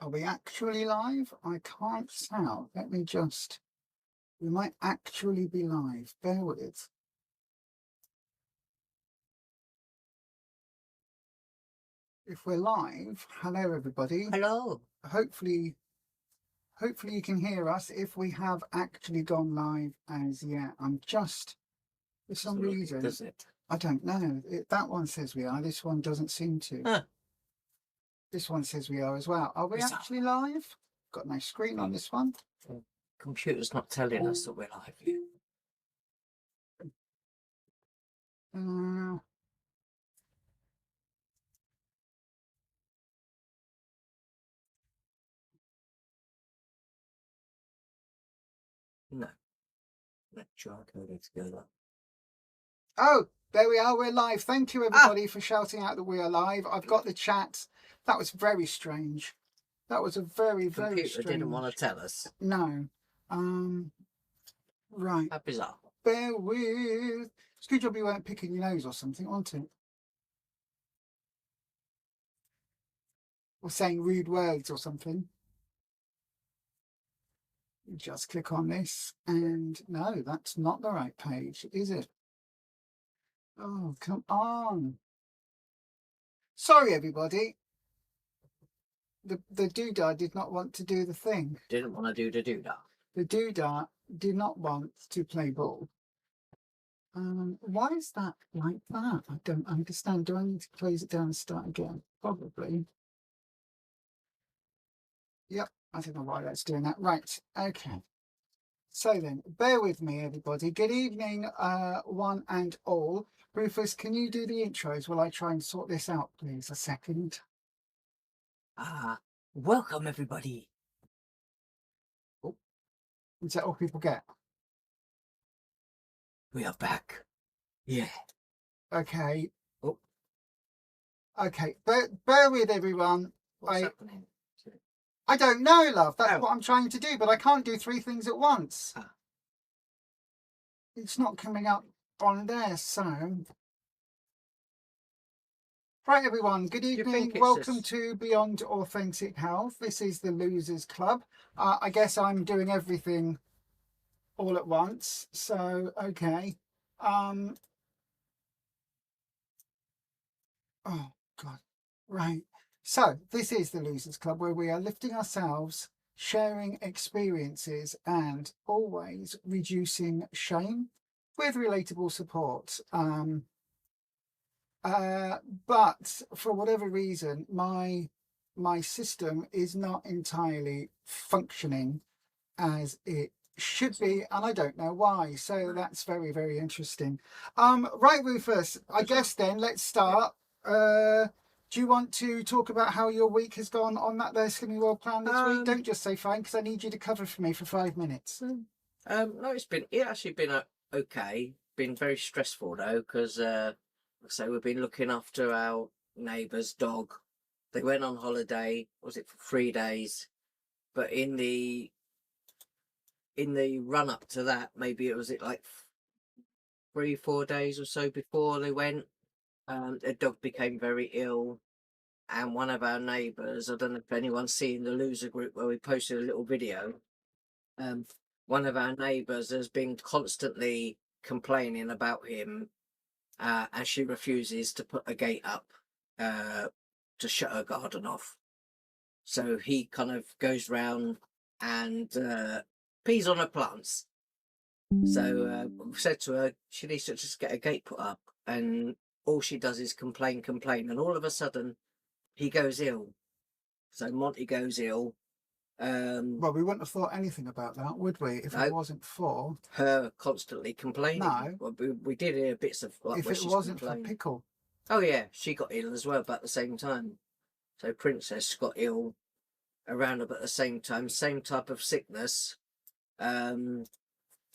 Are we actually live? I can't tell. Let me just... We might actually be live. Bear with. If we're live, hello everybody. Hello. Hopefully you can hear us. If we have actually gone live as yet, I'm just, for some reason, Does it? I don't know. That one says we are. This one doesn't seem to. Huh. This one says we are as well. Are we actually live? Got no screen on this one. Computer's not telling us that we're live yet. No. Let's try coding together. Oh, there we are. We're live. Thank you, everybody, for shouting out that we are live. I've got the chat. That was very strange. That was a very, very Computer strange. didn't want to tell us. No. Right. How bizarre. Bear with. It's a good job you weren't picking your nose or something, wasn't it? Or saying rude words or something. Just click on this, and no, that's not the right page, is it? Oh, come on. Sorry, everybody. The doodah did not want to do the thing. Didn't want to do the doodah. The doodah did not want to play ball. Why is that like that? I don't understand. Do I need to close it down and start again? Probably. Yep, I don't know why that's doing that. Right, okay. So then, bear with me, everybody. Good evening, one and all. Rufus, can you do the intros while I try and sort this out, please? A second. Welcome, everybody. Oh, is that all people get? We are back. Yeah. Okay. Oh. Okay, bear with everyone. What's happening? I don't know, love. That's what I'm trying to do, but I can't do three things at once. It's not coming up on there, so... Right, everyone. Good evening. Welcome to Beyond Authentic Health. This is the Losers Club. I guess I'm doing everything all at once, so okay. Oh, God. Right. So this is the Losers Club, where we are lifting ourselves, sharing experiences, and always reducing shame with relatable support. But for whatever reason, my system is not entirely functioning as it should be, and I don't know why. So that's very, very interesting. Right, Rufus, I guess then let's start. Do you want to talk about how your week has gone on that there Slimming World plan this week? Don't just say fine, because I need you to cover for me for 5 minutes. No, it's actually been okay. Been very stressful though, because so we've been looking after our neighbour's dog. They went on holiday, was it for 3 days? But in the run up to that, maybe it was like 3-4 days or so before they went, the dog became very ill. And one of our neighbours, I don't know if anyone's seen the loser group where we posted a little video, one of our neighbours has been constantly complaining about him, and she refuses to put a gate up to shut her garden off. So he kind of goes round and pees on her plants. So we said to her, she needs to just get a gate put up, and all she does is complain, and all of a sudden he goes ill. So Monty goes ill. Well, we wouldn't have thought anything about that, would we, if it wasn't for her constantly complaining? No. Well, we did hear bits of like if it wasn't for Pickle. Oh yeah, she got ill as well about the same time. So Princess got ill around about the same time, same type of sickness. And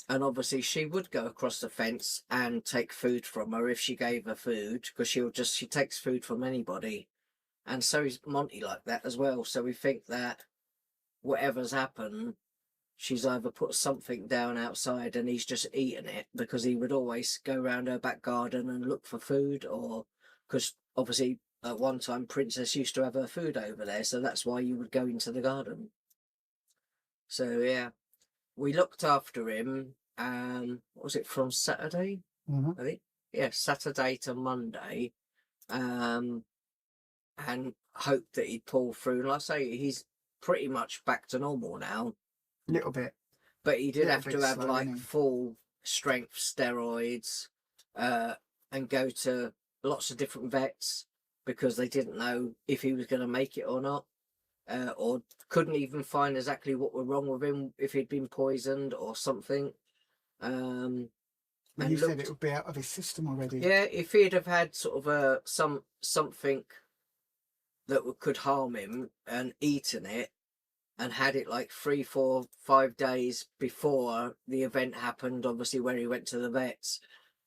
obviously she would go across the fence and take food from her if she gave her food, because she takes food from anybody. And so is Monty like that as well. So we think that whatever's happened, she's either put something down outside and he's just eaten it, because he would always go around her back garden and look for food, or because obviously at one time Princess used to have her food over there, so that's why you would go into the garden. So yeah, we looked after him. What was it, from Saturday? Mm-hmm. I think, yeah, Saturday to Monday, and hoped that he'd pull through. And like I say, he's pretty much back to normal now. Little bit. But he did Little have bit to have slow, like isn't he? full strength steroids, and go to lots of different vets because they didn't know if he was going to make it or not, or couldn't even find exactly what was wrong with him, if he'd been poisoned or something. Well, And you said looked, it would be out of his system already. yeah, if he'd have had sort of something that could harm him and eaten it, and had it like 3, 4, 5 days before the event happened, obviously where he went to the vets,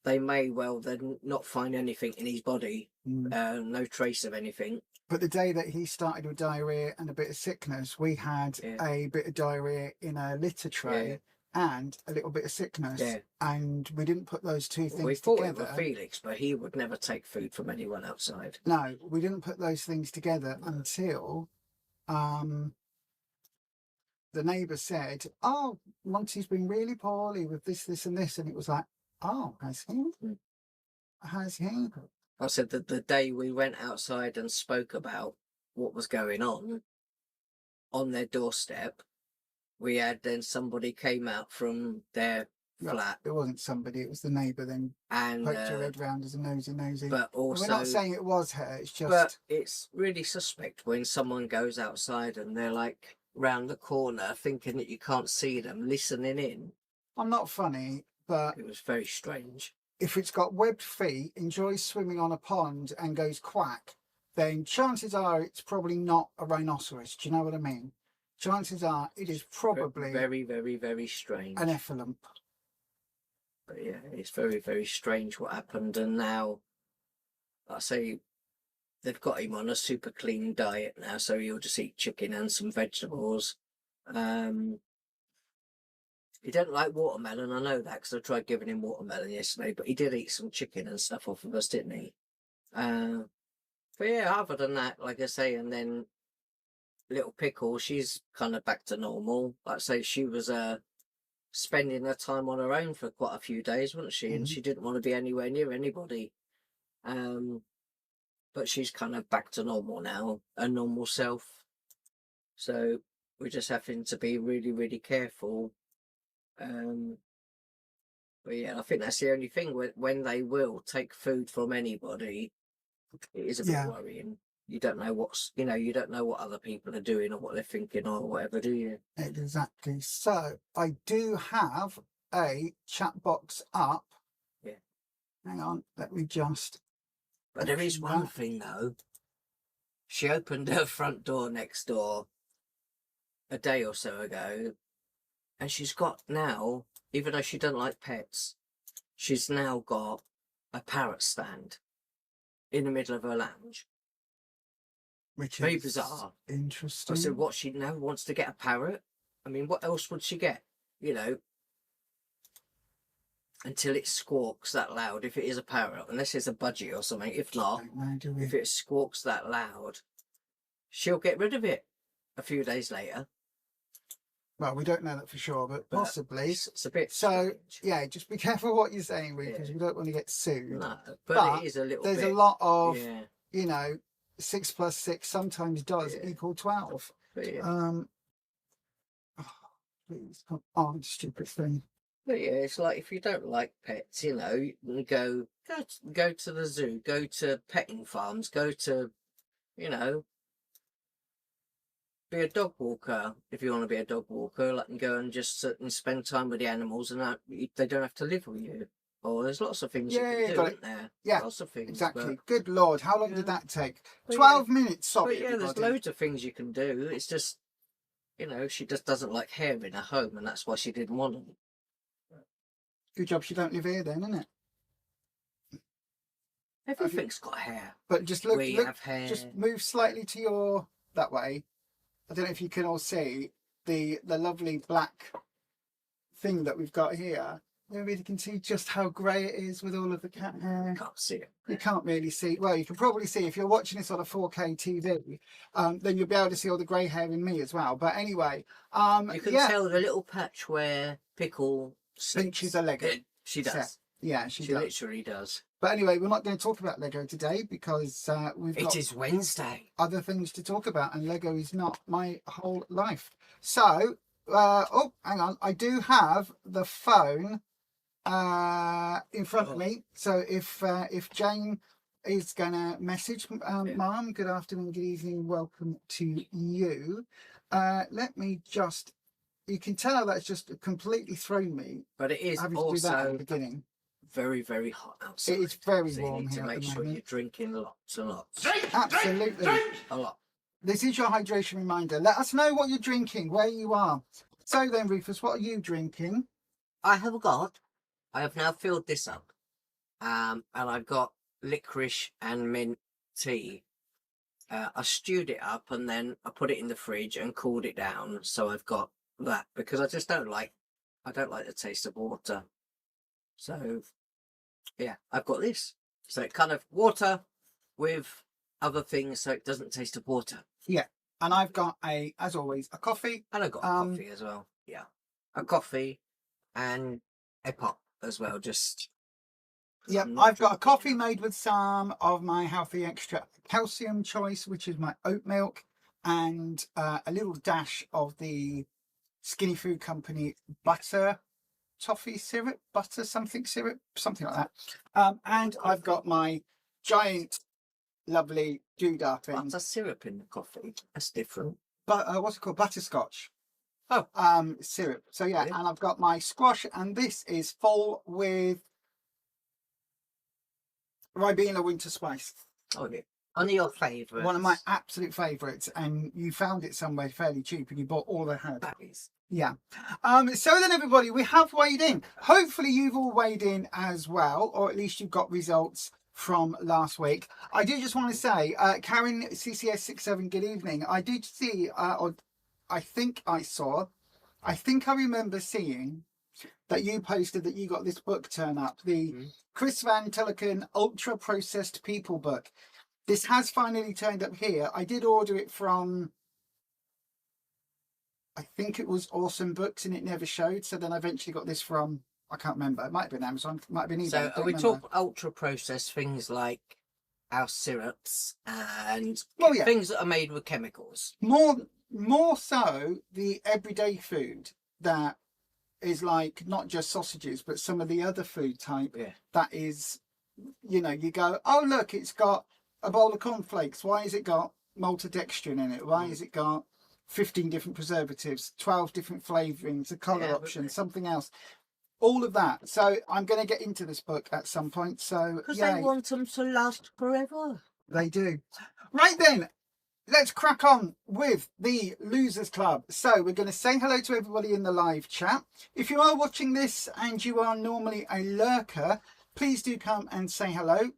they may well then not find anything in his body, no trace of anything. But the day that he started with diarrhea and a bit of sickness, we had a bit of diarrhea in a litter tray and a little bit of sickness, and we didn't put those two things We thought together. it was Felix, but he would never take food from anyone outside. No, we didn't put those things together until the neighbour said, "Oh, Monty's been really poorly with this, this, and this," and it was like, "Oh, has he? Has he?" I said that the day we went outside and spoke about what was going on their doorstep, we had then somebody came out from their flat. It wasn't somebody, it was the neighbour then, and poked her head round as a nosy. But also, we're not saying it was her, it's just... But it's really suspect when someone goes outside and they're like round the corner thinking that you can't see them, listening in. I'm not funny, but... It was very strange. If it's got webbed feet, enjoys swimming on a pond and goes quack, then chances are it's probably not a rhinoceros. Do you know what I mean? Chances are it is probably... Very, very, very strange. An effluent. But yeah, it's very, very strange what happened. And now, I say, they've got him on a super clean diet now, so he'll just eat chicken and some vegetables. He don't like watermelon, I know that, because I tried giving him watermelon yesterday, but he did eat some chicken and stuff off of us, didn't he? But yeah, other than that, like I say, and then little Pickle, she's kind of back to normal. Like I say, she was spending her time on her own for quite a few days, wasn't she? And she didn't want to be anywhere near anybody. But she's kind of back to normal now, a normal self. So we're just having to be really, really careful. But yeah, I think that's the only thing, when they will take food from anybody, it is a bit worrying. You don't know you don't know what other people are doing or what they're thinking or whatever, do you? Exactly. So I do have a chat box up. Yeah. Hang on, let me just... But there is one thing though. She opened her front door next door a day or so ago, and she's got now, even though she doesn't like pets, she's now got a parrot stand in the middle of her lounge. Which very is bizarre. Interesting. I said, what, she now wants to get a parrot? I mean, what else would she get? You know, until it squawks that loud, if it is a parrot, unless it's a budgie or something. If not, if it squawks that loud, she'll get rid of it a few days later. Well, we don't know that for sure, but possibly. It's a bit so strange. Yeah, just be careful what you're saying, because we don't want to get sued. No, but it is a little there's bit. A lot of, you know, 6 plus 6 sometimes does equal 12. But please come on, stupid thing. But yeah, it's like, if you don't like pets, you know, you can go to the zoo, go to petting farms, go to, you know, be a dog walker if you want to be a dog walker. Like, and go and just sit and spend time with the animals, and they don't have to live with you. Or there's lots of things you can do, isn't there? Yeah, lots of things. Exactly. Good Lord, how long did that take? 12 minutes. Sorry, but there's loads of things you can do. It's just, you know, she just doesn't like hair in her home, and that's why she didn't want them. Good job she don't live here then, isn't it? Everything's got hair. But just look, have hair. Just move slightly to that way. I don't know if you can all see the lovely black thing that we've got here. Nobody can see just how grey it is with all of the cat hair. Can't see it. You can't really see. Well, you can probably see if you're watching this on a 4K TV, then you'll be able to see all the grey hair in me as well. But anyway, You can yeah, tell the little patch where Pickle pinches a Lego. She does. set. Yeah, she She does. literally does. But anyway, we're not going to talk about Lego today because we've got It is Wednesday. other things to talk about, and Lego is not my whole life. So, oh, hang on, I do have the phone in front of me. So if Jane is gonna message, Mom, good afternoon, good evening, welcome to you. Let me just. You can tell that's just completely thrown me. But it is Having to do that at the also beginning. very, very hot outside. It is very So you warm need to here at make the sure moment. you're drinking lots and lots. Absolutely. A lot. This is your hydration reminder. Let us know what you're drinking, where you are. So then, Rufus, what are you drinking? I have now filled this up. And I've got licorice and mint tea. I stewed it up and then I put it in the fridge and cooled it down. So I've got that because I don't like the taste of water. So yeah, I've got this. So it kind of water with other things so it doesn't taste of water. Yeah. And I've got as always, a coffee. And I've got a coffee as well. Yeah. A coffee and a pop as well. Just Yep, I've got a coffee made with some of my healthy extra calcium choice, which is my oat milk, and a little dash of the Skinny Food Company butter toffee syrup, butter something syrup, something like that. And I've got my giant, lovely Gouda thing. butter syrup in the coffee. That's different. But what's it called? Butterscotch. Oh. Syrup. So yeah, Really? and I've got my squash, and this is full with Ribena winter spice. Oh, yeah. One of your favourites. One of my absolute favourites, and you found it somewhere fairly cheap, and you bought all they had. Berries. Yeah. So then, everybody, we have weighed in. Hopefully, you've all weighed in as well, or at least you've got results from last week. I do just want to say, Karen CCS67, good evening. I did see, or I think I remember seeing that you posted that you got this book turn up, the Chris Van Tilliken Ultra Processed People book. This has finally turned up here. I did order it from, I think it was Awesome Books, and it never showed. So then I eventually got this from, I can't remember. It might have been Amazon, it might have been eBay. So are we talking ultra processed things like our syrups and things that are made with chemicals? More so the everyday food that is like not just sausages, but some of the other food type that is, you know, you go, oh look, it's got a bowl of cornflakes. Why has it got maltodextrin in it? Why has it got 15 different preservatives, 12 different flavourings, a colour option, something else? All of that. So I'm going to get into this book at some point. So because they want them to last forever. They do. Right then, let's crack on with the Losers Club. So we're going to say hello to everybody in the live chat. If you are watching this and you are normally a lurker, please do come and say hello.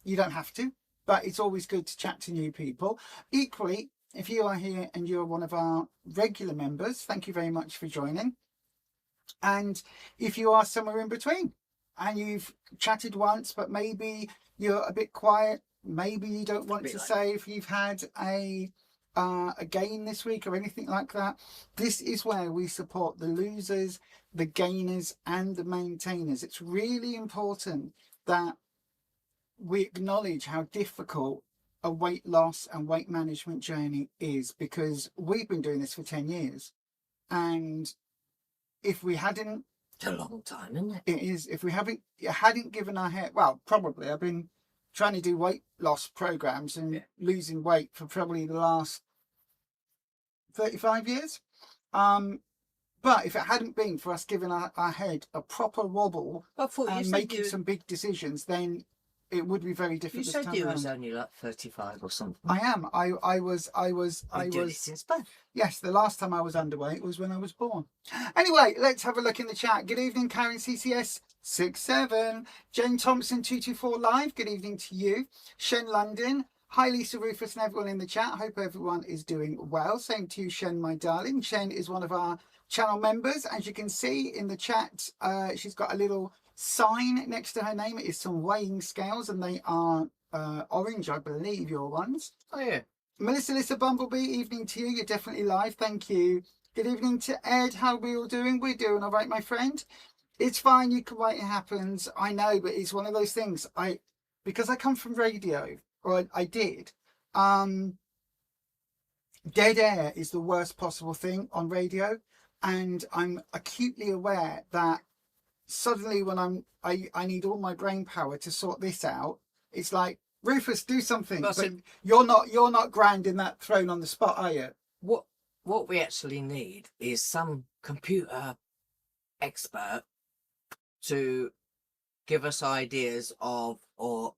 You don't have to, but it's always good to chat to new people. Equally, if you are here and you're one of our regular members, thank you very much for joining. And if you are somewhere in between and you've chatted once, but maybe you're a bit quiet, maybe you don't want to say if you've had a gain this week or anything like that, this is where we support the losers, the gainers and the maintainers. It's really important that we acknowledge how difficult a weight loss and weight management journey is, because we've been doing this for 10 years. And if we hadn't... It's a long time, isn't it? It is. If we hadn't given our head... Well, probably. I've been trying to do weight loss programs and losing weight for probably the last 35 years. But if it hadn't been for us giving our head a proper wobble and making some big decisions, then it would be very different. You said you was only like 35 or something. I am. I was. Since birth. Yes, the last time I was underweight was when I was born. Anyway, let's have a look in the chat. Good evening, Karen CCS 67, Jane Thompson 224 live. Good evening to you, Shen London. Hi, Lisa, Rufus, and everyone in the chat. Hope everyone is doing well. Same to you, Shen, my darling. Shen is one of our channel members. As you can see in the chat, she's got a little sign next to her name. It is some weighing scales, and they are orange, I believe, your ones. Oh, yeah. Melissa Bumblebee, evening to you. You're definitely live. Thank you. Good evening to Ed. How are we all doing? We're doing all right, my friend. It's fine. You can wait. It happens. I know, but it's one of those things. Because I come from radio, or I did. Dead air is the worst possible thing on radio, and I'm acutely aware that suddenly when I need all my brain power to sort this out, it's like, Rufus, do something. Well, but you're not grand in that thrown on the spot, are you? What we actually need is some computer expert to give us ideas of, or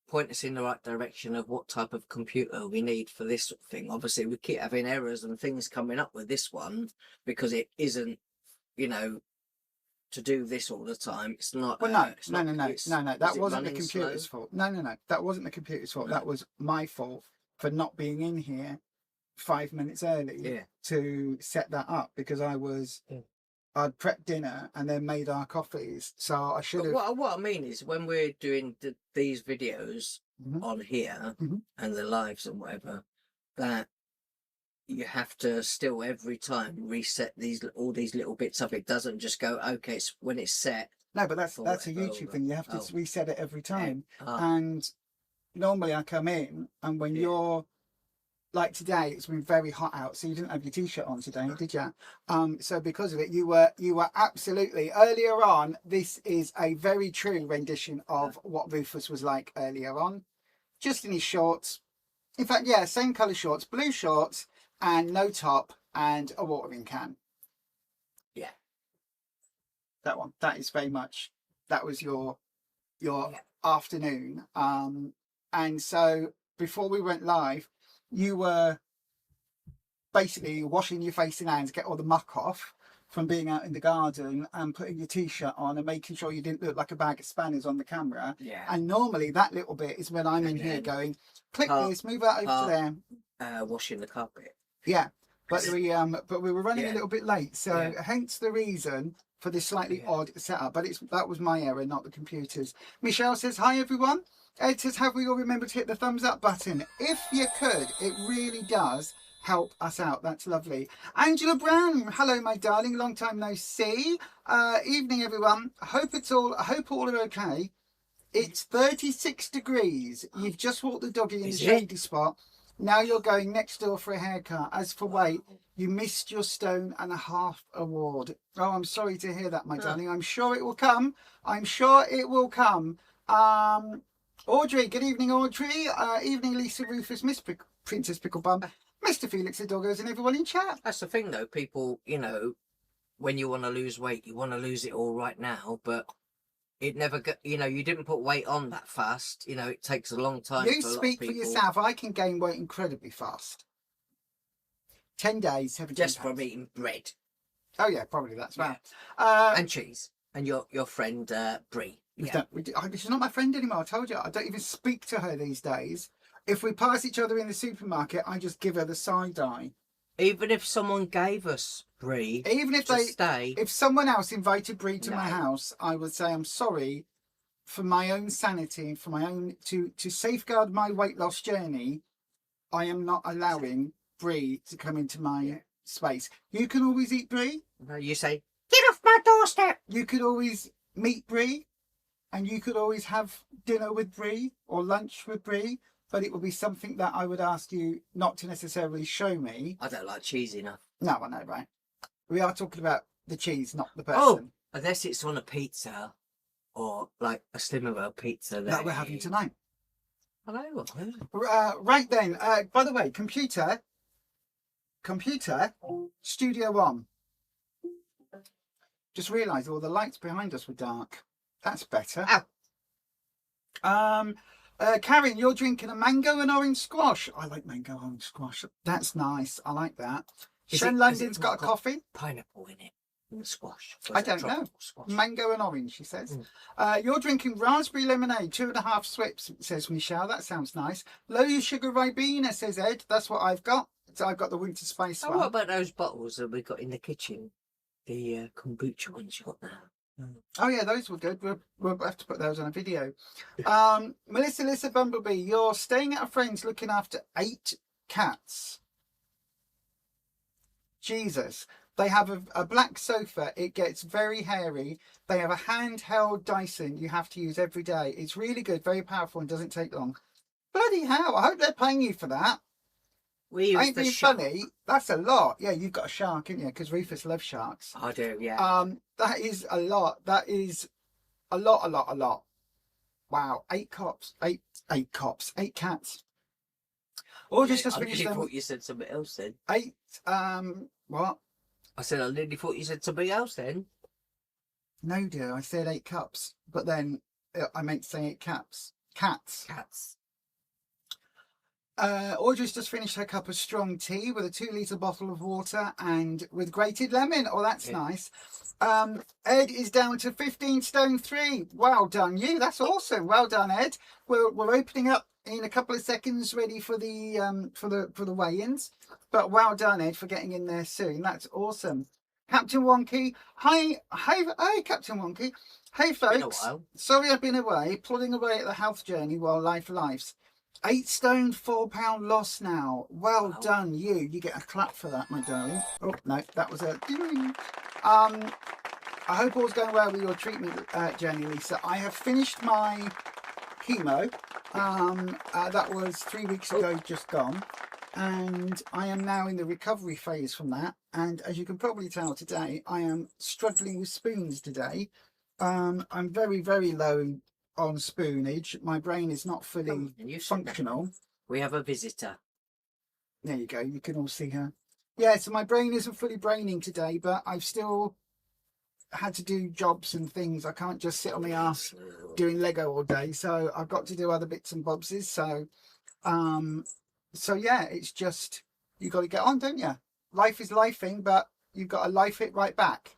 point us in the right direction of what type of computer we need for this sort of thing. Obviously, we keep having errors and things coming up with this one because it isn't, you know, to do this all the time. It's not. Well, no. That wasn't the computer's fault. No. That wasn't the computer's fault. No. That was my fault for not being in here 5 minutes early to set that up, because I'd prepped dinner and then made our coffees. So I should have. What I mean is, when we're doing these videos on here and the lives and whatever, that you have to still every time reset all these little bits up. It doesn't just go, okay, it's when it's set. No, but that's a YouTube thing. You have to reset it every time. And normally I come in, and when you're like today, it's been very hot out, so you didn't have your t-shirt on today, did you? So because of it, you were absolutely earlier on. This is a very true rendition of what Rufus was like earlier on, just in his shorts. In fact, yeah, same colour shorts, blue shorts, and no top, and a watering can. Yeah, that one. That is very much. That was your afternoon. And so before we went live, you were basically washing your face and hands, get all the muck off from being out in the garden, and putting your t-shirt on and making sure you didn't look like a bag of spanners on the camera. Yeah. And normally that little bit is when I'm in here going, click this, move that over to there. Washing the carpet. Yeah. But we were running a little bit late, so hence the reason for this slightly odd setup. But that was my error, not the computer's. Michelle says, hi everyone. Ed says, have we all remembered to hit the thumbs up button? If you could, it really does help us out. That's lovely. Angela Brown, hello my darling, long time no see. Evening everyone. I hope all are okay. It's 36 degrees. You've just walked the doggy in the shady spot. Now you're going next door for a haircut. As for weight, you missed your 1.5 stone award. Oh, I'm sorry to hear that, my darling. I'm sure it will come. I'm sure it will come. Audrey, good evening, Audrey. Evening, Lisa, Rufus, Miss Princess Picklebum, Mr. Felix the Doggos, and everyone in chat. That's the thing, though. People, you know, when you want to lose weight, you want to lose it all right now, but it never got, you know, you didn't put weight on that fast. You know, it takes a long time. You speak for yourself. I can gain weight incredibly fast. 10 days, 17 just pounds. from eating bread. Oh yeah, probably that's right. And cheese. And your friend Brie. She's not my friend anymore. I told you, I don't even speak to her these days. If we pass each other in the supermarket, I just give her the side eye. Even if someone gave us Brie, even if if someone else invited Brie to my house, I would say, I'm sorry, for my own sanity, for my own to safeguard my weight loss journey, I am not allowing Brie to come into my space. You can always eat Brie. No, you say, get off my doorstep. You could always meet Brie, and you could always have dinner with Brie or lunch with Brie, but it would be something that I would ask you not to necessarily show me. I don't like cheese enough. No, I know, right? We are talking about the cheese, not the person. Oh, unless it's on a pizza or like a Slimming pizza that we're having tonight. Hello. Right then. By the way, computer, Studio One. Just realised all the lights behind us were dark. That's better. Ow. Karen, you're drinking a mango and orange squash. I like mango orange squash. That's nice. I like that. Shen London's got a coffee. Pineapple in it. And the squash. I don't know. Squash. Mango and orange, she says. You're drinking raspberry lemonade, 2.5 swips, says Michelle. That sounds nice. Low sugar Ribena, says Ed. That's what I've got. So I've got the winter spice Oh, one. what about those bottles that we got in the kitchen? The kombucha ones you got now. Oh yeah, those were good. We'll have to put those on a video. Melissa Bumblebee, you're staying at a friend's looking after 8 cats. Jesus. They have a black sofa. It gets very hairy. They have a handheld Dyson you have to use every day. It's really good, very powerful, and doesn't take long. Bloody hell, I hope they're paying you for that. We use Ain't being funny. That's a lot. Yeah, you've got a shark, haven't you? Because Rufus loves sharks. I do, yeah. That is a lot. That is a lot. Wow, 8 cops. 8 cats. Or just I finish really them. thought you said something else then. 8, what? I said I nearly thought you said something else then. No, dear, I said 8 cups, but then I meant to say 8 cats. Cats. Audrey's just finished her cup of strong tea with a 2-litre bottle of water and with grated lemon. Oh, that's nice. Ed is down to 15 stone 3. Well done, you. That's awesome. Well done, Ed. We're opening up in a couple of seconds, ready for the weigh-ins. But well done, Ed, for getting in there soon. That's awesome. Captain Wonky. Hi, Captain Wonky. Hey, folks. Been a while. Sorry I've been away, plodding away at the health journey while life lives. 8 stone, £4 loss now. Well done, you. You get a clap for that, my darling. Oh, no, that was a... I hope all's going well with your treatment journey, Lisa. I have finished my chemo. That was 3 weeks ago, just gone. And I am now in the recovery phase from that. And as you can probably tell today, I am struggling with spoons today. I'm very, very low on spoonage. My brain is not fully functional. We have a visitor. There you go. You can all see her. Yeah, so my brain isn't fully braining today, but I've still had to do jobs and things. I can't just sit on my ass doing Lego all day. So I've got to do other bits and bobses. So yeah, it's just, you got to get on, don't you? Life is lifing, but you've got to life it right back.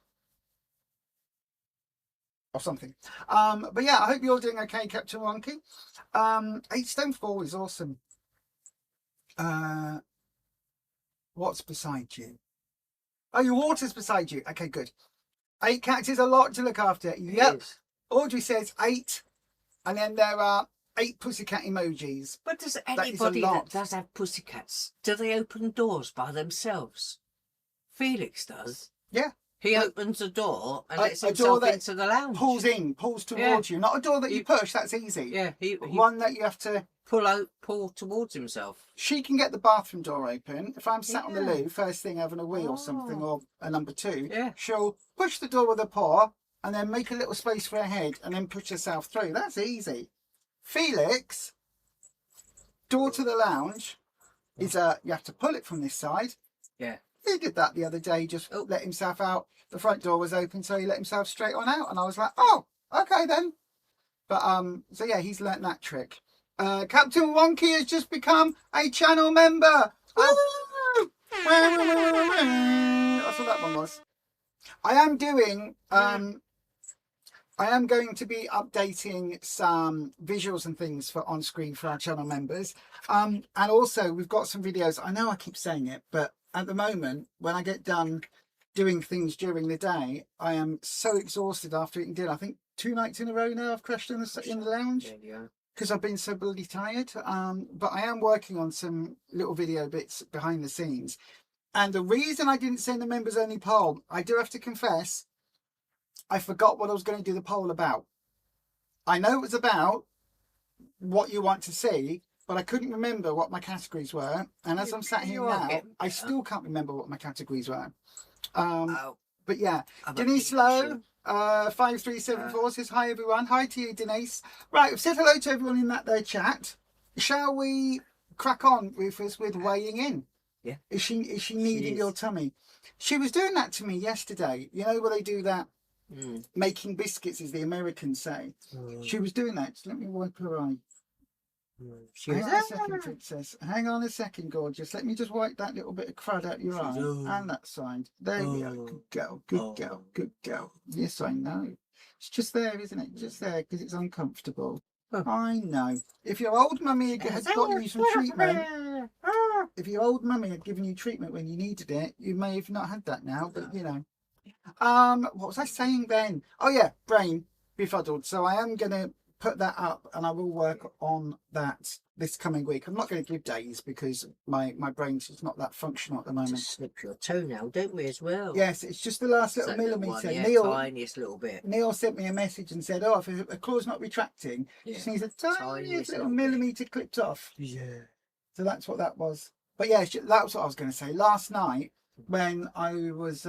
Or something. But yeah, I hope you're doing okay, Captain Wonky. 8 stone 4 is awesome. What's beside you? Oh, your water's beside you. Okay, good. 8 cats is a lot to look after. Yep. Audrey says 8, and then there are 8 pussycat emojis. But does anybody that does have pussycats, do they open doors by themselves? Felix does. Yeah. He opens a door and lets himself into the lounge. Pulls towards you. Not a door that you push, that's easy. Yeah. One that you have to pull towards himself. She can get the bathroom door open. If I'm sat on the loo, first thing having a wee or something, or a number 2, she'll push the door with her paw and then make a little space for her head and then push herself through. That's easy. Felix, door to the lounge is you have to pull it from this side. Yeah. He did that the other day, just let himself out. The front door was open, so he let himself straight on out. And I was like, oh, okay then. But, so yeah, he's learnt that trick. Captain Wonky has just become a channel member. Woo! That's what that one was. I am doing, I am going to be updating some visuals and things for on screen for our channel members. And also we've got some videos. I know I keep saying it, but at the moment, when I get done doing things during the day, I am so exhausted after eating dinner. I think 2 nights in a row now I've crashed in the lounge because I've been so bloody tired. But I am working on some little video bits behind the scenes. And the reason I didn't send the members only poll, I do have to confess, I forgot what I was going to do the poll about. I know it was about what you want to see, but I couldn't remember what my categories were. And as I'm sat here now, I still can't remember what my categories were. But yeah, Denise Lowe, 5374 says, hi everyone. Hi to you, Denise. Right, I've said hello to everyone in that there chat. Shall we crack on, Rufus, with weighing in? Yeah. Is she kneading your tummy? She was doing that to me yesterday. You know where they do that? Making biscuits, as the Americans say. She was doing that. Just let me wipe her eye. She Hang goes, on a second, princess. Hang on a second, gorgeous. Let me just wipe that little bit of crud out your eye. And that side. There we go. Good girl, good girl, good girl. Yes, I know. It's just there, isn't it? Just there because it's uncomfortable. Oh. I know. If your old mummy had got you some treatment, if your old mummy had given you treatment when you needed it, you may have not had that now, but you know. What was I saying then? Oh yeah, brain befuddled. So I am going to put that up and I will work on that this coming week. I'm not going to give days because my brain's just not that functional at the moment. Just snip your toenail, don't we, as well? Yes, it's just the last little millimetre. One, yeah, Neil, tiniest little bit. Neil sent me a message and said, oh, if a claw's not retracting, it just needs a tiniest little millimetre clipped off. Yeah. So that's what that was. But yeah, that was what I was going to say. Last night when I was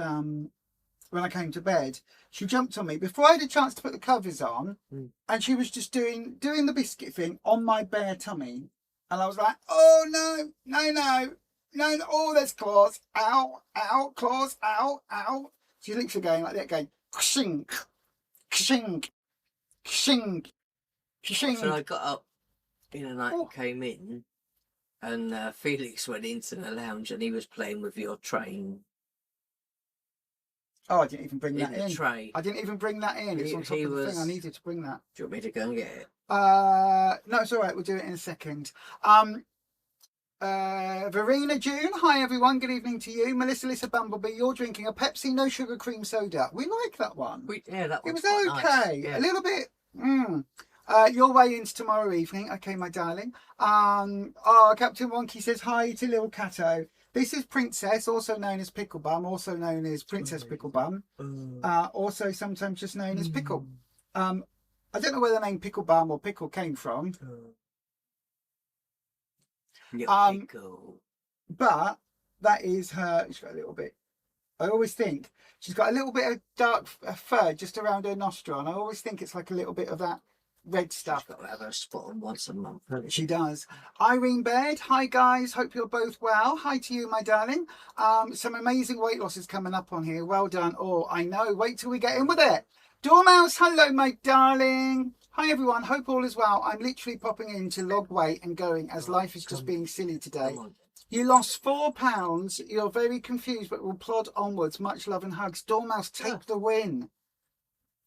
when I came to bed, she jumped on me before I had a chance to put the covers on, and she was just doing the biscuit thing on my bare tummy, and I was like, oh no, oh there's claws, ow, ow, claws, ow, ow. She looks going like that, going kshink, kshink, kshink, kshink. So I got up in the night and came in, and Felix went into the lounge and he was playing with your train. Oh, I didn't even bring that in. Tray. I didn't even bring that in. It's on top of the thing. I needed to bring that. Do you want me to go and get it? No, it's all right. We'll do it in a second. Verena June, hi everyone. Good evening to you. Melissa Bumblebee, you're drinking a Pepsi no sugar cream soda. We like that one. Yeah, that one. It was okay. Nice. Yeah. A little bit. Your way into tomorrow evening. Okay, my darling. Captain Wonky says hi to little Cato. This is Princess, also known as Pickle Bum, also known as Princess Pickle Bum, also sometimes just known as Pickle. I don't know where the name Pickle Bum or Pickle came from. Pickle. But that is her. She's got a little bit. I always think she's got a little bit of dark fur just around her nostril, and I always think it's like a little bit of that red stuff. She's got to have her spot on once a month. She does. Irene Baird, hi guys, hope you're both well. Hi to you, my darling. Some amazing weight losses coming up on here. Well done. Oh, I know. Wait till we get in with it. Dormouse, hello, my darling. Hi everyone, hope all is well. I'm literally popping in to log weight and going as life is just being silly today. You lost 4 pounds. You're very confused, but we'll plod onwards. Much love and hugs. Dormouse, take the win.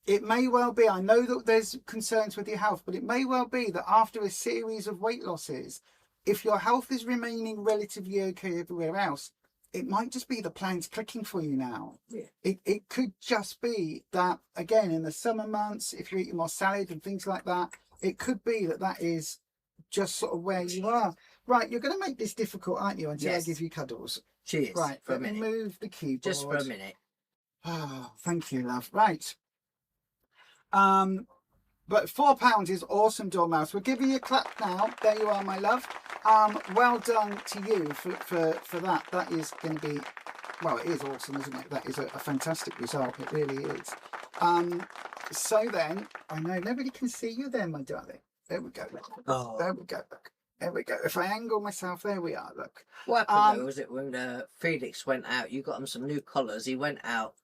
It may well be, I know that there's concerns with your health, but it may well be that after a series of weight losses, if your health is remaining relatively okay everywhere else, it might just be the plan's clicking for you now. Yeah. It could just be that, again, in the summer months, if you're eating more salad and things like that, it could be that that is just sort of where you are. Right, you're going to make this difficult, aren't you, until I give you cuddles? Cheers. Right, let me move the keyboard. Just for a minute. Oh, thank you, love. Right. But £4 is awesome, Dormouse. We're giving you a clap now. There you are, my love. Well done to you for that. That is going to be, well, it is awesome, isn't it? That is a fantastic result. It really is. So then, I know nobody can see you there, my darling. There we go. Oh. There we go. Look. There we go. If I angle myself, there we are. Look. What happened though, was it when Felix went out? You got him some new collars. He went out.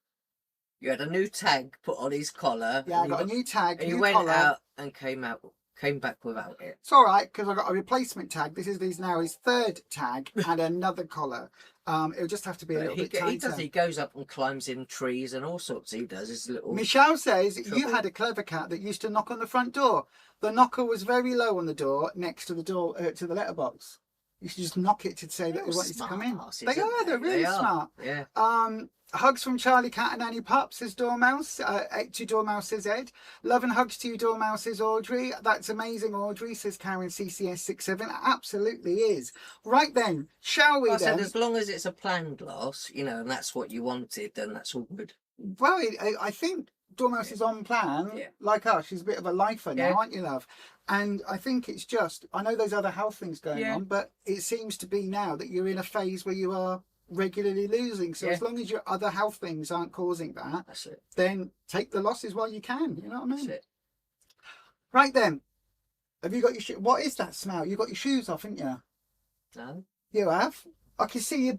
You had a new tag put on his collar. Yeah, I got a new tag. And he went out and came back without it. It's all right because I got a replacement tag. This is now his third tag and another collar. It'll just have to be a little bit tighter. He goes up and climbs in trees and all sorts. He does his little. Michelle says you had a clever cat that used to knock on the front door. The knocker was very low on the door next to the door to the letterbox. You should just knock it to say that they want you to come in. They're really smart. Yeah. Hugs from Charlie Cat and Annie Pup, says Dormouse. To Dormouse, says Ed. Love and hugs to you, Dormouse, says Audrey. That's amazing, Audrey, says Karen CCS67. Absolutely is. Right then, shall we then? I said, as long as it's a planned loss, you know, and that's what you wanted, then that's all good. Well, I think Dormouse is on plan, like us. She's a bit of a lifer now, aren't you, love? And I think it's just, I know there's other health things going on, but it seems to be now that you're in a phase where you are regularly losing. So as long as your other health things aren't causing that, that's it. Then take the losses while you can. You know what I mean? That's it. Right then. Have you got your what is that smell? You got your shoes off, haven't you? No. You have? I can see your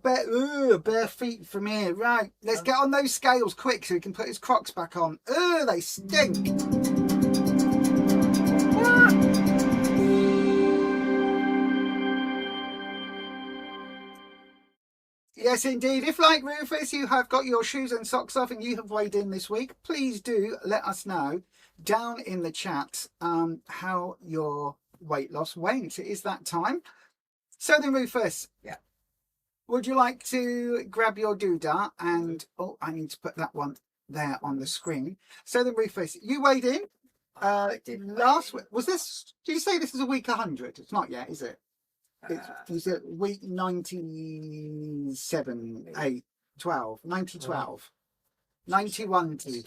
bare feet from here. Right. Let's get on those scales quick so he can put his Crocs back on. They stink. Yes, indeed. If, like Rufus, you have got your shoes and socks off and you have weighed in this week, please do let us know down in the chat how your weight loss went. It is that time. So then, Rufus. Yeah. Would you like to grab your doodah and... Oh, I need to put that one there on the screen. So then, Rufus, you weighed in last week. Was this... Did you say this is a week 100? It's not yet, is it? It's at week 97, 8, 12, 90, 12, 91 to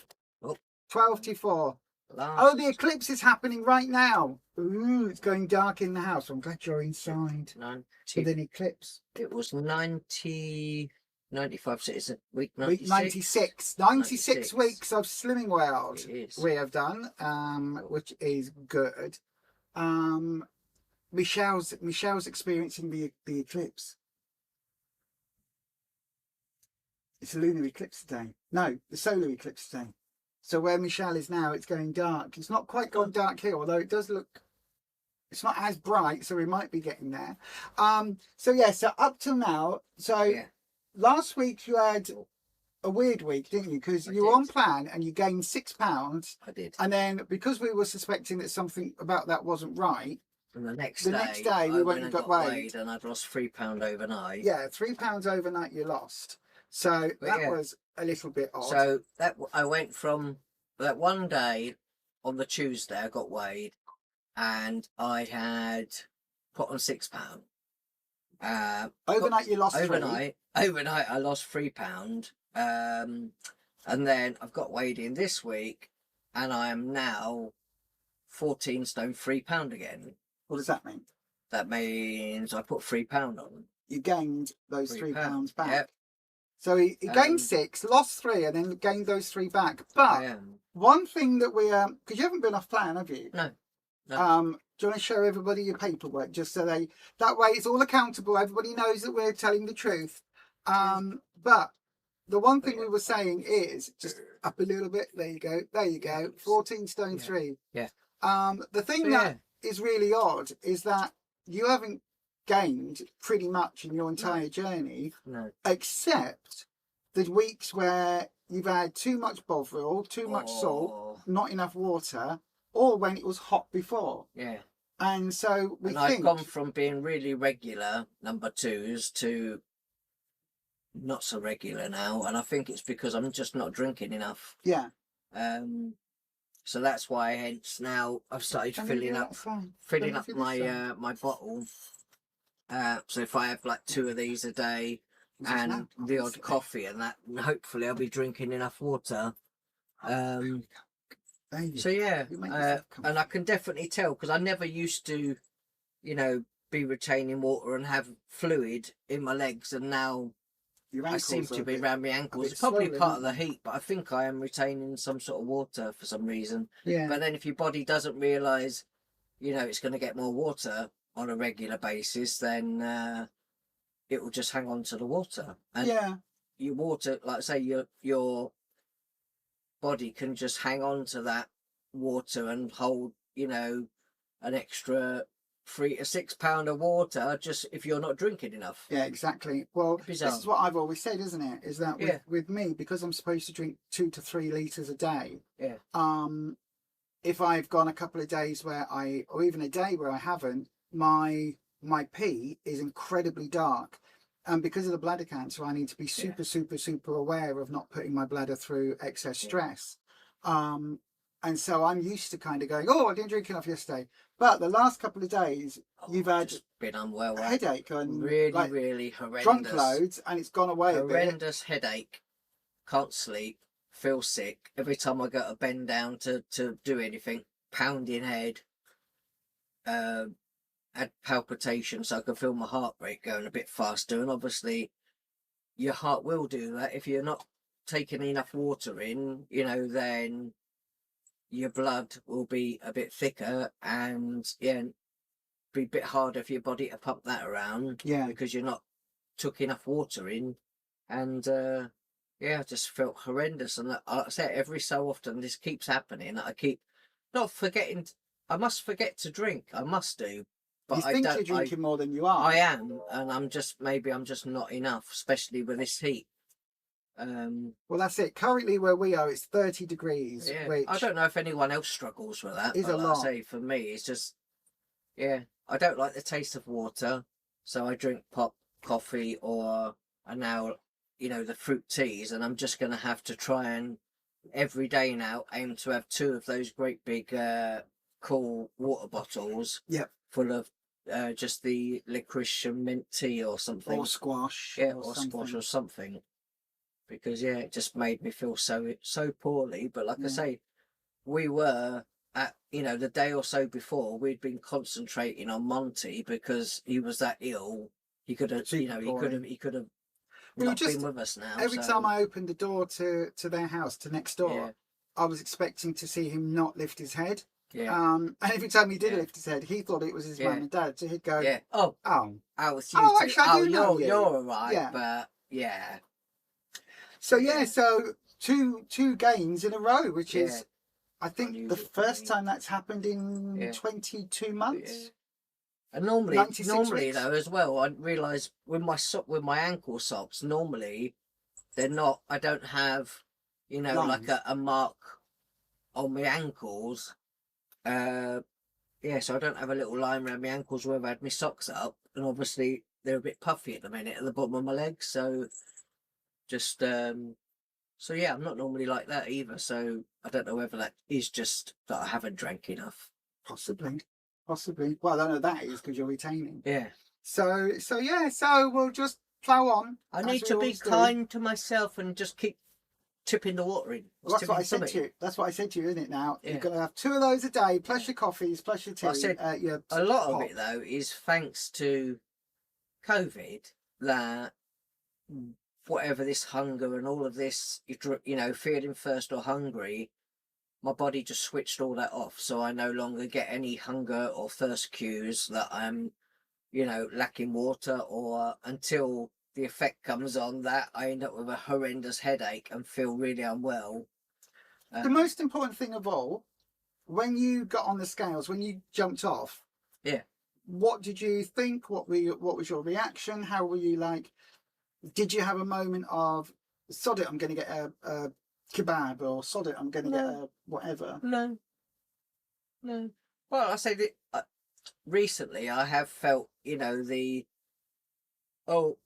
12 to 4. Oh, the eclipse is happening right now. Ooh, it's going dark in the house. I'm glad you're inside. 90, with an eclipse. It was 90, 95, so it's a week 96. Week 96. 96 weeks of Slimming World we have done, which is good. Michelle's experiencing the eclipse. It's a lunar eclipse today. No, the solar eclipse today. So where Michelle is now, it's going dark. It's not quite gone dark here, although it does look... It's not as bright, so we might be getting there. So yeah, so up till now... So last week you had a weird week, didn't you? Because you were on plan and you gained £6. I did. And then because we were suspecting that something about that wasn't right... And the next day we went and got weighed. And I'd lost £3 overnight. Yeah, £3 overnight you lost. So that was a little bit odd. So that I went from that one day on the Tuesday I got weighed and I had put on £6. Overnight you lost overnight I lost £3. And then I've got weighed in this week and I am now 14 stone £3 again. What does that mean? That means I put £3 on. You gained those £3 back. Yep. So he gained 6, lost 3, and then gained those 3 back. But one thing that we because you haven't been off plan, have you? No. Do you want to show everybody your paperwork just so that way it's all accountable. Everybody knows that we're telling the truth. But the one thing we were saying is just up a little bit. There you go. There you go. 14 stone 3. Yeah. The thing that is really odd is that you haven't gained pretty much in your entire journey, except the weeks where you've had too much bovril, too much salt, not enough water, or when it was hot before. Yeah. And so I've gone from being really regular number 2s to not so regular now, and I think it's because I'm just not drinking enough. Yeah. So that's why, hence now I've started filling up my my bottle. So if I have like 2 of these a day and the odd coffee and that, hopefully I'll be drinking enough water. So yeah, and I can definitely tell because I never used to, you know, be retaining water and have fluid in my legs, and now I seem to be around my ankles. It's probably part of the heat, but I think I am retaining some sort of water for some reason. Yeah. But then if your body doesn't realise, you know, it's going to get more water on a regular basis, then it will just hang on to the water. And your water, like say, your body can just hang on to that water and hold, you know, an extra £3 to £6 of water just if you're not drinking enough. Yeah, exactly. Well, bizarre. This is what I've always said, isn't it? Is that with me, because I'm supposed to drink 2 to 3 litres a day. Yeah. If I've gone a couple of days where or even a day where I haven't, my pee is incredibly dark, and because of the bladder cancer I need to be super aware of not putting my bladder through excess stress. And so I'm used to kind of going, I didn't drink enough yesterday, but the last couple of days you've had just been unwell, headache and really horrendous, drunk loads, and it's gone away horrendous a bit. Headache, can't sleep, feel sick every time I go to bend down to do anything, pounding head, had palpitations, so I could feel my heart rate going a bit faster. And obviously your heart will do that if you're not taking enough water in, you know, then your blood will be a bit thicker and be a bit harder for your body to pump that around, because you're not took enough water in. And I just felt horrendous. And like I say, every so often this keeps happening. I keep not forgetting. I must forget to drink. I must do. You I think don't. you're drinking more than you are. I am, and I'm just not enough, especially with this heat. Well, that's it. Currently, where we are, it's 30 degrees, Yeah, which I don't know if anyone else struggles with that. is But a like lot. I say, for me, it's just I don't like the taste of water, so I drink pop coffee or and now the fruit teas, and I'm just gonna have to try and every day now aim to have 2 of those great big cool water bottles. Yep. Full of just the licorice and mint tea or something. Or squash. Yeah, or squash something. or something. Because it just made me feel so poorly. But like I say, we were at the day or so before we'd been concentrating on Monty because he was that ill. He could have he could have Well, not been with us now. Every so, time I opened the door to their house, to next door, Yeah. I was expecting to see him not lift his head. Yeah. And every time he did Yeah. lift his head, he thought it was his Yeah. mum and dad. So he'd go, Yeah. oh, it's you oh, two. actually, I do know you. You're all right. Yeah. But yeah. So so two games in a row, which is, I think, Unusual the for first me. time that's happened in 22 months. Yeah. And normally 96 weeks. though as well, I realise with my ankle socks, normally they're not. I don't have, like Lines. a mark on my ankles. So I don't have a little line around my ankles where I've had my socks up, and obviously they're a bit puffy at the minute at the bottom of my legs. So just I'm not normally like that either. So I don't know whether that is just that I haven't drank enough. Possibly. Well, I don't know that is because you're retaining. Yeah. So we'll just plough on. I need to be kind to myself and just keep tipping the water in. Well, that's what I said to you. That's what I said to you, isn't it? Now you're going to have 2 of those a day, plus your coffees, plus your tea. I said a lot of it though is thanks to COVID that whatever this hunger and all of this, feeling thirst or hungry, my body just switched all that off. So I no longer get any hunger or thirst cues that I'm, lacking water, or until the effect comes on that I end up with a horrendous headache and feel really unwell. The most important thing of all, when you got on the scales, when you jumped off, what did you think? What was your reaction? How were you like? Did you have a moment of, sod it, I'm going to get a kebab, or sod it, I'm going to get a whatever? No. Well, I say that recently I have felt, I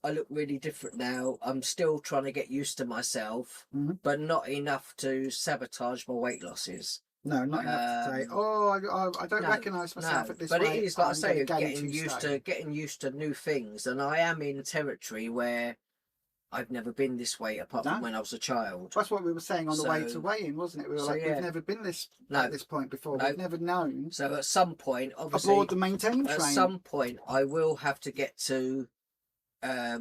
look really different now. I'm still trying to get used to myself, but not enough to sabotage my weight losses. No, not enough to say, I don't recognise myself at this But weight. it is, like I say, getting used to new things, and I am in territory where I've never been this way apart from when I was a child. That's what we were saying on the way to weigh-in, wasn't it? We were like, we've never been at this point before. We've never known. So at some point, obviously, aboard the maintain train. At some point, I will have to get to a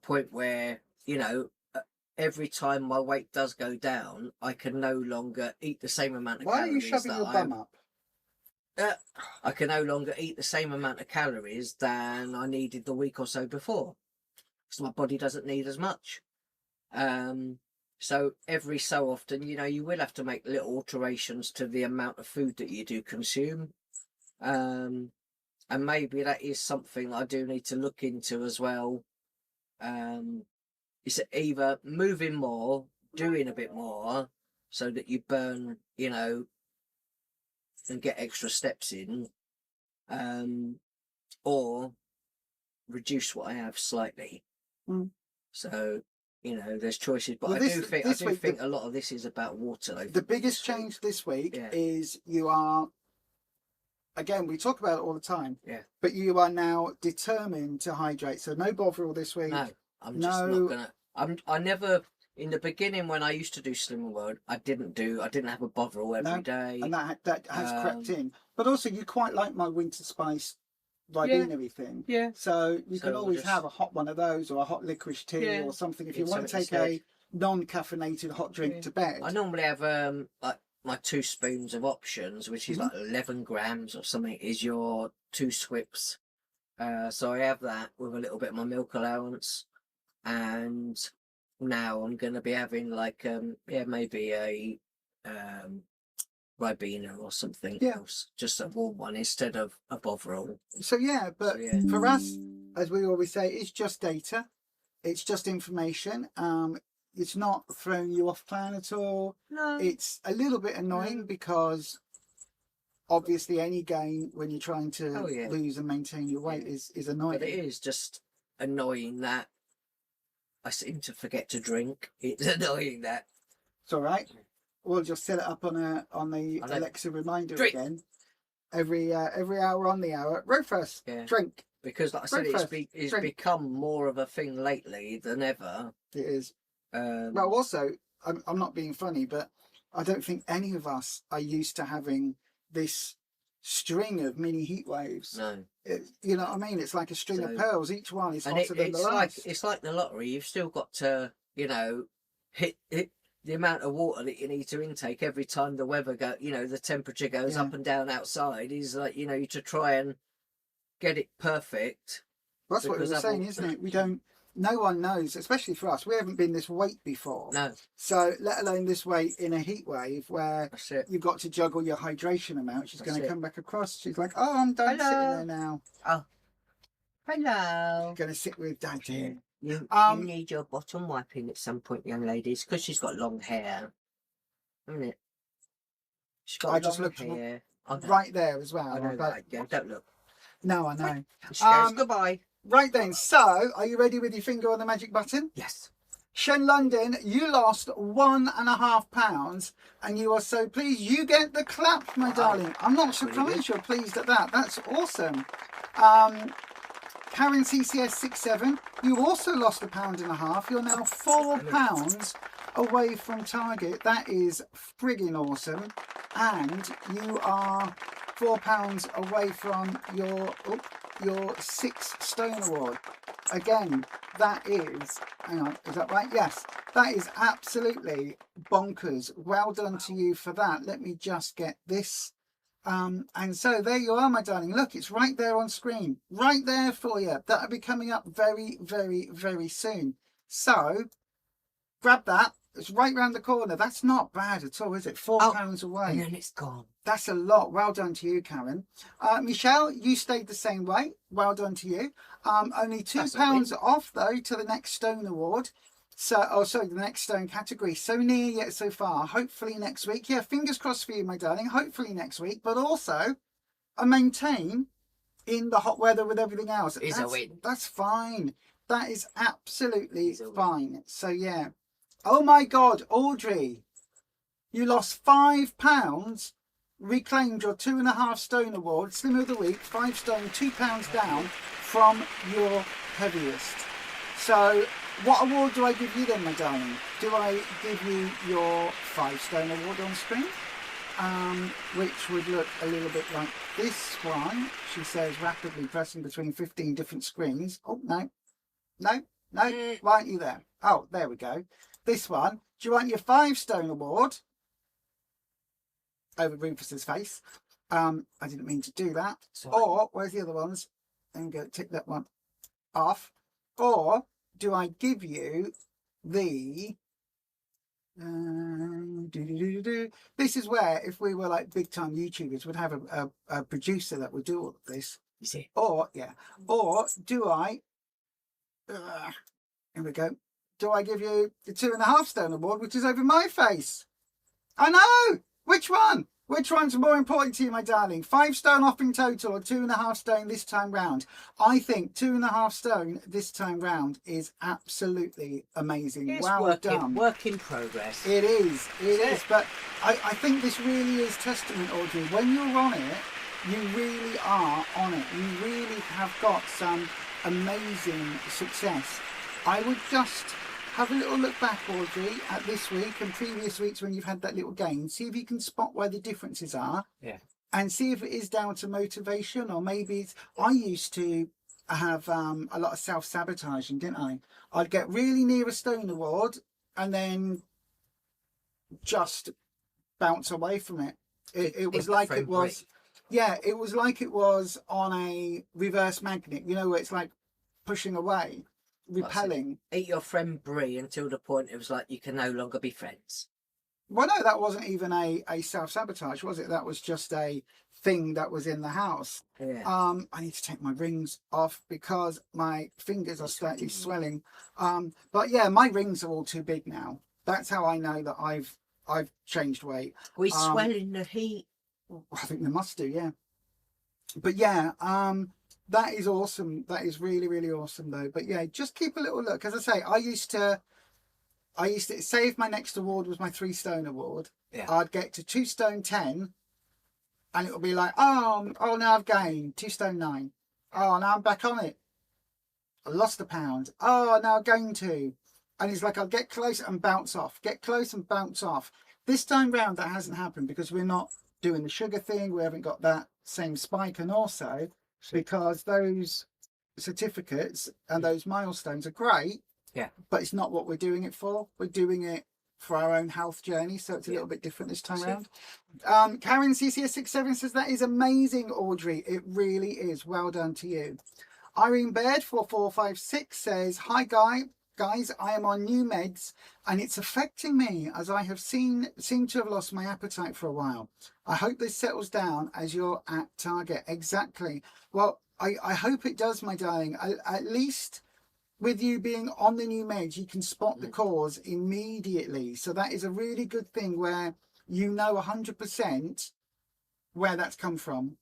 point where, every time my weight does go down, I can no longer eat the same amount of calories. Why are you shoving your bum up? I can no longer eat the same amount of calories than I needed the week or so before, because my body doesn't need as much. So every so often, you will have to make little alterations to the amount of food that you do consume. And maybe that is something I do need to look into as well. It's either moving more, doing a bit more, so that you burn, and get extra steps in, or reduce what I have slightly. So, there's choices, but I do think a lot of this is about water. Though, the biggest change this week is you are, again, we talk about it all the time, but you are now determined to hydrate. So no Bovril this week. No, I'm just not gonna. I never. In the beginning, when I used to do Slimming World, I didn't have a Bovril every day, and that has crept in. But also, you quite like my winter spice Ribena thing. Yeah. So you can always have a hot one of those, or a hot licorice tea, or something if you want to take a non-caffeinated hot drink to bed. I normally have like my 2 spoons of options, which is like 11 grams or something, is your 2 swips. So I have that with a little bit of my milk allowance, and now I'm going to be having like maybe a Ribena or something Yeah. else, just a warm one instead of a Bovril. So yeah, but So, yeah. for us, as we always say, it's just data. It's just information. It's not throwing you off plan at all. No. It's a little bit annoying because obviously any gain when you're trying to lose and maintain your weight is annoying. But it is just annoying that I seem to forget to drink. It's annoying that. It's all right. We'll just set it up on the Alexa reminder drink. again. Every hour on the hour. Rufus, drink. Because like I said, it's become more of a thing lately than ever. It is. Well, also, I'm not being funny, but I don't think any of us are used to having this string of mini heat waves. No. You know what I mean? It's like a string of pearls. Each one is hotter than the last. It's like the lottery. You've still got to, hit the amount of water that you need to intake every time the weather the temperature goes up and down outside is like, to try and get it perfect. That's what we were saying, isn't it? No one knows, especially for us. We haven't been this weight before. No. So let alone this weight in a heat wave where you've got to juggle your hydration amount. She's going to come back across. She's like, oh, I'm done sitting there now. Oh. Hello. Going to sit with Daddy. You need your bottom wiping at some point, young ladies, because she's got long hair. Isn't it? She's got long hair. Right there as well. I know that. Yeah, don't look. No, I know. She goes, goodbye. Right then, so are you ready with your finger on the magic button? Yes. Shen London, you lost 1.5 pounds and you are so pleased. You get the clap, my darling. I'm not surprised you're pleased at that. That's awesome. Karen CCS 67, you also lost £1.5. You're now £4 away from target. That is friggin' awesome. And you are £4 away from your 6 stone award. Again, that is, hang on, is that right? Yes, that is absolutely bonkers. Well done to you for that. Let me just get this. And so there you are, my darling. Look, it's right there on screen, right there for you. That'll be coming up very, very, very soon. So grab that. It's right round the corner. That's not bad at all, is it? £4 away. And then it's gone. That's a lot. Well done to you, Karen. Michelle, you stayed the same way. Well done to you. Only £2 off, though, to the next Stone Award. So, the next Stone category. So near yet so far. Hopefully next week. Yeah, fingers crossed for you, my darling. Hopefully next week. But also, a maintain in the hot weather with everything else. Is a win. That's fine. That is absolutely fine. So, yeah. Oh, my God, Audrey. You lost £5. Reclaimed your 2.5 stone award, Slim of the Week, 5 stone, £2 down from your heaviest. So what award do I give you then, my darling? Do I give you your 5 stone award on screen? Which would look a little bit like this one. She says rapidly pressing between 15 different screens. Oh, no. Why aren't you there? Oh, there we go. This one. Do you want your 5 stone award? Over Rufus's face. I didn't mean to do that. Sorry. Or where's the other ones? I'm going to tick that one off. Or do I give you the this is where if we were like big time YouTubers would have a producer that would do all of this. You see? Or do I here we go. Do I give you the 2.5 stone award, which is over my face? I know! Which one? Which one's more important to you, my darling? 5 stone off in total or 2.5 stone this time round? I think 2.5 stone this time round is absolutely amazing. It's well done. Work in progress. It is. It is. But I think this really is testament, Audrey. When you're on it, you really are on it. You really have got some amazing success. I would just have a little look back, Audrey, at this week and previous weeks when you've had that little gain. See if you can spot where the differences are. Yeah. And see if it is down to motivation or maybe it's... I used to have a lot of self-sabotaging, didn't I? I'd get really near a stone award and then just bounce away from it. It was like it was... Yeah, it was like it was on a reverse magnet, you know, where it's like pushing away. Repelling. Eat your friend Brie until the point it was like you can no longer be friends. Well, no, that wasn't even a self-sabotage, was it? That was just a thing that was in the house. Yeah. I need to take my rings off because my fingers are slightly swelling. But yeah, my rings are all too big now. That's how I know that I've changed weight. We swell in the heat. I think they must do, yeah. But yeah, that is awesome. That is really, really awesome though. But yeah, just keep a little look. As I say, I used to say if my next award was my 3 stone award, Yeah. I'd get to 2 stone 10 and it would be like, oh, now I've gained 2 stone 9. Oh, now I'm back on it. I lost a pound. Oh, now I've gained 2. And it's like, I'll get close and bounce off, get close and bounce off. This time round, that hasn't happened because we're not doing the sugar thing. We haven't got that same spike. And also because those certificates and those milestones are great. Yeah. But it's not what we're doing it for. We're doing it for our own health journey. So it's a little bit different this time around. Karen CCS67 says, that is amazing, Audrey. It really is. Well done to you. Irene Baird 4456 says, hi guys, I am on new meds and it's affecting me as I have seemed to have lost my appetite for a while. I hope this settles down as you're at target. Exactly. Well, I hope it does, my darling. At least with you being on the new meds, you can spot the cause immediately. So that is a really good thing where you know 100% where that's come from.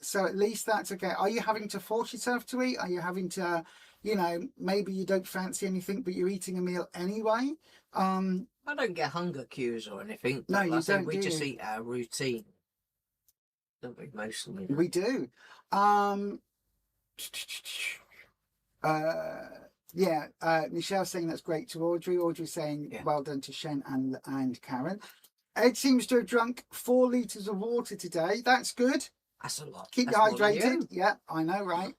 So at least that's okay. Are you having to force yourself to eat? Are you having to, you know, maybe you don't fancy anything, but you're eating a meal anyway? I don't get hunger cues or anything. No, you don't. We just eat our routine, don't we? Mostly. We do. Yeah, Michelle saying that's great to Audrey. Audrey saying well done to Shen and Karen. Ed seems to have drunk 4 litres of water today. That's good. That's a lot. Keep you hydrated. Yeah, I know, right?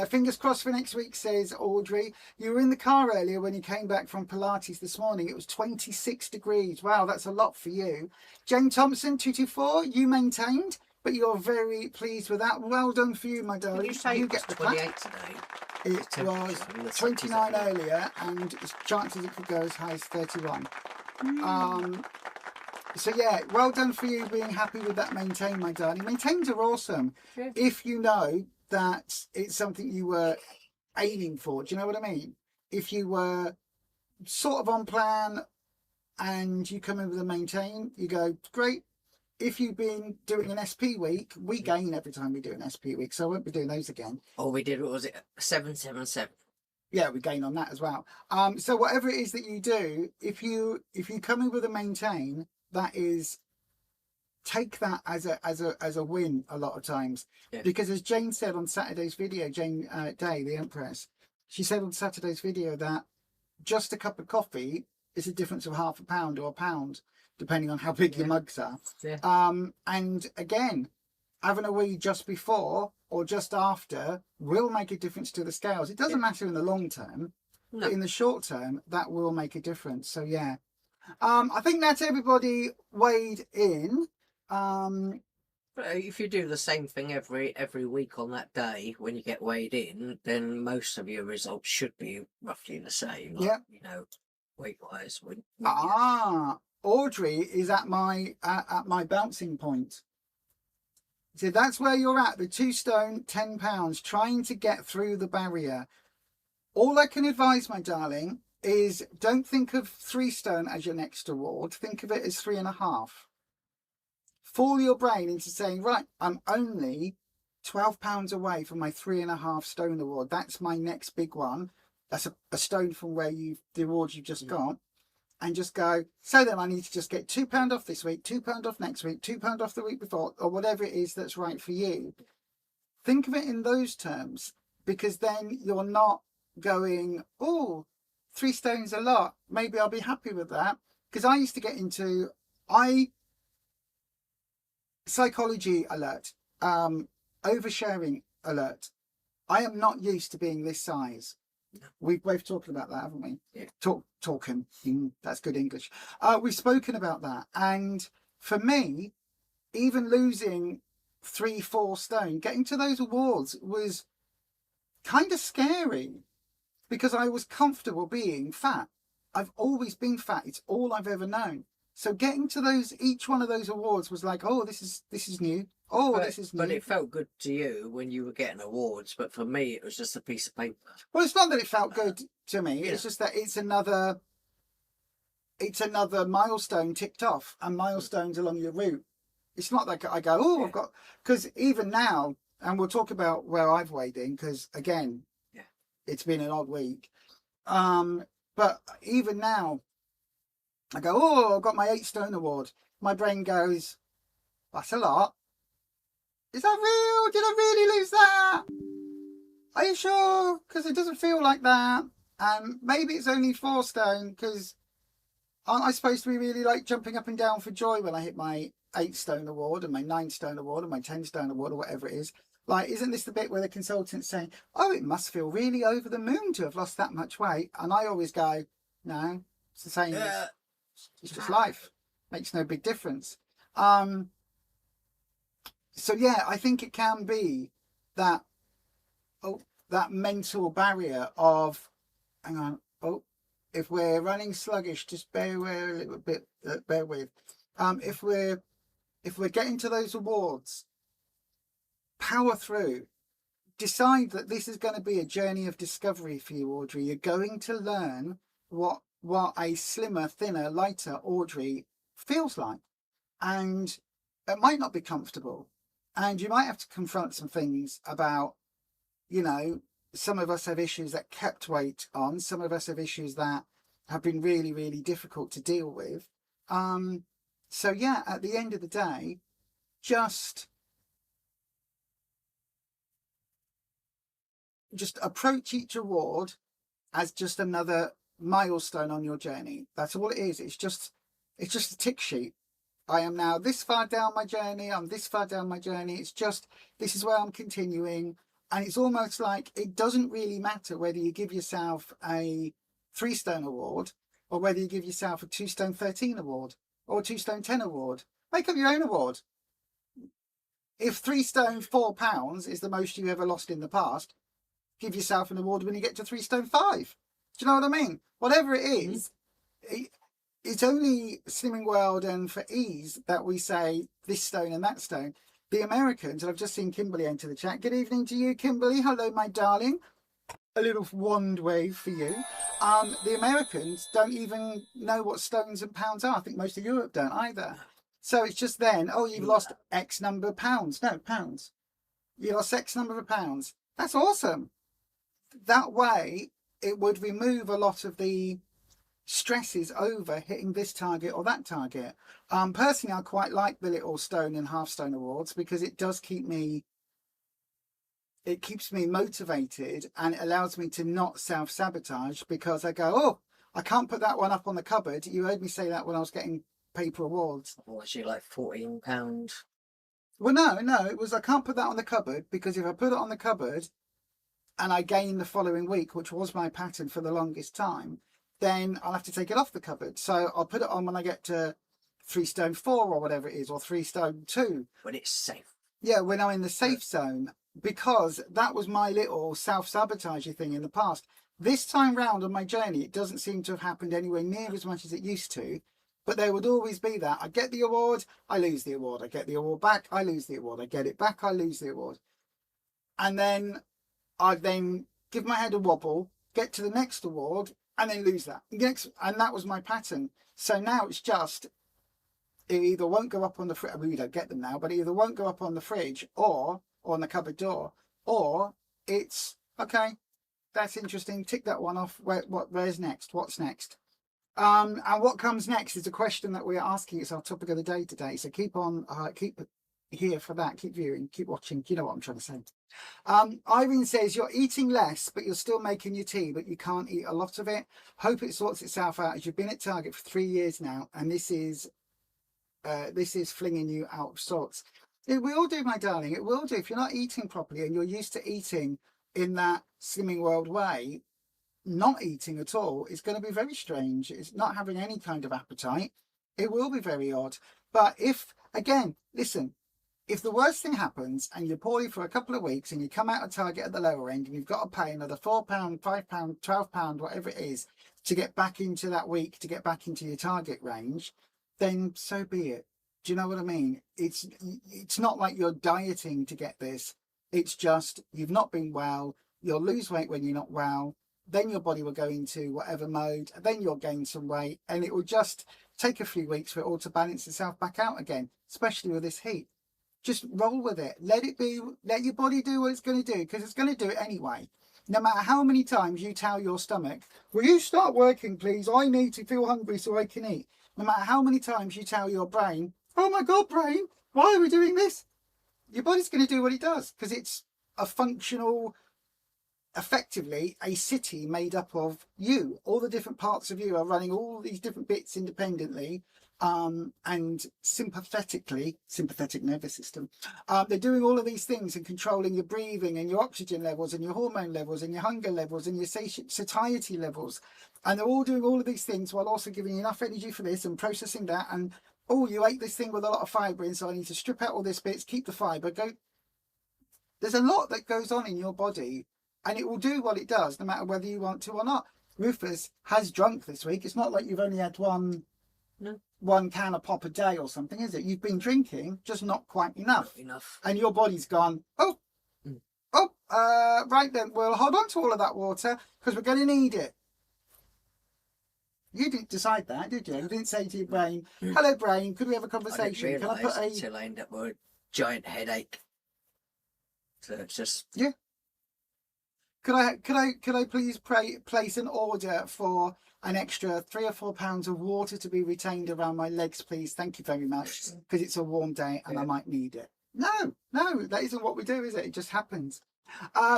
Fingers crossed for next week, says Audrey. You were in the car earlier when you came back from Pilates this morning. It was 26 degrees. Wow, that's a lot for you. Jane Thompson 224, you maintained, but you're very pleased with that. Well done for you, my darling. Did you say you it was get 28 today? It was 29 earlier, and chances it could go as high as 31. So yeah, well done for you being happy with that maintain, my darling. Maintains are awesome. Yeah. If you know that it's something you were aiming for, do you know what I mean? If you were sort of on plan and you come in with a maintain, you go, great. If you've been doing an SP week, we gain every time we do an SP week, so I won't be doing those again. Oh, we did, what was it, 777? Yeah, we gain on that as well. So whatever it is that you do, if you come in with a maintain, that is, take that as a win a lot of times. Yeah. Because as Jane said on Saturday's video, Jane Day, the Empress, she said on Saturday's video that just a cup of coffee is a difference of £0.5 pound or £1, depending on how big your mugs are. Yeah. And again, having a wee just before or just after will make a difference to the scales. It doesn't matter in the long term, but in the short term, that will make a difference. So yeah. I think that's everybody weighed in. But if you do the same thing every week on that day when you get weighed in, then most of your results should be roughly the same. Like, yeah. You know, weight-wise. Audrey is at my bouncing point. So that's where you're at, the 2 stone, 10 pounds, trying to get through the barrier. All I can advise, my darling, is don't think of 3 stone as your next award. Think of it as 3.5. Fool your brain into saying, right, I'm only £12 away from my 3.5 stone award. That's my next big one. That's a stone from where the awards you've just got. And just go, so then I need to just get £2 off this week, £2 off next week, £2 off the week before, or whatever it is that's right for you. Think of it in those terms, because then you're not going, oh, 3 stones a lot. Maybe I'll be happy with that. Because I used to get into, psychology alert, oversharing alert. I am not used to being this size. We've both talked about that, haven't we? Yeah. Talking. That's good English. We've spoken about that. And for me, even losing 3-4 stone, getting to those awards was kind of scary because I was comfortable being fat. I've always been fat. It's all I've ever known. So getting to those, each one of those awards was like, oh, this is new. Oh, this is new. But it felt good to you when you were getting awards. But for me, it was just a piece of paper. Well, it's not that it felt good to me. It's just that it's another milestone ticked off, and milestones along your route. It's not like I go, oh, I've got, because even now, and we'll talk about where I've weighed in, because again, it's been an odd week. But even now, I go, oh, I've got my 8 stone award. My brain goes, that's a lot. Is that real? Did I really lose that? Are you sure? Because it doesn't feel like that. And maybe it's only 4 stone, because aren't I supposed to be really like jumping up and down for joy when I hit my 8 stone award and my 9 stone award and my 10 stone award or whatever it is? Like, isn't this the bit where the consultant's saying, oh, it must feel really over the moon to have lost that much weight? And I always go, no, it's the same. It's just life. Makes no big difference. So yeah, I think it can be that that mental barrier of, hang on, if we're running sluggish, just bear with a little bit. Bear with. If we're getting to those awards, power through. Decide that this is going to be a journey of discovery for you, Audrey. You're going to learn what a slimmer, thinner, lighter Audrey feels like, and it might not be comfortable, and you might have to confront some things about, you know, some of us have issues that kept weight on, some of us have issues that have been really, really difficult to deal with. So yeah, at the end of the day, just approach each award as just another milestone on your journey. That's all it is. It's just a tick sheet. I am now this far down my journey. I'm this far down my journey. It's just, this is where I'm continuing. And it's almost like it doesn't really matter whether you give yourself a 3 stone award or whether you give yourself a 2 stone 13 award or a 2 stone 10 award. Make up your own award. If 3 stone 4 pounds is the most you ever lost in the past, give yourself an award when you get to 3 stone 5. Do you know what I mean? Whatever it is, it's only Slimming World and for ease that we say this stone and that stone. The Americans, and I've just seen Kimberly enter the chat. Good evening to you, Kimberly. Hello, my darling. A little wand wave for you. The Americans don't even know what stones and pounds are. I think most of Europe don't either. So it's just then, oh, you've lost X number of pounds. No, pounds. You lost X number of pounds. That's awesome. That way, it would remove a lot of the stresses over hitting this target or that target. Personally, I quite like the little stone and half stone awards because it does keep me, it keeps me motivated, and it allows me to not self-sabotage because I go, oh, I can't put that one up on the cupboard. You heard me say that when I was getting paper awards. Or was she like £14? Well, no, it was I can't put that on the cupboard because if I put it on the cupboard and I gain the following week, which was my pattern for the longest time, then I'll have to take it off the cupboard. So I'll put it on when I get to 3 stone 4 or whatever it is, or 3 stone 2. When it's safe. Yeah, when I'm in the safe zone, because that was my little self-sabotaging thing in the past. This time round on my journey, it doesn't seem to have happened anywhere near as much as it used to. But there would always be that. I get the award, I lose the award. I get the award back, I lose the award. I get it back, I lose the award. And then I'd then give my head a wobble, get to the next award, and then lose that. And that was my pattern. So now it's just, it either won't go up on the fridge, we don't get them now, but it either won't go up on the fridge or on the cupboard door, or it's, okay, that's interesting, tick that one off, where's next, what's next? And what comes next is a question that we're asking. It's our topic of the day today. So keep on, keep here for that, keep viewing, keep watching. You know what I'm trying to say. Irene says, you're eating less, but you're still making your tea, but you can't eat a lot of it. Hope it sorts itself out as you've been at Target for 3 years now. And this is flinging you out of sorts. It will do, my darling. It will do. If you're not eating properly and you're used to eating in that Slimming World way, not eating at all is going to be very strange. It's not having any kind of appetite. It will be very odd. But if, again, listen, if the worst thing happens and you're poorly for a couple of weeks and you come out of Target at the lower end and you've got to pay another £4, £5, £12, whatever it is, to get back into that week, to get back into your target range, then so be it. Do you know what I mean? It's not like you're dieting to get this. It's just you've not been well. You'll lose weight when you're not well. Then your body will go into whatever mode. Then you'll gain some weight, and it will just take a few weeks for it all to balance itself back out again, especially with this heat. Just roll with it. Let it be. Let your body do what it's going to do, because it's going to do it anyway. No matter how many times you tell your stomach, will you start working, please? I need to feel hungry so I can eat. No matter how many times you tell your brain, oh my God, brain, why are we doing this? Your body's going to do what it does, because it's a functional, effectively a city made up of you. All the different parts of you are running all these different bits independently, and sympathetic nervous system. They're doing all of these things and controlling your breathing and your oxygen levels and your hormone levels and your hunger levels and your satiety levels. And they're all doing all of these things while also giving you enough energy for this and processing that. And, oh, you ate this thing with a lot of fibre in, so I need to strip out all this bits, keep the fibre. There's a lot that goes on in your body, and it will do what it does no matter whether you want to or not. Rufus has drunk this week. It's not like you've only had one can of pop a day or something, is it? You've been drinking, just not quite enough. Not enough. And your body's gone, right then, we'll hold on to all of that water because we're going to need it. You didn't decide that, did you? You didn't say to your brain, hello brain, could we have a conversation? I didn't realise Can I put until I end up with a giant headache. So it's just... Yeah. Could I please place an order for an extra £3 or £4 of water to be retained around my legs, please? Thank you very much, because it's a warm day and I might need it. No, that isn't what we do, is it? It just happens.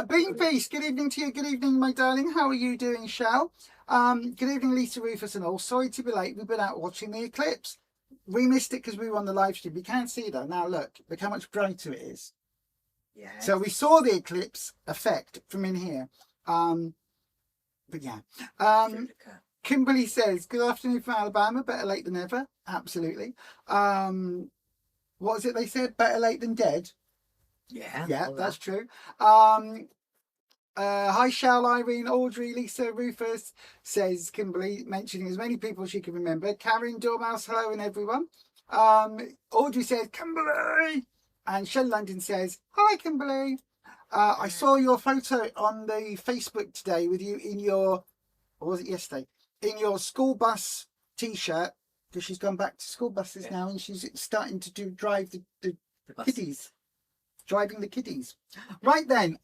Bean Feast, good evening to you. Good evening, my darling. How are you doing, Shell? Good evening, Lisa, Rufus and all. Sorry to be late. We've been out watching the eclipse. We missed it because we were on the live stream. You can't see though. Now look how much brighter it is. Yeah. So we saw the eclipse effect from in here. But yeah. Kimberly says, good afternoon from Alabama. Better late than ever. Absolutely. What was it they said? Better late than dead. Yeah, that's true. Hi, Shal, Irene, Audrey, Lisa, Rufus, says Kimberly, mentioning as many people as she can remember. Karen, Dormouse, hello, and everyone. Audrey says, Kimberly. And Shell London says, hi, Kimberly. I saw your photo on the Facebook today with you in your, or was it yesterday? In your school bus T-shirt, because she's gone back to school buses now and she's starting to drive the kiddies. Driving the kiddies. Right then,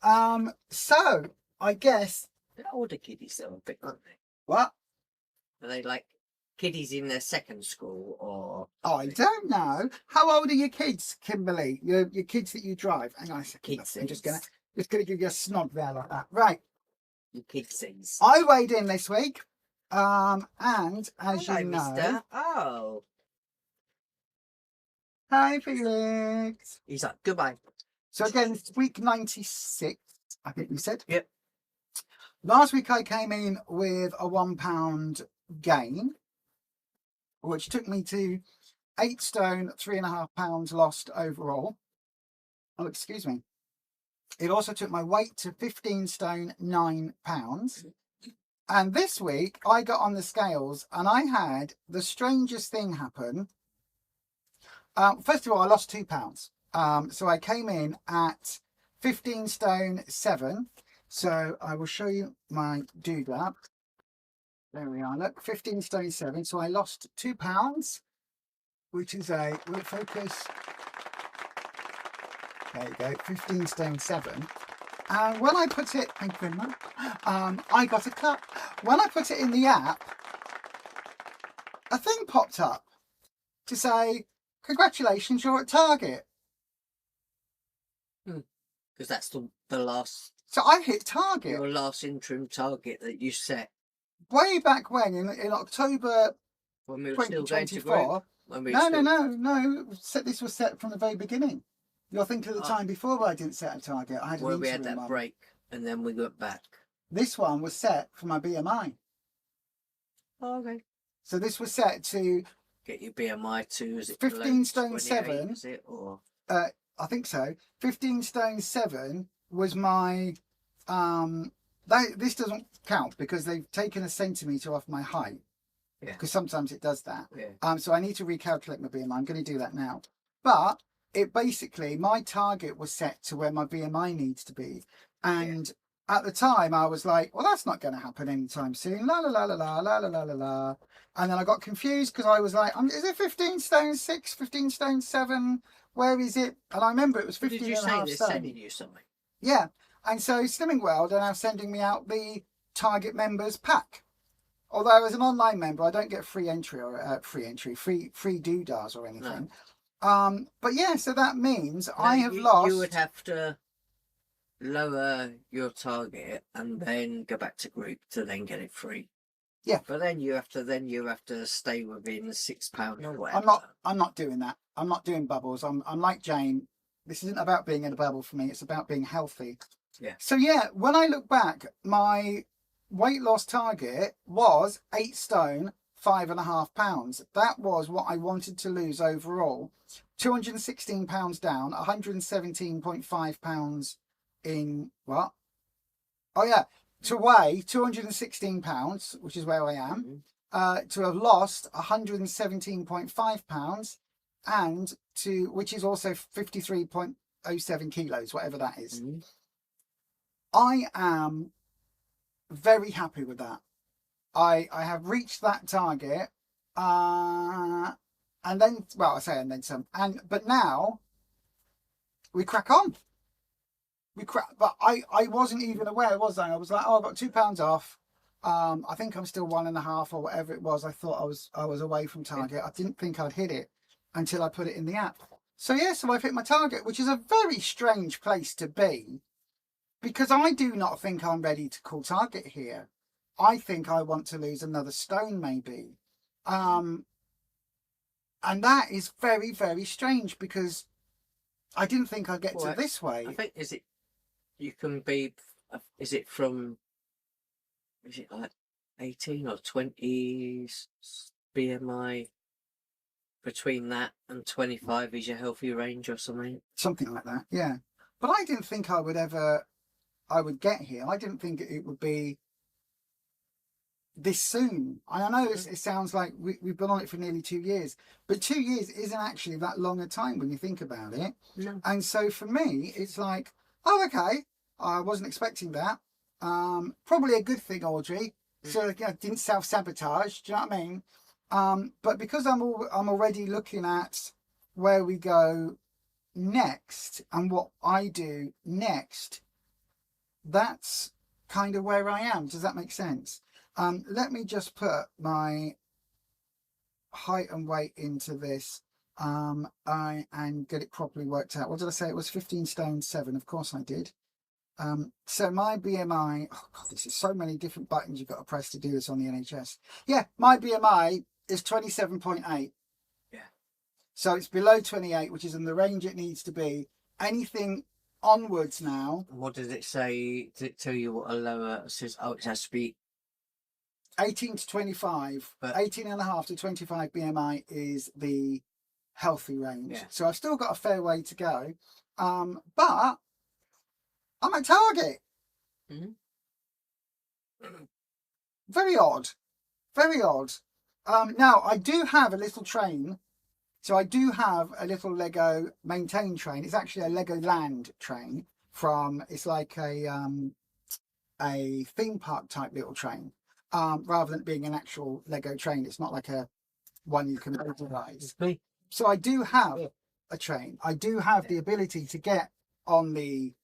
so I guess... They're older kiddies though, a bit, aren't they? What? Are they like kiddies in their second school or... I don't know. How old are your kids, Kimberly? Your kids that you drive? Hang on a second. Kids. I'm just gonna give you a snog there like that. Right. Your kids. I weighed in this week. And as Hello, you know... mister. Oh. Hi, Felix. He's like, goodbye. So again, it's week 96, I think we said. Yep. Last week I came in with a £1 gain, which took me to 8 stone, 3.5 pounds lost overall. Oh, excuse me. It also took my weight to 15 stone, 9 pounds. And this week I got on the scales and I had the strangest thing happen. First of all, I lost 2 pounds. So I came in at 15 stone 7. So I will show you my doodad. There we are. Look, 15 stone 7. So I lost 2 pounds, which is a, will it focus? There you go, 15 stone 7. And when I put it, thank you very much, I got a cut. When I put it in the app, a thing popped up to say, congratulations, you're at target. Because that's the last... So I hit target. Your last interim target that you set. Way back when, in October When we were still going to 2024. group. When we No. This was set from the very beginning. You're thinking of the time before I didn't set a target. I had an where we had interim that one. break and then we got back. This one was set for my BMI. Oh, okay. So this was set to Get your BMI to, is it 15 below stone 28, 7. Is it, or I think so. 15 stone 7 was my this doesn't count because they've taken a centimetre off my height. Yeah. Because sometimes it does that. Yeah. So I need to recalculate my BMI. I'm going to do that now. But it basically, my target was set to where my BMI needs to be. And at the time I was like, well, that's not going to happen anytime soon. La la la la la la la la la la. And then I got confused because I was like, is it 15 stone 6, 15 stone 7? Where is it? And I remember it was 15 Did you and a say half they're stone. sending you something? Yeah. And so Slimming World are now sending me out the Target Members Pack. Although as an online member, I don't get free entry or free doodahs or anything. No. But yeah, so that means I have lost. You would have to lower your target and then go back to group to then get it free. Yeah. But then you have to stay within £6 or whatever. I'm not doing that. I'm not doing bubbles. I'm like Jane. This isn't about being in a bubble for me. It's about being healthy. Yeah. So yeah, when I look back, my weight loss target was 8 stone 5.5 pounds. That was what I wanted to lose overall. 216 pounds down, 117.5 pounds in what? Oh yeah, to weigh 216 pounds, which is where I am, to have lost 117.5 pounds, and to, which is also 53.07 kilos, whatever that is. I am very happy with that. I have reached that target, and then, well, I say and then some, but now we crack on. But I wasn't even aware, was I? I was like, oh, I got £2 off. I think I'm still 1.5 or whatever it was. I thought I was away from target. I didn't think I'd hit it until I put it in the app. So yeah, so I've hit my target, which is a very strange place to be, because I do not think I'm ready to call target here. I think I want to lose another stone maybe. And that is very, very strange, because I didn't think I'd get to this way. I think, is it like 18 or 20 BMI? Between that and 25 is your healthy range or something? Something like that, yeah. But I didn't think I would get here. I didn't think it would be this soon. I know it sounds like we've been on it for nearly 2 years, but 2 years isn't actually that long a time when you think about it. No. And so for me, it's like, oh, okay, I wasn't expecting that. Probably a good thing, Audrey. So I didn't self-sabotage. Do you know what I mean? But because I'm already looking at where we go next and what I do next, that's kind of where I am. Does that make sense? Let me just put my height and weight into this and get it properly worked out. What did I say? It was 15 stone 7. Of course I did. So my BMI, oh God, this is so many different buttons you've got to press to do this on the NHS. Yeah, my BMI is 27.8. Yeah. So it's below 28, which is in the range it needs to be. Anything onwards now. What does it say? Does it tell you what a lower? It says, oh, it has to be 18 to 25. But 18.5 to 25 BMI is the healthy range. Yeah. So I've still got a fair way to go. But I'm at target. Very odd. Very odd. Now, I do have a little train. So I do have a little Lego maintain train. It's actually a Lego Land train from, it's like a theme park type little train. Rather than being an actual Lego train. It's not like a one you can motorize. So I do have a train. I do have the ability to get on the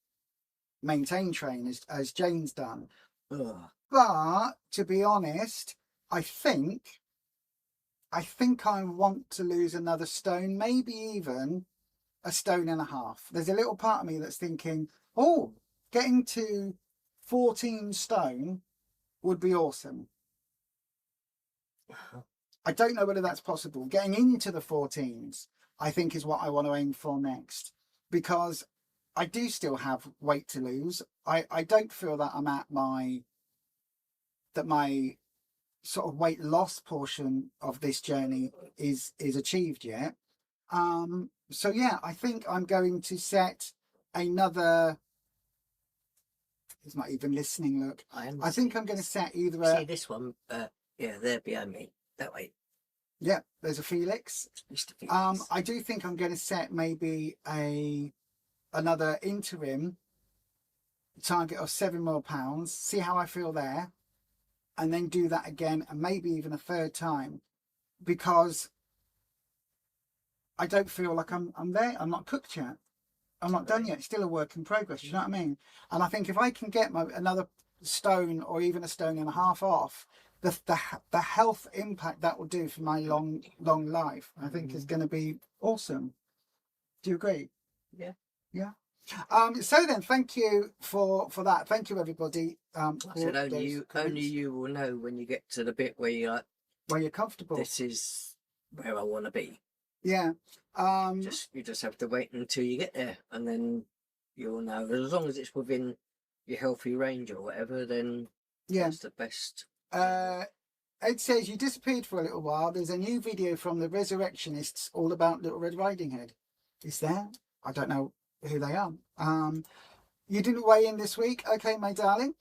maintain train as Jane's done. But to be honest, I think I want to lose another stone, maybe even a stone and a half. There's a little part of me that's thinking, oh, getting to 14 stone would be awesome. I don't know whether that's possible. Getting into the 14s, I think, is what I want to aim for next, because I do still have weight to lose. I don't feel that I'm at my sort of weight loss portion of this journey is achieved yet. So yeah, I think I'm going to set another. He's not even listening. Look, I think I'm going to set either See this one? Yeah, they're behind me. That way. Yeah, there's a Felix. Mr. Felix. I do think I'm going to set maybe another interim target of £7 more. See how I feel there, and then do that again, and maybe even a third time, because I don't feel like I'm there. I'm not cooked yet. I'm not done yet. It's still a work in progress. You know what I mean? And I think if I can get another stone or even a stone and a half off, the health impact that will do for my long life, I think is going to be awesome. Do you agree? Yeah. Yeah. So then, thank you for that. Thank you, everybody. I said only you will know when you get to the bit where you're like, where you're comfortable. This is where I want to be. Yeah. You just have to wait until you get there, and then you'll know. As long as it's within your healthy range or whatever, then that's the best. Ed says you disappeared for a little while. There's a new video from the Resurrectionists all about Little Red Riding Hood. Is there? I don't know who they are. You didn't weigh in this week. Okay, my darling.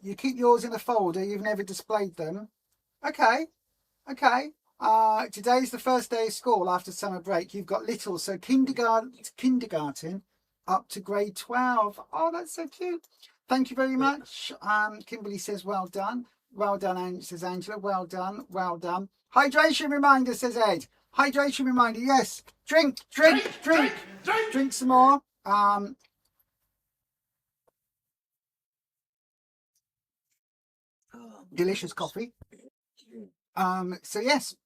You keep yours in a folder. You've never displayed them. Okay. Today's the first day of school after summer break. You've got little, so kindergarten up to grade 12. Oh, that's so cute. Thank you very much. Kimberly says, well done. Well done, says Angela. Well done. Hydration reminder, says Ed. Hydration reminder, yes. Drink some more. Delicious coffee. So yes,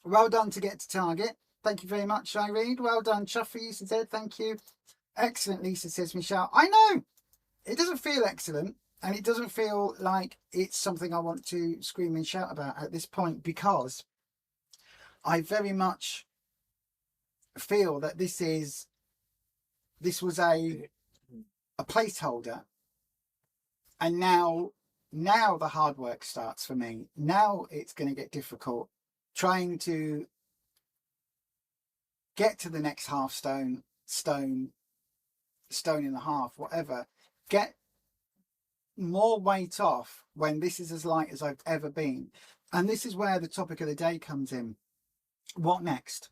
well done to get to target. Thank you very much, Irene. Well done, Chuffy, says Ed. Thank you. Excellent, Lisa, says Michelle. I know it doesn't feel excellent, and it doesn't feel like it's something I want to scream and shout about at this point, because I very much feel that this was a placeholder, and now the hard work starts for me. Now it's going to get difficult trying to get to the next half stone and a half, whatever, get more weight off when this is as light as I've ever been. And this is where the topic of the day comes in. What next?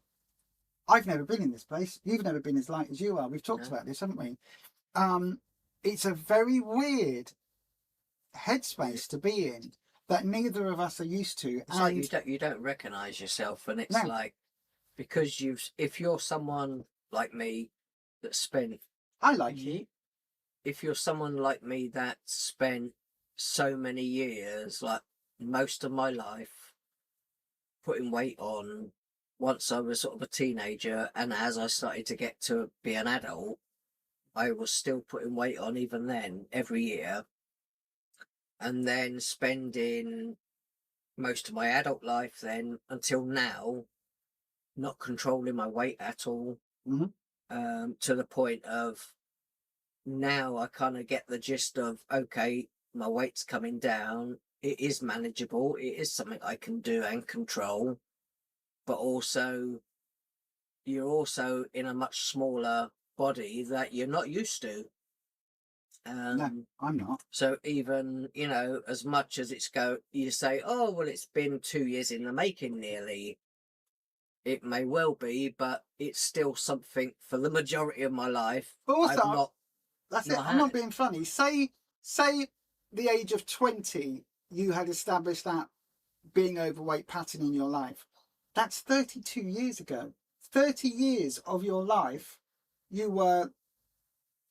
I've never been in this place. You've never been as light as you are. We've talked about this, haven't we? It's a very weird headspace to be in that neither of us are used to. It's like you don't recognize yourself, and it's like, because if you're someone like me that spent, I like you. If you're someone like me that spent so many years, like most of my life, putting weight on, once I was sort of a teenager, and as I started to get to be an adult, I was still putting weight on even then, every year. And then spending most of my adult life then until now not controlling my weight at all. To the point of now I kind of get the gist of, okay, my weight's coming down, it is manageable, it is something I can do and control, but also you're also in a much smaller body that you're not used to. No, I'm not. So even, as much as you say, oh, well, it's been 2 years in the making nearly. It may well be, but it's still something for the majority of my life. But also, I'm not being funny. Say the age of 20, you had established that being overweight pattern in your life. That's 32 years ago. 30 years of your life, you were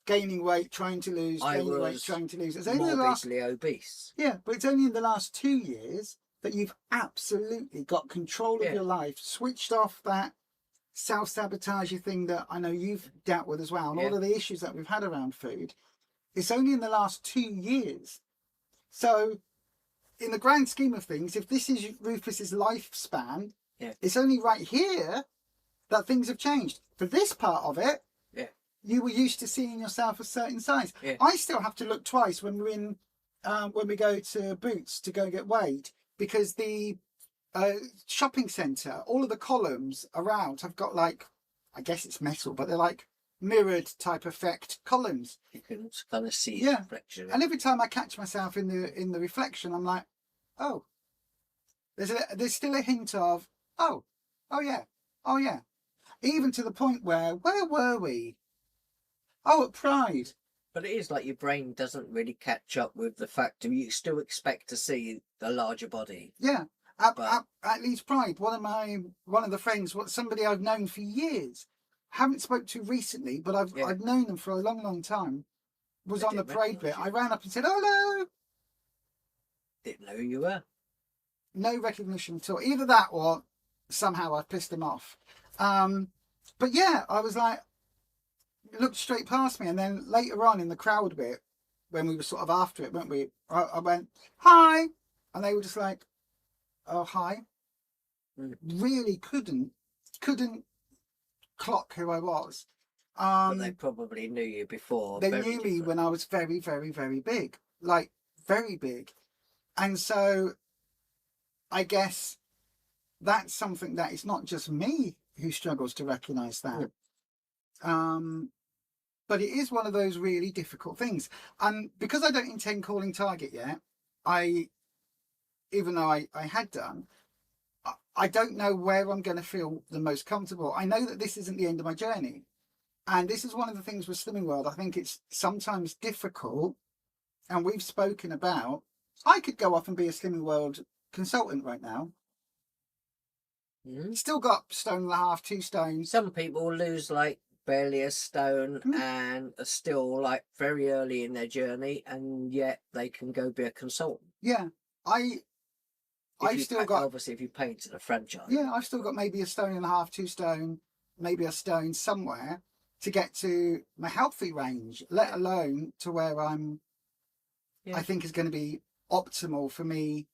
gaining weight, trying to lose, trying to lose. It's only morbidly obese. Yeah, but it's only in the last 2 years that you've absolutely got control of your life, switched off that self-sabotaging thing that I know you've dealt with as well, and all of the issues that we've had around food. It's only in the last 2 years. So in the grand scheme of things, if this is Rufus's lifespan, it's only right here that things have changed. For this part of it, you were used to seeing yourself a certain size. I still have to look twice when we're in when we go to Boots to go get weighed, because the shopping centre, all of the columns around have got like, I guess it's metal, but they're like mirrored type effect columns. You can kind of see Yeah. reflection. And every time I catch myself in the reflection, I'm like, oh, there's still a hint of, oh yeah, oh yeah. Even to the point where were we? Oh, at Pride. But it is like your brain doesn't really catch up with the fact that you still expect to see the larger body. Yeah. At Leeds Pride, one of the friends, somebody I've known for years, haven't spoke to recently, but I've known them for a long time, was on the parade bit. I ran up and said, hello. Didn't know who you were. No recognition at all. Either that or somehow I've pissed them off. But yeah, I was like, looked straight past me, and then later on in the crowd bit, when we were sort of after it, weren't we? I went, hi, and they were just like, oh, hi. Really couldn't clock who I was. But they probably knew you before. They knew me when I was very, very, very big, like very big. And so I guess that's something that it's not just me who struggles to recognise that. But it is one of those really difficult things. And because I don't intend calling target yet, even though I had done, I don't know where I'm going to feel the most comfortable. I know that this isn't the end of my journey. And this is one of the things with Slimming World. I think it's sometimes difficult. And we've spoken about, I could go off and be a Slimming World consultant right now. Still got 1.5 stone, 2 stones. Some people lose like barely a stone and are still like very early in their journey, and yet they can go be a consultant. Yeah. I've still got, obviously if you pay into the franchise. Yeah, I've still got maybe 1.5 stone, 2 stone, maybe a stone somewhere to get to my healthy range, let alone to where I think is going to be optimal for me,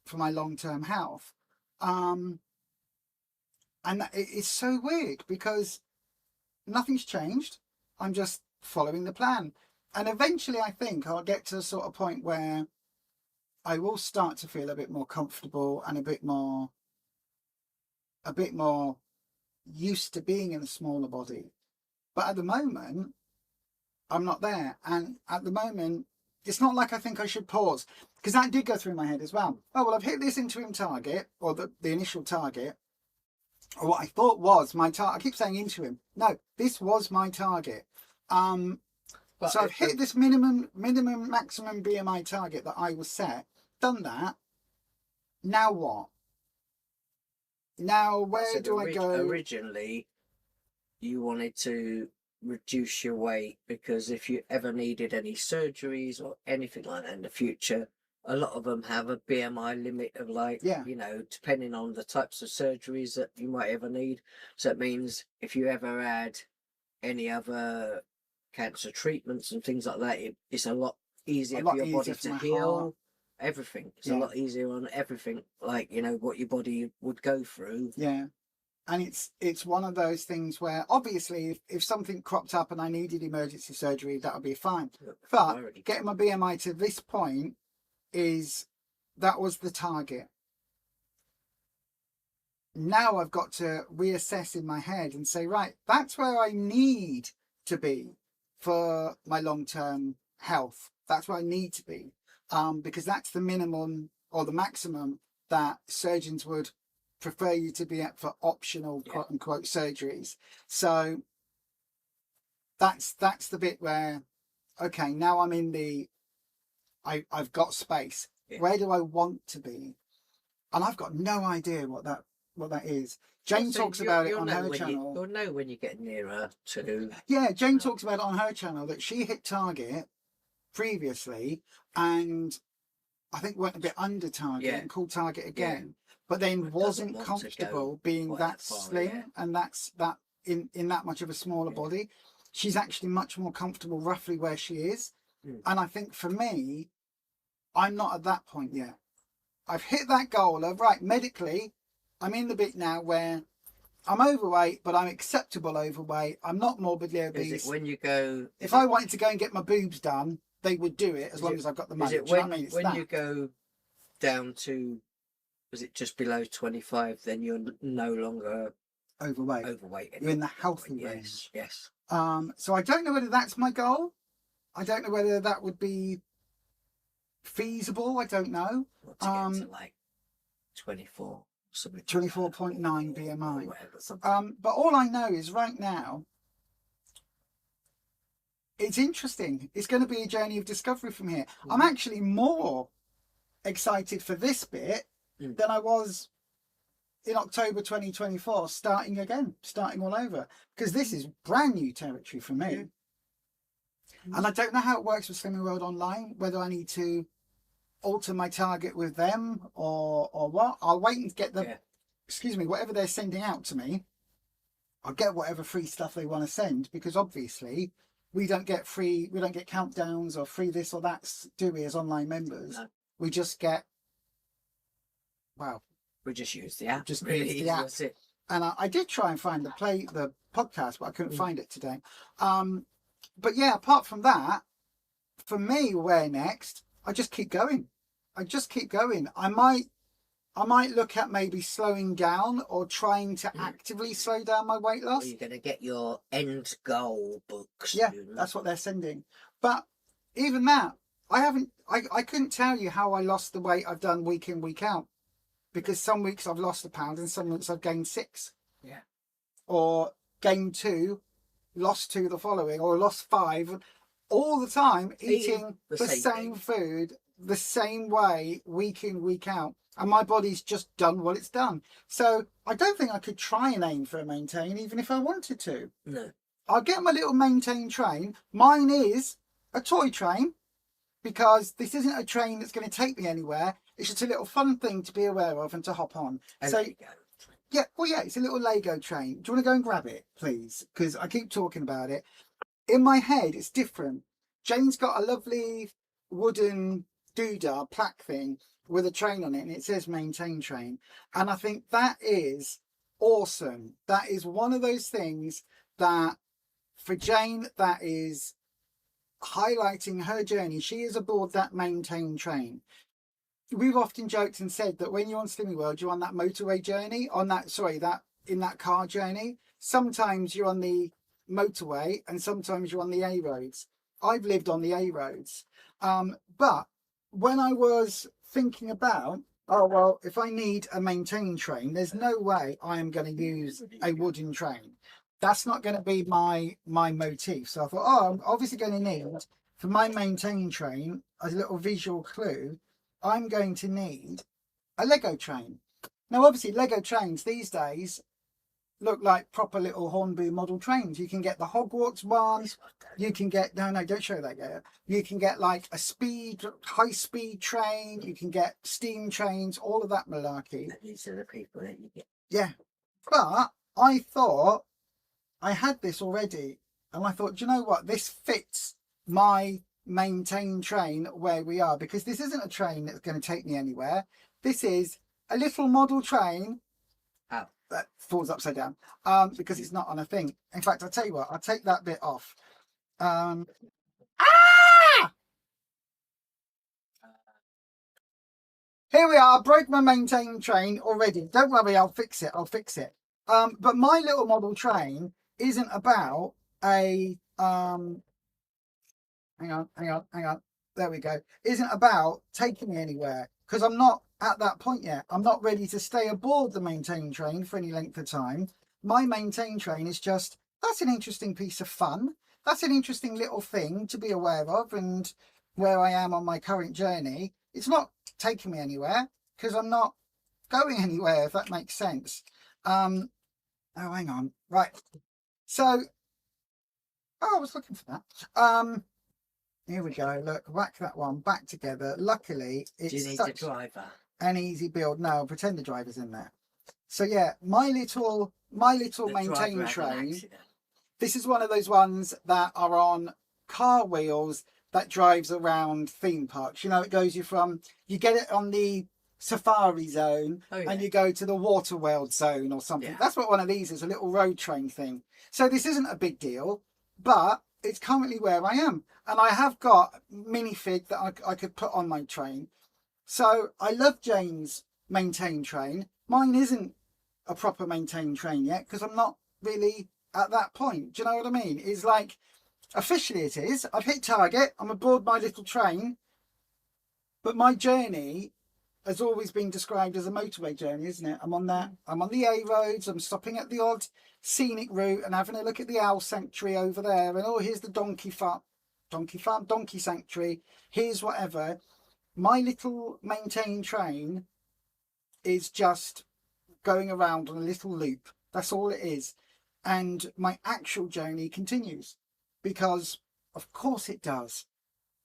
for my long-term health. And it's so weird because nothing's changed. I'm just following the plan. And eventually I think I'll get to a sort of point where I will start to feel a bit more comfortable and a bit more used to being in a smaller body. But at the moment, I'm not there. And at the moment, it's not like I think I should pause, because that did go through my head as well. Oh, well, I've hit this interim target, or the initial target, or what I thought was my target. I keep saying interim. No, this was my target. So I've hit this minimum, maximum BMI target that I was set. Done that. Now what? Now where do I go? Originally, you wanted to reduce your weight because if you ever needed any surgeries or anything like that in the future, a lot of them have a BMI limit of like, you know, depending on the types of surgeries that you might ever need. So it means if you ever had any other cancer treatments and things like that, it's a lot easier for your body to heal. Everything. It's a lot easier on everything, like, you know, what your body would go through. Yeah. And it's one of those things where obviously if something cropped up and I needed emergency surgery, that would be fine. But getting my BMI to this point that was the target. Now I've got to reassess in my head and say, right, that's where I need to be for my long-term health. That's where I need to be. Because that's the minimum or the maximum that surgeons would prefer you to be at for optional quote unquote surgeries. So that's the bit where, okay, now I'm in I've got space. Where do I want to be? And I've got no idea what that is. Jane talks about it on her channel. You'll know when you get nearer to. Yeah, Jane talks about it on her channel that she hit target previously and I think went a bit under target and called target again, but then wasn't comfortable being that slim and that's that in that much of a smaller body. She's actually much more comfortable roughly where she is. And I think for me, I'm not at that point yet. I've hit that goal of, right, medically, I'm in the bit now where I'm overweight, but I'm acceptable overweight. I'm not morbidly obese. Is it when you go... If I wanted to go and get my boobs done, they would do it as long as I've got the money. Is it when you go down to Was it just below 25? Then you're no longer overweight. overweight. You're in the healthy Yes, range. yes. So I don't know whether that's my goal. I don't know whether that would be feasible. I don't know. Or to get to like 24, something. 24.9 BMI. Whatever, something. But all I know is right now, it's interesting. It's going to be a journey of discovery from here. I'm actually more excited for this bit than I was in October 2024, starting all over, because this is brand new territory for me. And I don't know how it works with Slimming World Online, whether I need to alter my target with them or what. I'll wait and get the, excuse me, whatever they're sending out to me. I'll get whatever free stuff they want to send, because obviously we don't get countdowns or free this or that, do we, as online members? No. We just get, well, we just use the app. Just really use the app. That's it. And I did try and find the podcast, but I couldn't find it today. But yeah, apart from that, for me, where next? I just keep going. I might look at maybe slowing down or trying to actively slow down my weight loss. You're going to get your end goal books. Yeah, that's what they're sending. But even that, I couldn't tell you how I lost the weight I've done week in, week out. Because some weeks I've lost a pound and some weeks I've gained 6. Yeah. Or gained 2, lost 2 the following, or lost 5. All the time eating the same food, the same way, week in, week out. And my body's just done what it's done. So I don't think I could try and aim for a maintain, even if I wanted to. No. I'll get my little maintain train. Mine is a toy train, because this isn't a train that's going to take me anywhere. It's just a little fun thing to be aware of and to hop on. Yeah, well, yeah, it's a little Lego train. Do you want to go and grab it, please? Because I keep talking about it. In my head, it's different. Jane's got a lovely wooden doodah plaque thing with a train on it, and it says maintain train. And I think that is awesome. That is one of those things that, for Jane, that is highlighting her journey. She is aboard that maintain train. We've often joked and said that when you're on Slimming World, you're on that motorway journey, in that car journey. Sometimes you're on the motorway and sometimes you're on the A roads. I've lived on the A roads. But when I was thinking about, oh, well, if I need a maintain train, there's no way I am going to use a wooden train. That's not going to be my motif. So I thought, oh, I'm obviously going to need, for my maintain train, as a little visual clue, I'm going to need a Lego train. Now, obviously, Lego trains these days look like proper little Hornby model trains. You can get the Hogwarts one. You can get, no, don't show that yet. You can get like a high-speed train. You can get steam trains, all of that malarkey. These are the people that you get. Yeah. But I thought I had this already. And I thought, do you know what? This fits my maintain train where we are, because this isn't a train that's going to take me anywhere. This is a little model train that falls upside down, because it's not on a thing. In fact, I'll tell you what, I'll take that bit off. Here we are. Broke my maintain train already. Don't worry, I'll fix it. But my little model train isn't about a hang on. There we go. Isn't about taking me anywhere, because I'm not at that point yet. I'm not ready to stay aboard the maintain train for any length of time. My maintain train is just, that's an interesting piece of fun. That's an interesting little thing to be aware of, and where I am on my current journey. It's not taking me anywhere, because I'm not going anywhere, if that makes sense. Oh, hang on. Right. So, I was looking for that. Here we go. Look, whack that one back together. Luckily, it's Do you need a driver? An easy build. No, pretend the driver's in there. So yeah, my little maintain train. This is one of those ones that are on car wheels that drives around theme parks. You know, it goes you get it on the safari zone, and you go to the water world zone or something. That's what one of these is, a little road train thing. So this isn't a big deal, but it's currently where I am. And I have got minifig that I could put on my train. So I love Jane's maintained train. Mine isn't a proper maintained train yet because I'm not really at that point. Do you know what I mean? It's like, officially it is. I've hit target. I'm aboard my little train. But my journey has always been described as a motorway journey, isn't it? I'm on that. I'm on the A roads. I'm stopping at the odd scenic route and having a look at the owl sanctuary over there. And oh, here's the donkey sanctuary. Here's whatever. My little maintained train is just going around on a little loop. That's all it is. And my actual journey continues because, of course, it does.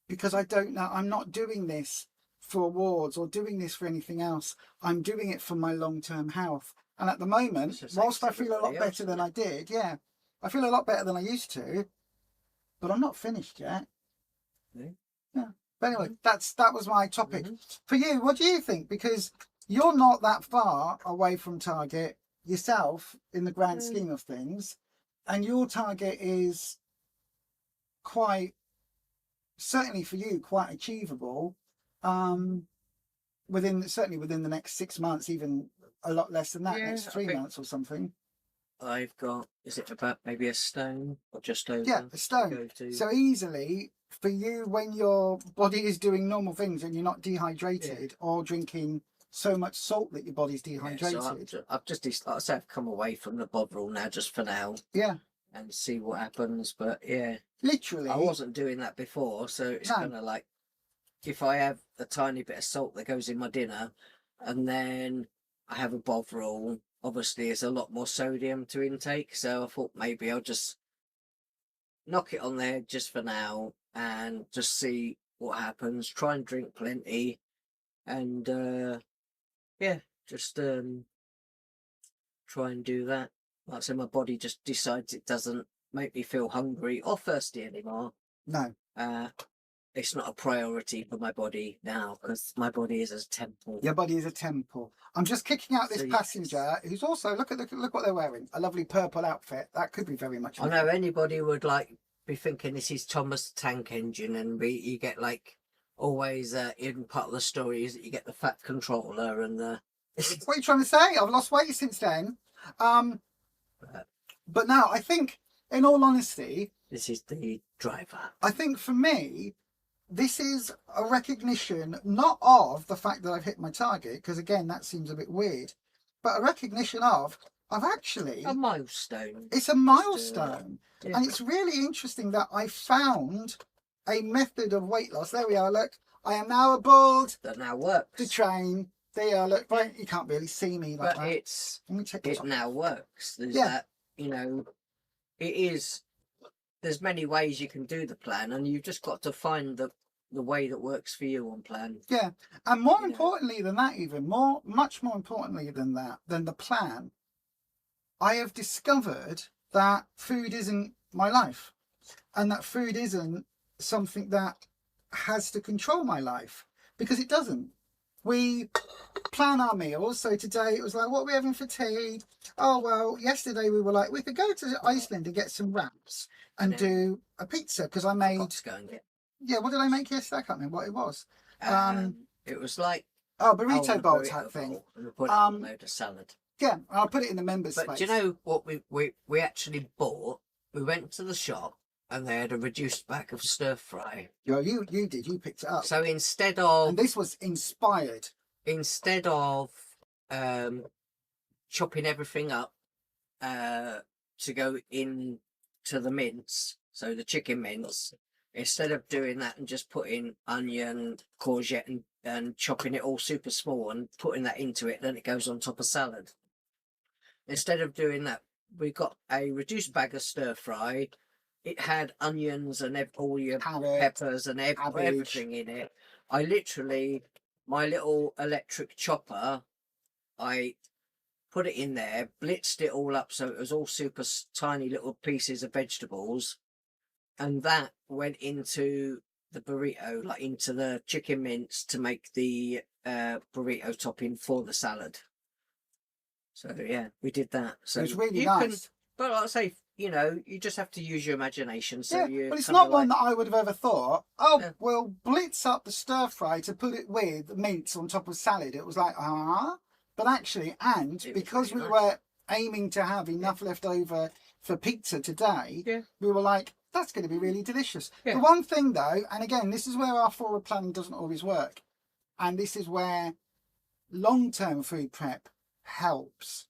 Because I don't know, I'm not doing this for awards or doing this for anything else. I'm doing it for my long-term health. And at the moment, whilst I feel a lot better than I did, yeah, I feel a lot better than I used to, but I'm not finished yet. Yeah. But anyway, that was my topic. For you, what do you think? Because you're not that far away from target yourself in the grand scheme of things, and your target is quite, certainly for you, quite achievable. Certainly within the next 6 months, even a lot less than that, next 3 months or something. I've got, is it about maybe a stone or just over? Yeah, a stone. So easily for you, when your body is doing normal things and you're not dehydrated or drinking so much salt that your body's dehydrated. So I've just, like I say, I've come away from the bovril now, just for now. Yeah. And see what happens. But yeah, literally, I wasn't doing that before, so it's kind of like, if I have a tiny bit of salt that goes in my dinner, and then I have a bovril, obviously there's a lot more sodium to intake. So I thought maybe I'll just knock it on there just for now and just see what happens. Try and drink plenty, and yeah, just try and do that. Like I said, my body just decides it doesn't make me feel hungry or thirsty anymore. No. It's not a priority for my body now because my body is a temple. Your body is a temple. I'm just kicking out this passenger who's also, look what they're wearing. A lovely purple outfit. That could be very much. I know anybody would like be thinking this is Thomas the Tank Engine, and you get like always in part of the story is that you get the fat controller and the. What are you trying to say? I've lost weight since then. But now I think, in all honesty, this is the driver. I think for me, this is a recognition not of the fact that I've hit my target, because again that seems a bit weird, but a recognition of I've actually a milestone. It's a milestone. And it's really interesting that I found a method of weight loss. There we are. Look, I am now aboard. That now works. The train. There you are. Look, right, you can't really see me like but that. Let me check it now works. There's that, you know, it is. There's many ways you can do the plan, and you've just got to find the way that works for you on plan. Yeah, and more importantly than that, much more importantly than that, than the plan, I have discovered that food isn't my life, and that food isn't something that has to control my life, because it doesn't. We plan our meals. So today it was like, what are we having for tea? Oh, well, yesterday we were like, we could go to Iceland and get some wraps and do a pizza, because I made. Yeah, what did I make yesterday? I can't remember what it was. It was like burrito bowl type thing. And we put it on a load of salad. Yeah, I'll put it in the members' space. But do you know what we actually bought? We went to the shop and they had a reduced bag of stir fry. You did. You picked it up. So instead of, and this was inspired. Instead of chopping everything up to go in to the mince, so the chicken mince. Instead of doing that and just putting onion, courgette and chopping it all super small and putting that into it, then it goes on top of salad. Instead of doing that, we got a reduced bag of stir fry. It had onions and all your peppers and everything in it. I literally, my little electric chopper, I put it in there, blitzed it all up so it was all super tiny little pieces of vegetables. And that went into the burrito, like into the chicken mince to make the burrito topping for the salad. So yeah, we did that. So it was really nice. But like I say, you know, you just have to use your imagination. So Yeah, you but it's kind of not one like, that I would have ever thought, oh, yeah, we'll blitz up the stir fry to put it with mince on top of salad. It was like, but actually, and it was because really we nice. were aiming to have enough left over for pizza today, Yeah. we were like, that's going to be really delicious. Yeah. The one thing though, and again, this is where our forward planning doesn't always work. And this is where long-term food prep helps.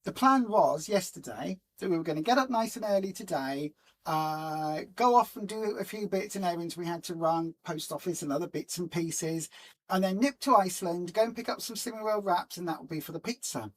The plan was yesterday that we were going to get up nice and early today, go off and do a few bits and errands we had to run, post office and other bits and pieces, and then nip to Iceland, go and pick up some cinnamon roll wraps, and that would be for the pizza.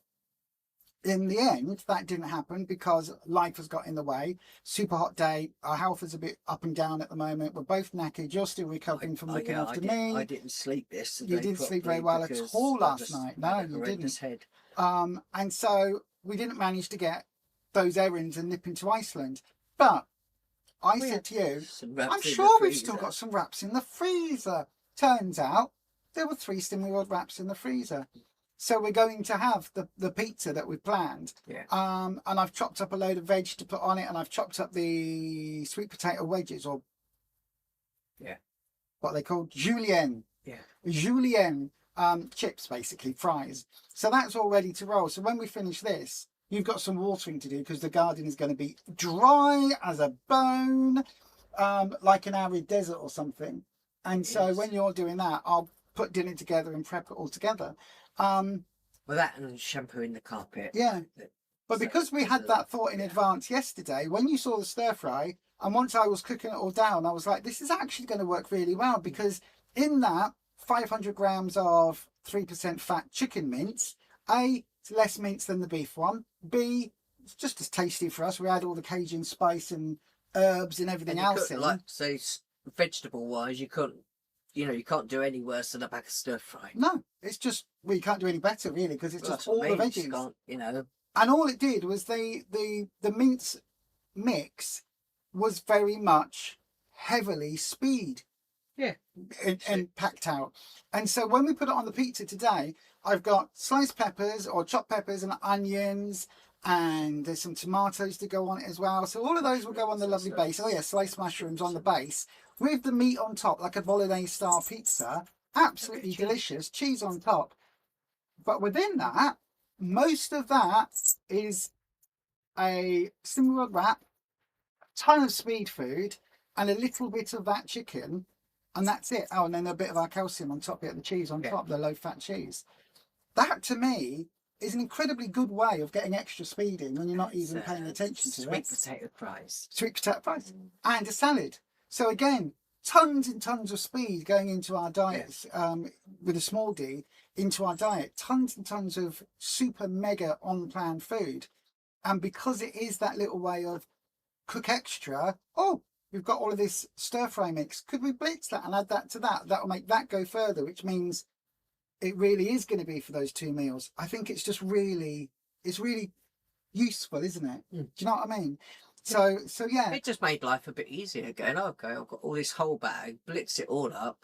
In the end, that didn't happen because life has got in the way. Super hot day. Our health is a bit up and down at the moment. We're both knackered. You're still recovering from looking after me. I didn't sleep yesterday. You didn't sleep very well at all last night. No, you didn't. Head. And so we didn't manage to get those errands and nip into Iceland. But I said to you, I'm sure we've still got some wraps in the freezer. Turns out there were 3 stimmy rod wraps in the freezer. So we're going to have the pizza that we planned. Yeah. And I've chopped up a load of veg to put on it, and I've chopped up the sweet potato wedges, or what are they called? Julienne. Yeah. Julienne chips, basically, fries. So that's all ready to roll. So when we finish this, you've got some watering to do because the garden is going to be dry as a bone, like an arid desert or something. And so when you're doing that, I'll put dinner together and prep it all together. Well, that and shampooing the carpet. Yeah. But because we had that thought in advance yesterday, when you saw the stir fry, and once I was cooking it all down, I was like, this is actually going to work really well, because in that 500 grams of 3% fat chicken mince, A, it's less mince than the beef one. B, it's just as tasty for us. We had all the Cajun spice and herbs and everything else in. Like, so vegetable wise, you couldn't, you know, you can't do any worse than a bag of stir fry. No, it's just, well, you can't do any better really, because it's just all the veggies. You know. And all it did was the mince mix was very much heavily speed. Yeah. And packed out. And so when we put it on the pizza today, I've got sliced peppers or chopped peppers and onions, and there's some tomatoes to go on it as well. So all of those will go on the lovely base. Oh yeah, sliced mushrooms on the base with the meat on top, like a bolognese style pizza. Absolutely delicious. Cheese on top. But within that, most of that is a similar wrap, a ton of speed food, and a little bit of that chicken, and that's it. Oh, and then a bit of our calcium on top, bit of the cheese on top, the low-fat cheese. That, to me, is an incredibly good way of getting extra speed in when you're not even paying attention to it. Sweet potato fries. Sweet potato fries. And a salad. So again, tons and tons of speed going into our diets, with a small d, into our diet. Tons and tons of super mega on-plan food. And because it is that little way of cook extra, oh, we've got all of this stir fry mix. Could we blitz that and add that to that? That will make that go further, which means it really is going to be for those 2 meals. I think it's just really, it's really useful, isn't it? Do you know what I mean? So yeah. It just made life a bit easier going, okay, I've got all this whole bag, blitz it all up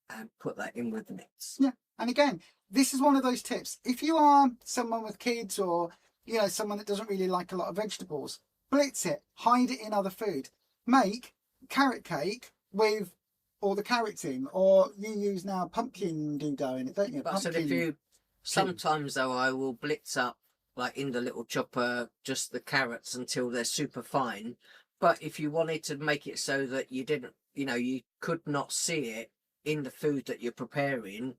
and put that in with the mix. Yeah. And again, this is one of those tips. If you are someone with kids, or, you know, someone that doesn't really like a lot of vegetables, blitz it, hide it in other food. Make carrot cake with all the carrots in, or you use now pumpkin dough in it, don't you? But I said, if you, sometimes though, I will blitz up, like in the little chopper, just the carrots until they're super fine. But if you wanted to make it so that you didn't, you know, you could not see it in the food that you're preparing,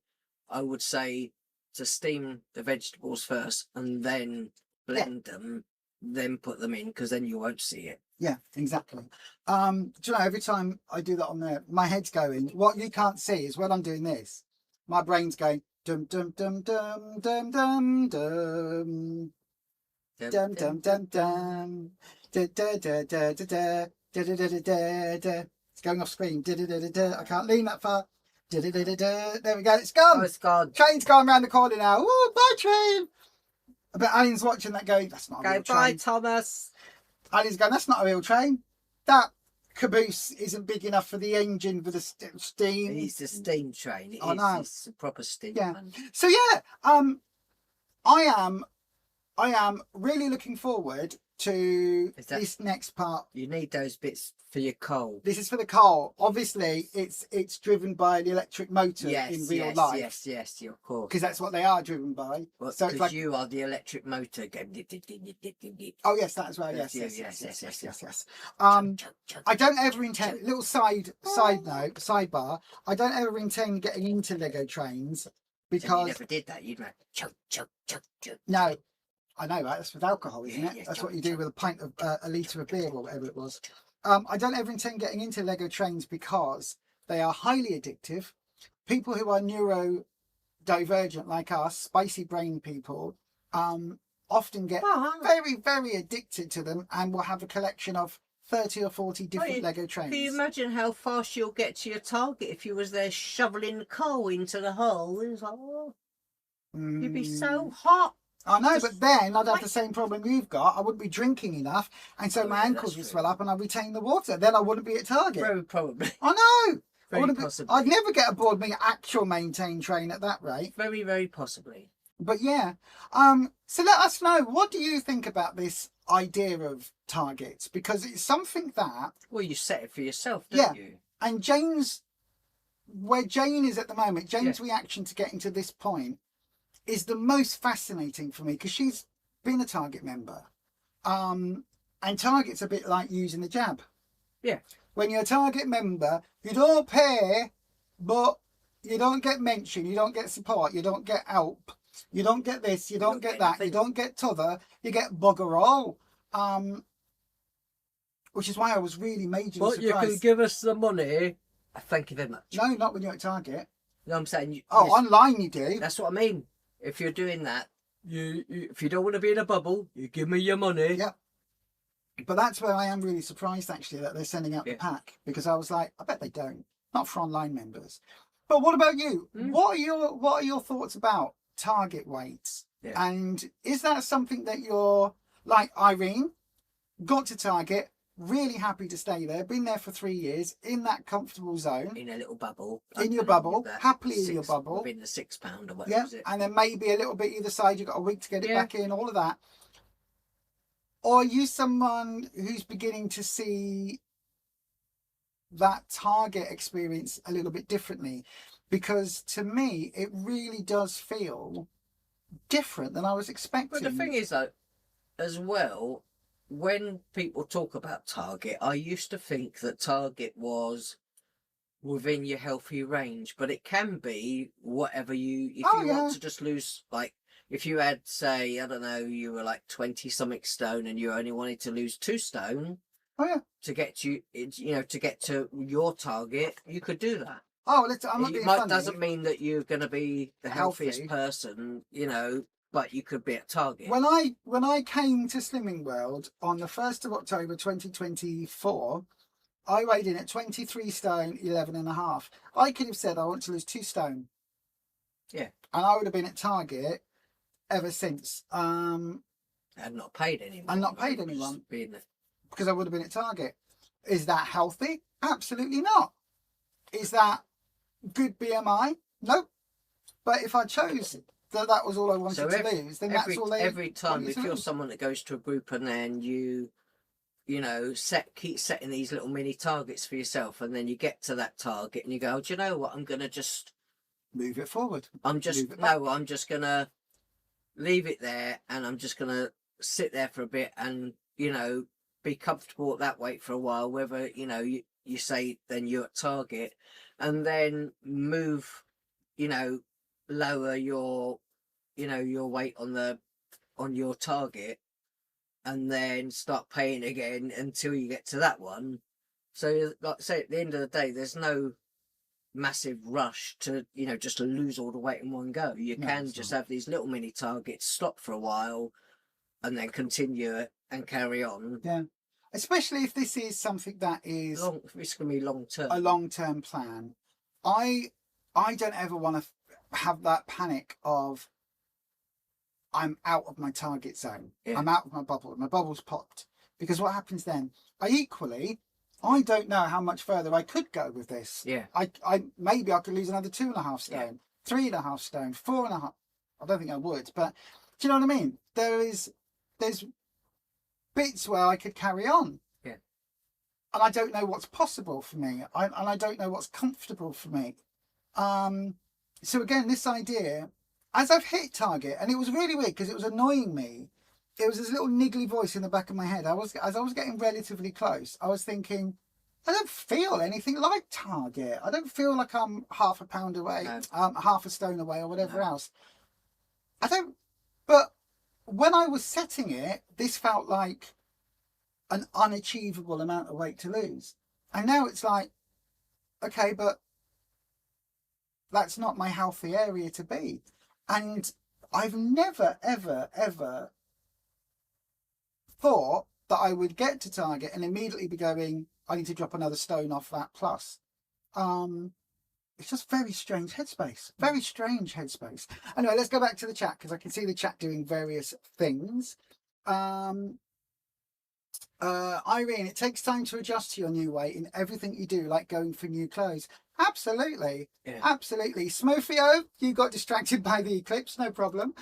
I would say to steam the vegetables first and then blend them, then put them in, because then you won't see it. Yeah, exactly. Do you know, every time I do that on there, my head's going, what you can't see is when I'm doing this, my brain's going dum dum dum dum dum dum dum dum dum dum dum da da da da da da da da da da da. It's going off screen. Da da da da da. I can't lean that far. Da da da da da. There we go. It's gone. Oh, it's gone. Train's going around the corner now. Woo, bye train. But Alien's watching that going, that's not a real train. Bye, Thomas. Alien's going, that's not a real train. That caboose isn't big enough for the engine for the steam. It's a steam train. I know. It's a proper steam. Yeah. One. So yeah, I am I am really looking forward to Is that- this next part. You need those bits for your coal. This is for the coal. Obviously, it's driven by the electric motor in real life. Yes, of course. Because that's what they are driven by. Well, so it's like, you are the electric motor. oh yes, that as well. That's Yes, you, yes. I don't ever intend. Little side note, sidebar. I don't ever intend getting into Lego trains because you never did that. You'd like choke. no, I know, right? That's with alcohol, isn't it? Yeah, That's chug, what you do chug. with a pint of a litre of beer or whatever it was. I don't ever intend getting into Lego trains because they are highly addictive. People who are neurodivergent like us, spicy brain people, often get very, very addicted to them and will have a collection of 30 or 40 different Lego trains. Can you imagine how fast you'll get to your target if you was there shoveling coal into the hole? It was like, oh, you'd be so hot. I know, but then I'd have the same problem you've got. I wouldn't be drinking enough, and so my ankles would swell up and I'd retain the water. Then I wouldn't be at target. Very probably. I know. Very possibly. I'd never get aboard my actual maintained train at that rate. Very, very possibly. But yeah. So let us know, what do you think about this idea of targets? Because it's something that... Well, you set it for yourself, don't you? And Jane's... Where Jane is at the moment, Jane's reaction to getting to this point is the most fascinating for me, because she's been a Target member. And Target's a bit like using the jab. Yeah. When you're a Target member, you don't pay, but you don't get mention, you don't get support, you don't get help, you don't get this, you don't get that, anything. You don't get t'other, you get bugger all. Which is why I was really majorly surprised. You can give us the money. Thank you very much. No, not when you're at Target. No, I'm saying... online you do. That's what I mean. If you're doing that, if you don't want to be in a bubble, you give me your money. Yeah. But that's where I am really surprised, actually, that they're sending out the pack. Because I was like, I bet they don't. Not for online members. But what about you? What are your thoughts about Target weights? Yeah. And is that something that you're, like Irene, got to Target, really happy to stay there, been there for 3 years, in that comfortable zone. In a little bubble. In your bubble, happily in your bubble. Within the £6 or whatever. Yeah, and then maybe a little bit either side, you've got a week to get it back in, all of that. Or are you someone who's beginning to see that Target experience a little bit differently? Because to me, it really does feel different than I was expecting. But the thing is, though, as well, when people talk about Target, I used to think that Target was within your healthy range, but it can be whatever you, if you want to just lose, like, if you had, say, I don't know, you were like 20-something stone and you only wanted to lose 2 stone to get to your target, you could do that. Oh, I'm not being funny. Doesn't mean that you're going to be the healthiest person, but you could be at Target. When I came to Slimming World on the 1st of October 2024, I weighed in at 23 stone, 11.5. I could have said I want to lose 2 stone. Yeah. And I would have been at Target ever since. And not paid anyone. And not paid anyone. Because I would have been at Target. Is that healthy? Absolutely not. Is that good BMI? Nope. But if I chose that was all I wanted to lose, then that's all they... Every time, if you're someone that goes to a group and then you keep setting these little mini targets for yourself, and then you get to that target and you go, oh, do you know what, I'm going to just... move it forward. I'm just going to leave it there, and I'm just going to sit there for a bit and, be comfortable at that weight for a while, whether, you say then you're at target, and then move, lower your, your weight on your target, and then start paying again until you get to that one. So, like I say, at the end of the day, there's no massive rush to, just to lose all the weight in one go. You can just have these little mini targets, stop for a while, and then continue it and carry on. Yeah. Especially if this is something that is... it's going to be long-term. A long-term plan. I don't ever want to have that panic of I'm out of my target zone. Yeah. I'm out of my bubble. My bubble's popped. Because what happens then? I don't know how much further I could go with this. Yeah. Maybe I could lose another 2.5 stone, 3.5 stone, 4.5. I don't think I would, but Do you know what I mean? There's bits where I could carry on. Yeah. And I don't know what's possible for me. And I don't know what's comfortable for me. So again, this idea, as I've hit target, and it was really weird because it was annoying me. It was this little niggly voice in the back of my head. As I was getting relatively close, I was thinking, I don't feel anything like target. I don't feel like I'm half a pound away, half a stone away, or whatever else. I don't. But when I was setting it, this felt like an unachievable amount of weight to lose. And now it's like, okay, but that's not my healthy area to be. And I've never, ever, ever thought that I would get to target and immediately be going, I need to drop another stone off that plus. It's just very strange headspace. Very strange headspace. Anyway, let's go back to the chat because I can see the chat doing various things. Irene, it takes time to adjust to your new weight in everything you do, like going for new clothes. Absolutely. Yeah. Absolutely. Smofio, you got distracted by the eclipse, no problem.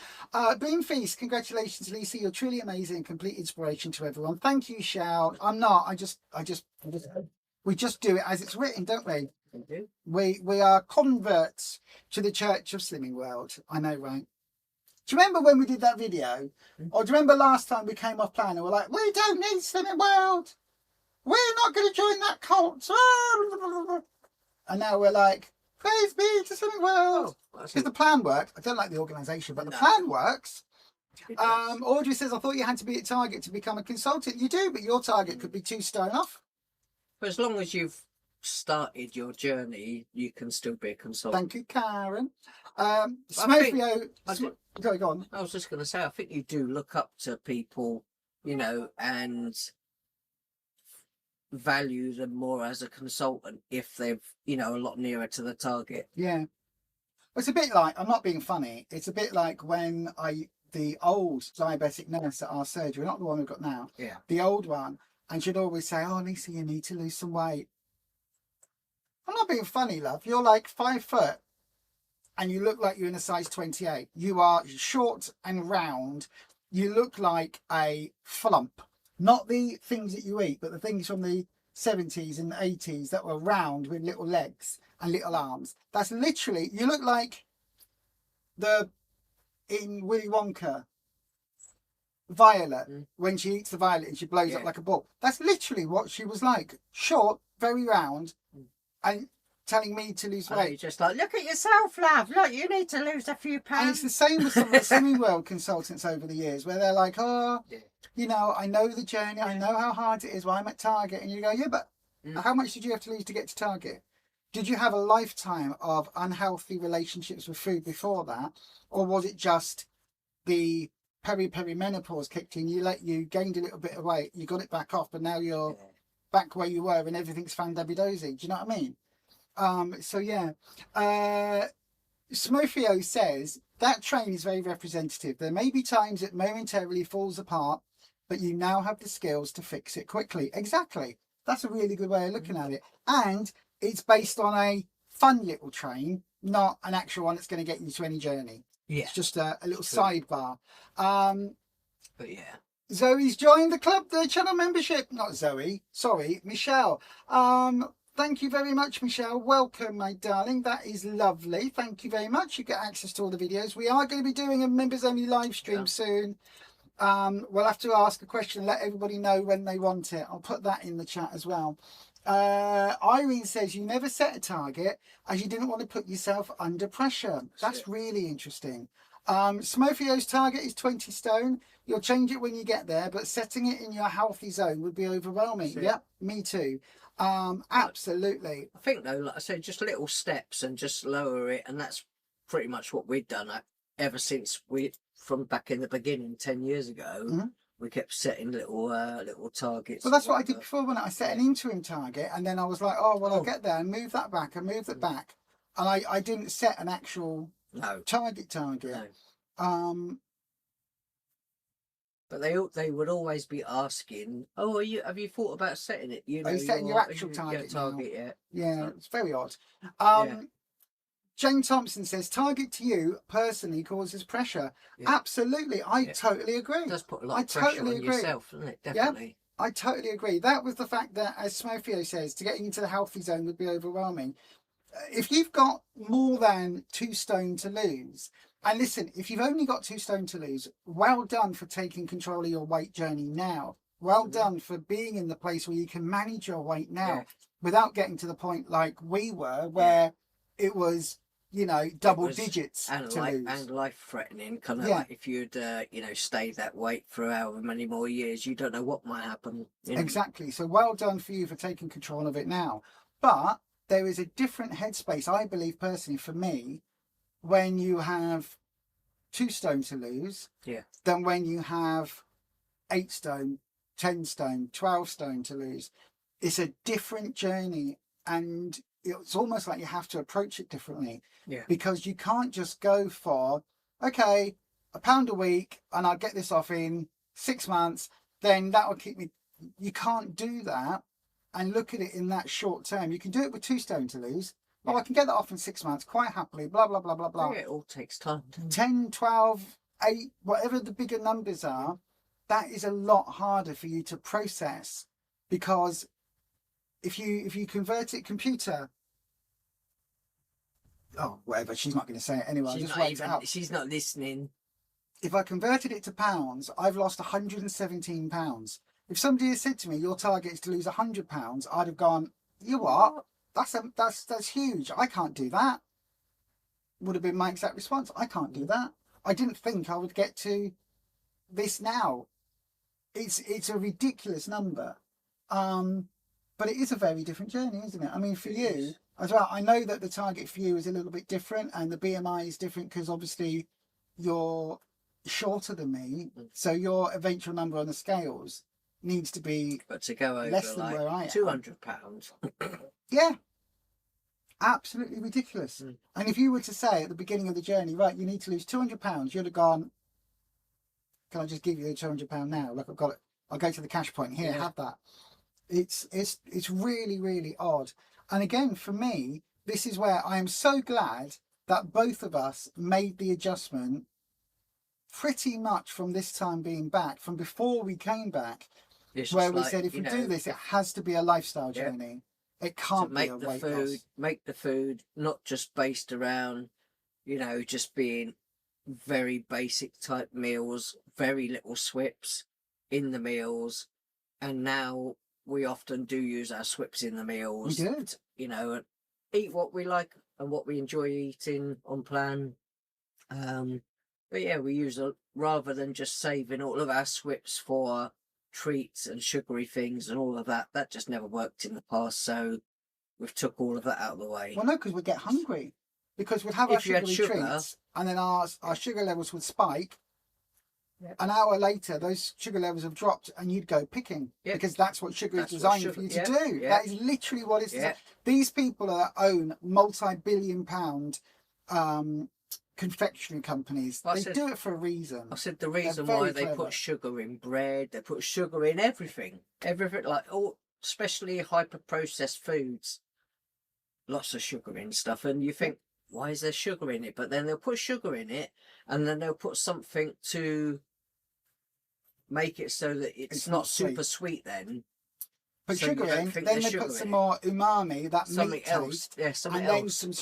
Bean Feast, congratulations, Lisa. You're truly amazing and complete inspiration to everyone. Thank you, Shao. I'm not. We just do it as it's written, don't we? We are converts to the Church of Slimming World. I know, right? Do you remember when we did that video? Or do you remember last time we came off plan and we're like, we don't need Slimming World. We're not going to join that cult. And now we're like, praise be to Slimming World. Because the plan worked. I don't like the organisation, but the plan works. Audrey says, I thought you had to be at Target to become a consultant. You do, but your target could be 2 stone off. But as long as you've started your journey, you can still be a consultant. Thank you, Karen. Smofio, go on. I was just going to say, I think you do look up to people, you know, and value them more as a consultant if they've, you know, a lot nearer to the target. Yeah. Well, it's a bit like, I'm not being funny, it's a bit like when the old diabetic nurse at our surgery, not the one we've got now, the old one, and she'd always say, oh, Lisa, you need to lose some weight. I'm not being funny, love. You're like 5 foot and you look like you're in a size 28. You are short and round. You look like a flump. Not the things that you eat, but the things from the 70s and 80s that were round with little legs and little arms. That's literally, you look like in Willy Wonka, Violet, when she eats the violet and she blows up like a ball. That's literally what she was like. Short, very round, and telling me to lose weight. You're just like, look at yourself, love. Look, you need to lose a few pounds. And it's the same with some of the Slimming World consultants over the years, where they're like, oh, you know, I know the journey. I know how hard it is while I'm at Target. And you go, yeah, but how much did you have to lose to get to Target? Did you have a lifetime of unhealthy relationships with food before that? Or was it just the perimenopause kicked in, you gained a little bit of weight, you got it back off, but now you're back where you were and everything's fan-dabby-dozy. Do you know what I mean? So yeah. Smofio says, that train is very representative. There may be times it momentarily falls apart, but you now have the skills to fix it quickly. Exactly. That's a really good way of looking at it. And it's based on a fun little train, not an actual one that's going to get you to any journey. Yeah. It's just a little sidebar. But yeah. Zoe's joined the club, the channel membership. Not Zoe, sorry, Michelle. Thank you very much, Michelle. Welcome, my darling. That is lovely. Thank you very much. You get access to all the videos. We are going to be doing a members only live stream soon. We'll have to ask a question and let everybody know when they want it. I'll put that in the chat as well. Irene says you never set a target as you didn't want to put yourself under pressure. That's really interesting. Smofio's target is 20 stone. You'll change it when you get there, but setting it in your healthy zone would be overwhelming. Yep, me too. Absolutely. I think though, like I said, just little steps and just lower it, and that's pretty much what we've done ever since from back in the beginning 10 years ago. We kept setting little targets. Well, that's what I did before when I set an interim target, and then I was like, oh, well, I'll get there and move that back and move that back. And I didn't set an actual target. No. But they would always be asking, oh, have you thought about setting it? You know, are you setting your actual target yet? Yeah, it's very odd. Jane Thompson says, target to you personally causes pressure. Yeah. Absolutely. I totally agree. It does put a lot I of pressure totally on agree. yourself, doesn't it? Definitely. I totally agree. That was the fact that, as Smofio says, to get into the healthy zone would be overwhelming. If you've got more than 2 stone to lose, and listen, if you've only got 2 stone to lose, well done for taking control of your weight journey now. Well done for being in the place where you can manage your weight now without getting to the point like we were, where it was, you know, double digits and to lose. And life threatening, kind of like if you'd, you know, stayed that weight for however many more years, you don't know what might happen. You know? Exactly. So well done for you for taking control of it now. But there is a different headspace, I believe personally, for me, when you have 2 stone to lose than when you have 8 stone, 10 stone, 12 stone to lose. It's a different journey, and it's almost like you have to approach it differently, because you can't just go for, okay, £1 a week and I'll get this off in 6 months, then that will keep me. You can't do that and look at it in that short term. You can do it with 2 stone to lose. Oh, I can get that off in 6 months quite happily, blah, blah, blah, blah, blah. Yeah, it all takes time. 10, 12, 8, whatever the bigger numbers are, that is a lot harder for you to process, because if you convert it computer, whatever, she's not going to say it anyway. She's not listening. If I converted it to pounds, I've lost £117. If somebody had said to me, your target is to lose £100, I'd have gone, you what? That's huge. I can't do that. Would have been my exact response. I can't do that. I didn't think I would get to this now. It's a ridiculous number. But it is a very different journey, isn't it? I mean, for you as well, I know that the target for you is a little bit different, and the BMI is different because obviously you're shorter than me. So your eventual number on the scales needs to be to go over less than where I am. £200. Yeah. Absolutely ridiculous. And if you were to say at the beginning of the journey, right, you need to lose £200, you'd have gone, can I just give you the £200 now? Look, I've got it. I'll go to the cash point here, have that. It's really, really odd. And again, for me, this is where I am so glad that both of us made the adjustment pretty much from this time being back, from before we came back, where we said, if we do this, it has to be a lifestyle journey. It can't be a weight loss. Make the food not just based around, you know, just being very basic type meals, very little swips in the meals. And now we often do use our swips in the meals. We did. You know, and eat what we like and what we enjoy eating on plan. But yeah, we use rather than just saving all of our swips for treats and sugary things and all of that. That just never worked in the past, so we've took all of that out of the way. Well, no, because we'd get hungry, because we'd have our sugary treats, and then our sugar levels would spike. An hour later, those sugar levels have dropped, and you'd go picking, because that's what sugar is designed for you to do. That is literally what it's designed. These people that own multi-billion-pound confectionery companies, they do it for a reason. I said the reason why they put sugar in bread, they put sugar in everything, like especially hyper processed foods, lots of sugar in stuff, and you think, why is there sugar in it? But then they'll put sugar in it, and then they'll put something to make it so that it's not super sweet then. Put sugar in, then they put some more umami, that meat taste, and then some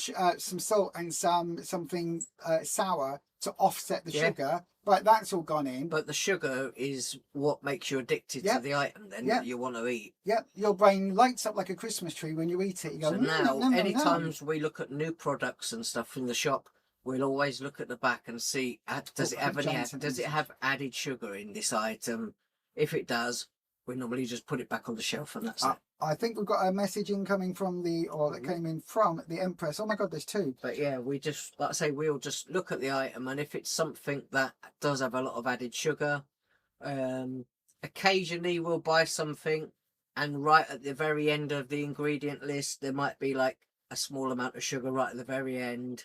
salt and something sour to offset the sugar. Right, that's all gone in. But the sugar is what makes you addicted to the item then that you want to eat. Yep, your brain lights up like a Christmas tree when you eat it. You go, so now, anytime we look at new products and stuff in the shop, we'll always look at the back and see, does it have added sugar in this item? If it does, we normally just put it back on the shelf, and that's it. I think we've got a message incoming from that came in from the Empress. Oh my God, there's 2. But yeah, we just, like I say, we'll just look at the item, and if it's something that does have a lot of added sugar, occasionally we'll buy something, and right at the very end of the ingredient list, there might be like a small amount of sugar right at the very end.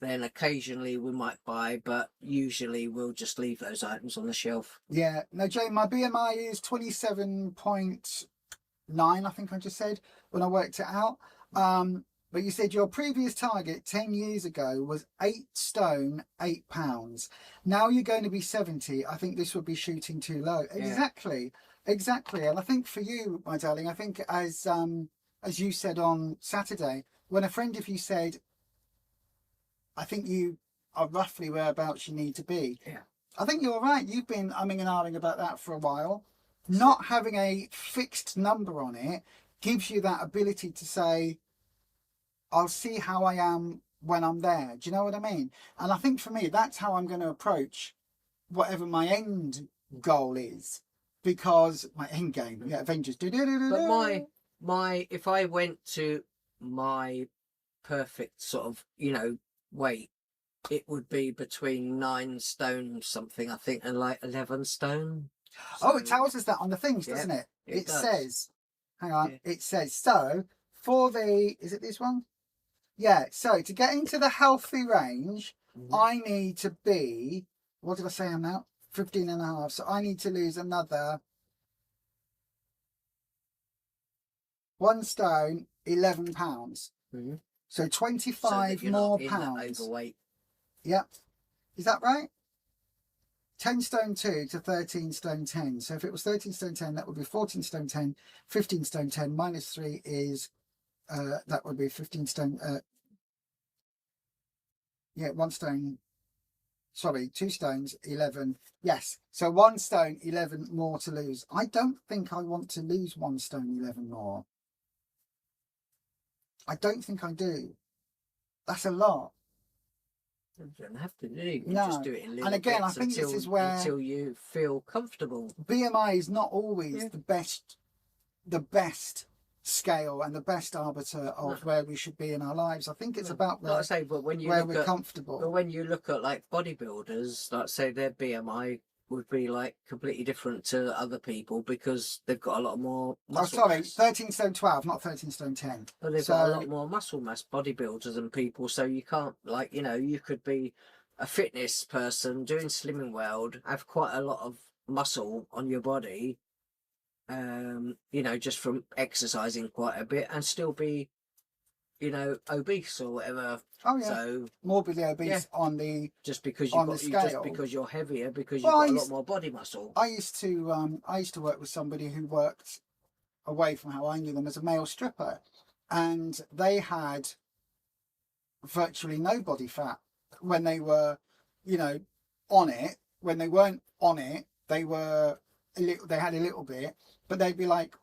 Then occasionally we might buy, but usually we'll just leave those items on the shelf. Yeah. No, Jane, my BMI is 27.9, I think I just said, when I worked it out. But you said your previous target 10 years ago was 8 stone, 8 pounds. Now you're going to be 70. I think this would be shooting too low. Yeah. Exactly. Exactly. And I think for you, my darling, I think as you said on Saturday, when a friend of you said, I think you are roughly whereabouts you need to be. Yeah. I think you're right. You've been umming and ahhing about that for a while. Not having a fixed number on it gives you that ability to say, I'll see how I am when I'm there. Do you know what I mean? And I think for me, that's how I'm going to approach whatever my end goal is. Because my end game, yeah, Avengers. But my if I went to my perfect sort of, weight, it would be between 9 stone something, I think, and like 11 stone. Oh, it tells us that on the things, doesn't it? It does. Says, hang on, it says, so for the, is it this one? Yeah, so to get into the healthy range, I need to be, what did I say I'm now? 15 and a half. So I need to lose another 1 stone, 11 pounds. So 25 more pounds. Overweight. Yep. Is that right? 10 stone 2 to 13 stone 10. So if it was 13 stone 10, that would be 14 stone 10. 15 stone 10 minus 3 is, that would be 15 stone. Yeah, 1 stone. Sorry, 2 stones, 11. Yes. So 1 stone, 11 more to lose. I don't think I want to lose 1 stone, 11 more. I don't think I do. That's a lot. You don't have to do it. You No. just do it in little And again, I bits think this is where until you feel comfortable. BMI is not always the best scale and the best arbiter of where we should be in our lives. I think it's about where, like I say, but when you where look we're at, comfortable. But when you look at like bodybuilders, like say their BMI would be like completely different to other people because they've got a lot more muscle. Oh, sorry, mass. 13 stone 12, not 13 stone 10. But they've got a lot more muscle mass, bodybuilders and people. So you can't, like, you could be a fitness person doing Slimming World, have quite a lot of muscle on your body, just from exercising quite a bit, and still be, obese or whatever. Oh yeah. So morbidly obese on the just because scale. because you're heavier, because you've got a lot more body muscle. I used to work with somebody who worked away from how I knew them as a male stripper, and they had virtually no body fat when they were, on it. When they weren't on it, they had a little bit, but they'd be like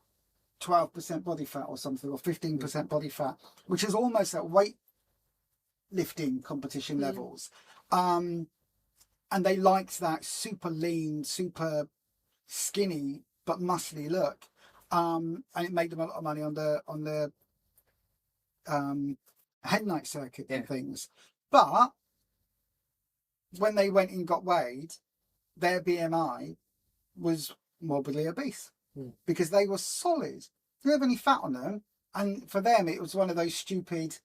12% body fat or something, or 15% body fat, which is almost at weight lifting competition levels. And they liked that super lean, super skinny but muscly look, and it made them a lot of money on the head night circuit and things. But when they went and got weighed, their BMI was morbidly obese because they were solid. They didn't have any fat on them, and for them it was one of those stupid,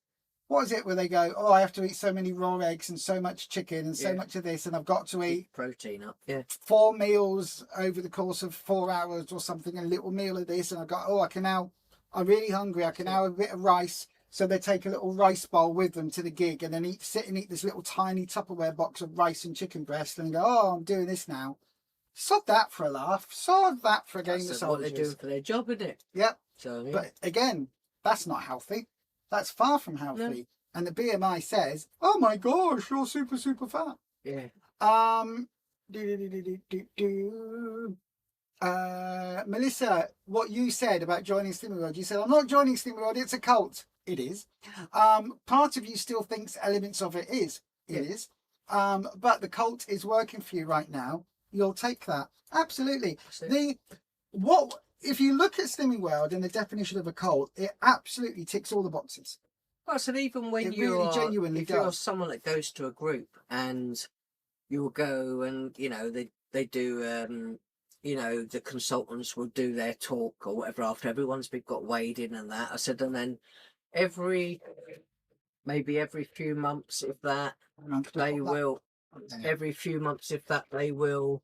what is it where they go, oh, I have to eat so many raw eggs and so much chicken and so much of this, and I've got to eat protein up 4 meals over the course of 4 hours or something, a little meal of this, and I've got, I'm really hungry, I can now have a bit of rice. So they take a little rice bowl with them to the gig, and then sit and eat this little tiny Tupperware box of rice and chicken breast, and go, oh, I'm doing this now. Sod that for a laugh. Sod that for a game of soldiers. What they're doing for their job, isn't it? Yep. So, But again, that's not healthy. That's far from healthy. No. And the BMI says, oh my gosh, you're super, super fat. Yeah. Melissa, what you said about joining Slimming World, you said, I'm not joining Slimming World, it's a cult. It is. Part of you still thinks elements of it is. It is. But the cult is working for you right now. You'll take that. Absolutely. If you look at Slimming World and the definition of a cult, it absolutely ticks all the boxes. Well, so even when you're someone that goes to a group and you'll go and, they do, the consultants will do their talk or whatever after everyone's got weighed in and that. I said, and then every few months, if that, they will,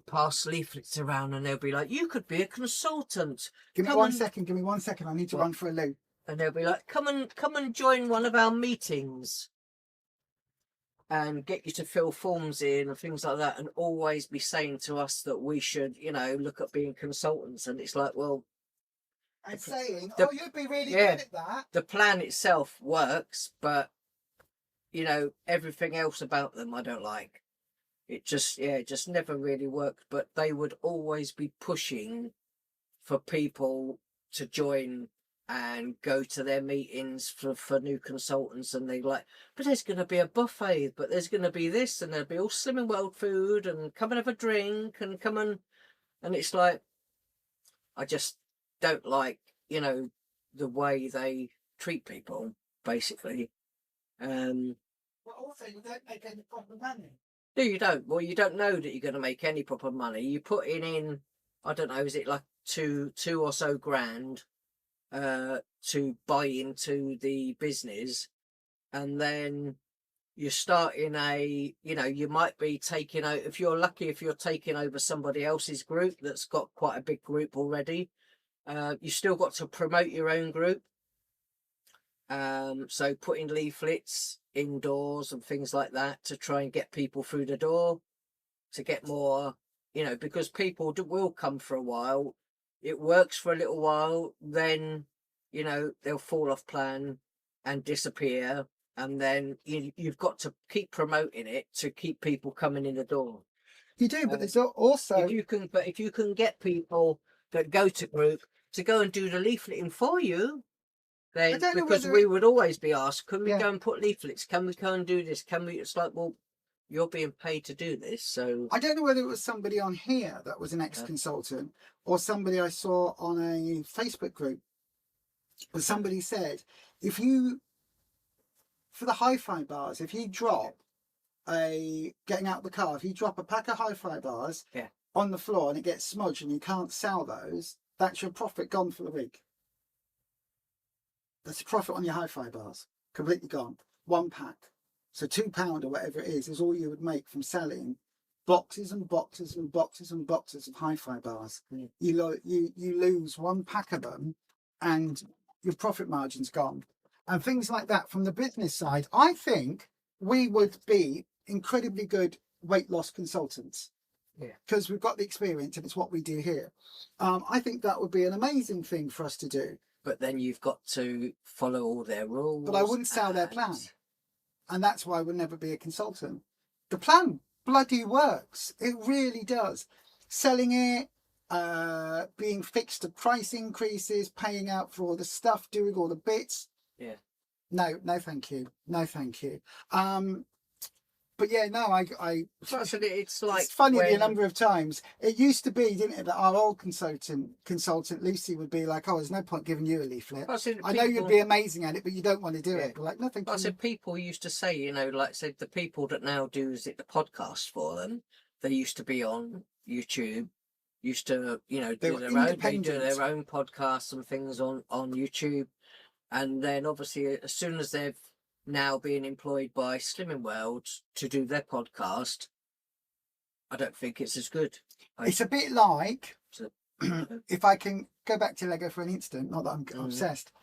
pass leaflets around, and they'll be like, you could be a consultant. Give me one second. I need to run for a loo. and they'll be like, come and join one of our meetings and get you to fill forms in and things like that, and always be saying to us that we should, you know, look at being consultants. And it's like, well, And saying, the- oh, you'd be really yeah. good at that. the plan itself works, but you know, everything else about them I don't like. It just never really worked. But they would always be pushing for people to join and go to their meetings for new consultants, and they like, but there's going to be a buffet, but there's going to be this, and there'll be all Slimming World food, and come and have a drink, and come and it's like, I just don't like, you know, the way they treat people, basically. But also, you don't make any proper money. No, you don't. Well, you don't know that you're going to make any proper money. You put in, I don't know, is it like two or so grand to buy into the business, and then you're starting you know, you might be taking out, if you're lucky, if you're taking over somebody else's group that's got quite a big group already, you still got to promote your own group. So putting leaflets indoors and things like that to try and get people through the door, to get more, you know, because people will come for a while. It works for a little while, then, you know, they'll fall off plan and disappear, and then you've got to keep promoting it to keep people coming in the door. You do, but there's also, if you can get people that go to group to go and do the leafleting for you, then, because we would always be asked, can we go and put leaflets? Can we go and do this? Can we? It's like, well, you're being paid to do this, so I don't know whether it was somebody on here that was an ex-consultant or somebody I saw on a Facebook group. But somebody said, if you, for the hi-fi bars, if you drop getting out of the car, if you drop a pack of hi-fi bars on the floor and it gets smudged and you can't sell those, that's your profit gone for the week. That's a profit on your hi-fi bars, completely gone. One pack. So £2 or whatever it is all you would make from selling boxes and boxes and boxes and boxes of hi-fi bars. You lose one pack of them and your profit margin's gone. And things like that from the business side, I think we would be incredibly good weight loss consultants. Because we've got the experience and it's what we do here. I think that would be an amazing thing for us to do. But then you've got to follow all their rules. But I wouldn't sell their plan. And that's why I would never be a consultant. The plan bloody works. It really does. Selling it, being fixed to price increases, paying out for all the stuff, doing all the bits. Yeah. No, thank you. No, thank you. But yeah, no, it's like, it's funny the number of times it used to be, didn't it, that our old consultant Lucy would be like, oh, there's no point giving you a leaflet. I know you'd be amazing at it, but you don't want to do it. But like, no, thank you. I said, people used to say, you know, like said, the people that now do the podcast for them, they used to be on YouTube, used to, you know, do their own podcasts and things on YouTube, and then obviously as soon as they've now being employed by Slimming World to do their podcast, I don't think it's as good. It's a bit like, if I can go back to Lego for an instant, not that I'm obsessed,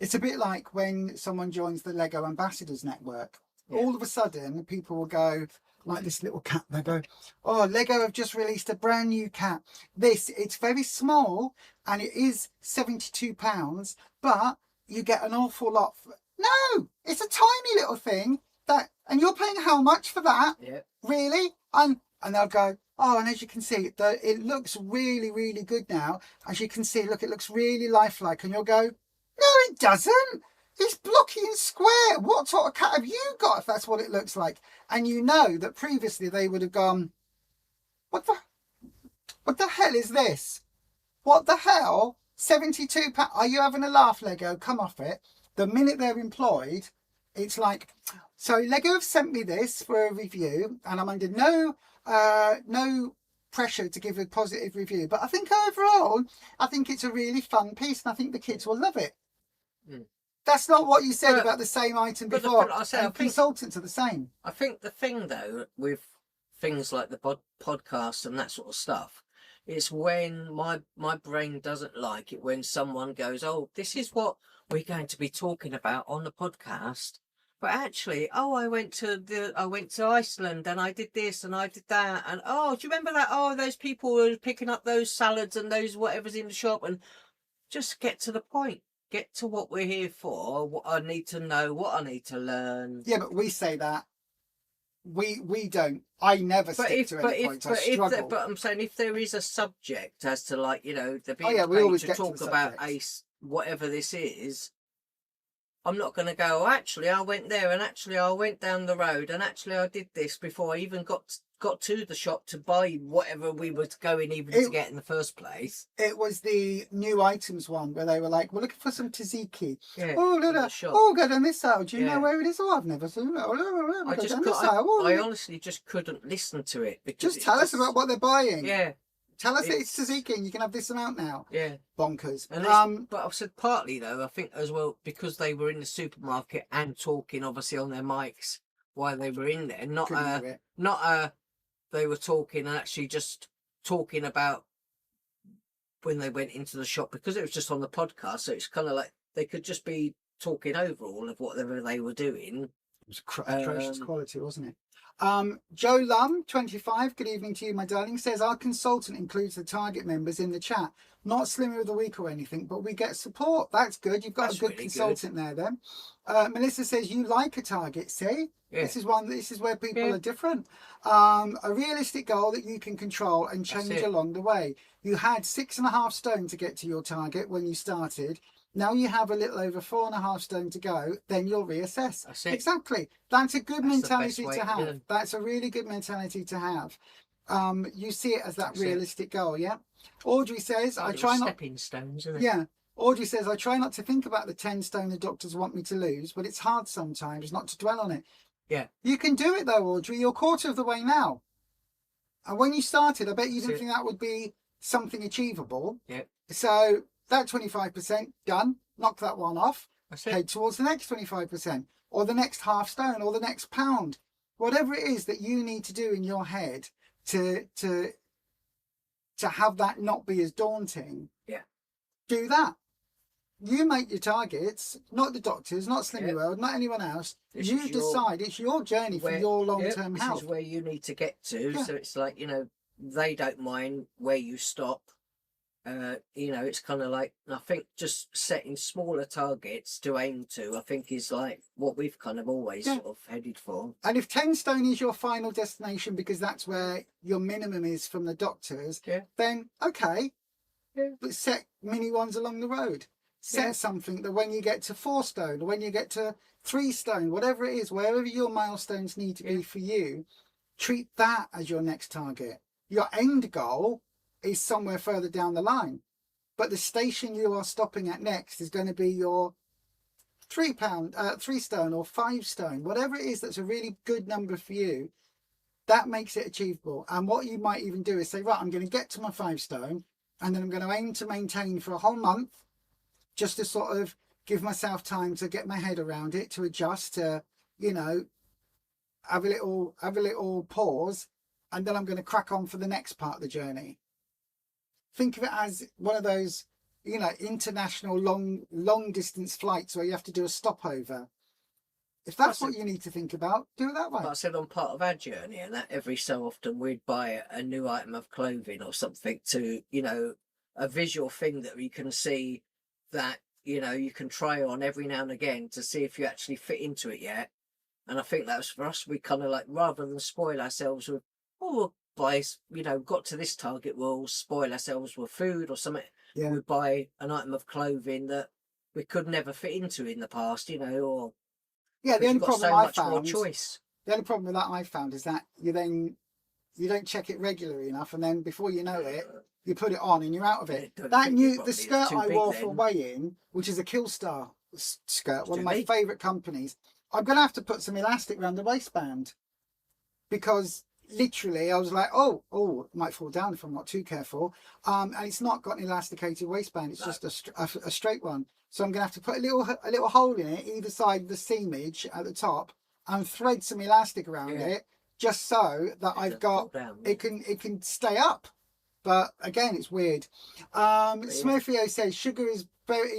it's a bit like when someone joins the Lego Ambassadors Network. All of a sudden, people will go, like this little cat, they go, oh, Lego have just released a brand new cat. It's very small and it is £72, but you get an awful lot for. No, it's a tiny little thing and you're paying how much for that? Really? And they'll go, oh, and as you can see, it looks really, really good now. As you can see, look, it looks really lifelike. And you'll go, no, it doesn't. It's blocky and square. What sort of cat have you got if that's what it looks like? And you know that previously they would have gone, what the hell is this? What the hell? £72? Are you having a laugh, Lego? Come off it. The minute they're employed, it's like, so Lego have sent me this for a review and I'm under no pressure to give a positive review. But I think overall, I think it's a really fun piece and I think the kids will love it. That's not what you said about the same item before. Consultants are the same. I think the thing, though, with things like the podcast and that sort of stuff, It's when my brain doesn't like it when someone goes, "Oh, this is what we're going to be talking about on the podcast." But actually, oh, I went to Iceland and I did this and I did that, and oh, do you remember that? Oh, those people were picking up those salads and those whatever's in the shop, and just get to the point. Get to what we're here for. What I need to know. What I need to learn. Yeah, but we say that. We don't. I never stick to any point. I struggle. But I'm saying if there is a subject as to like they're being yeah, we paid always to get to talk the about subjects. whatever this is, I'm not going to go. Oh, actually, I went there, and actually, I went down the road, and actually, I did this before I even got to the shop to buy whatever we were going even to get in the first place. It was the new items one where they were like, "We're looking for some tzatziki." Yeah, oh, look at oh, go down this aisle. Do you know where it is? Oh, I've never seen it. I honestly just couldn't listen to it because just tell us about what they're buying. Yeah. Tell us that it's tzatziki and you can have this amount now. Yeah. Bonkers. And but I've said partly though, I think as well, because they were in the supermarket and talking obviously on their mics while they were in there. Not they were talking and actually just talking about when they went into the shop, because it was just on the podcast. So it's kind of like they could just be talking over all of whatever they were doing. It was atrocious quality, wasn't it? Joe Lum, 25, good evening to you, my darling, says our consultant includes the target members in the chat. Not Slimmer of the Week or anything, but we get support. That's good. You've got a good consultant there then. Melissa says you like a target, see? Yeah. This is where people are different. A realistic goal that you can control and change along the way. You had 6.5 stone to get to your target when you started. Now you have a little over 4.5 stone to go, then you'll reassess. That's it. Exactly. That's a good mentality to have. That's a really good mentality to have. You see it as that realistic goal, yeah? Audrey says, I try not... stepping stones, isn't it? Yeah. Audrey says, I try not to think about the 10 stone the doctors want me to lose, but it's hard sometimes not to dwell on it. Yeah. You can do it though, Audrey. You're a quarter of the way now. And when you started, I bet you didn't think that would be something achievable. Yeah. So... that 25% done, knock that one off, head towards the next 25%, or the next half stone, or the next pound. Whatever it is that you need to do in your head to have that not be as daunting, do that. You make your targets, not the doctors, not Slimmy World, not anyone else. You decide. It's your journey for your long-term health. This is where you need to get to. So it's like, they don't mind where you stop. It's kind of like, I think just setting smaller targets to aim to, I think is like what we've kind of always sort of headed for. And if 10 stone is your final destination because that's where your minimum is from the doctors, then okay, but set mini ones along the road. Set something that when you get to 4 stone, or when you get to 3 stone, whatever it is, wherever your milestones need to be for you, treat that as your next target. Your end goal is somewhere further down the line, but the station you are stopping at next is going to be your 3 stone or 5 stone, whatever it is. That's a really good number for you. That makes it achievable. And what you might even do is say, right, I'm going to get to my 5 stone, and then I'm going to aim to maintain for a whole month, just to sort of give myself time to get my head around it, to adjust, to have a little pause, and then I'm going to crack on for the next part of the journey. Think of it as one of those, international long distance flights where you have to do a stopover. If that's what you need to think about, do it that way. Like I said, on part of our journey, and that every so often we'd buy a new item of clothing or something to, a visual thing that you can see that, you can try on every now and again to see if you actually fit into it yet. And I think that was for us, we kind of like, rather than spoil ourselves with, buy, got to this target, we'll spoil ourselves with food or something. We buy an item of clothing that we could never fit into in the past, or the only problem I found, more choice. The only problem with that I found is that you don't check it regularly enough, and then before you know it, you put it on and you're out of it. The skirt I wore for weigh-in, which is a Killstar skirt, one of my favourite companies, I'm going to have to put some elastic around the waistband, because literally I was like, oh, it might fall down if I'm not too careful. And it's not got an elasticated waistband, it's just a straight one. So I'm going to have to put a little hole in it, either side of the seamage at the top, and thread some elastic around it, just so that I've got, it can stay up. But again, it's weird. Smurfio says sugar is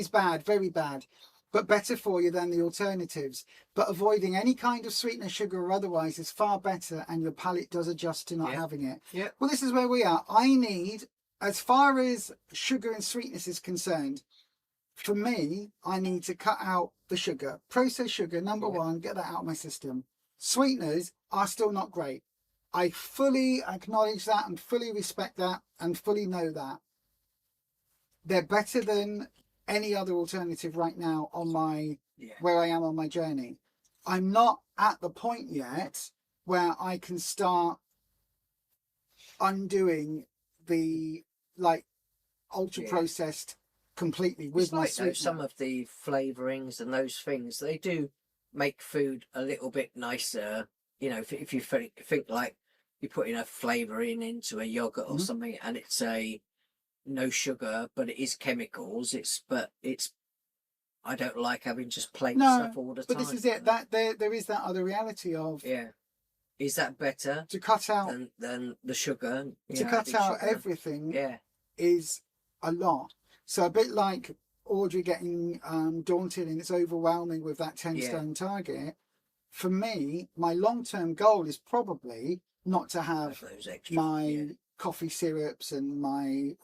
bad, very bad, but better for you than the alternatives. But avoiding any kind of sweetener, sugar or otherwise, is far better, and your palate does adjust to not having it. Yeah. Well, this is where we are. I need, as far as sugar and sweetness is concerned, for me, I need to cut out the sugar. Processed sugar, number one, get that out of my system. Sweeteners are still not great. I fully acknowledge that and fully respect that and fully know that. They're better than any other alternative right now on my where I am on my journey. I'm not at the point yet where I can start undoing the like ultra processed completely with it's my like sweetener. some of the flavorings and those things, they do make food a little bit nicer. You know, if you think like you put in a flavouring into a yogurt or something, and it's no sugar, but it is chemicals. I don't like having just plain stuff all the time. But this is it. That there is that other reality of is that better to cut out than the sugar? To cut out everything is a lot. So a bit like Audrey getting daunted and it's overwhelming with that 10 stone target. For me, my long-term goal is probably not to have those extra, my coffee syrups and my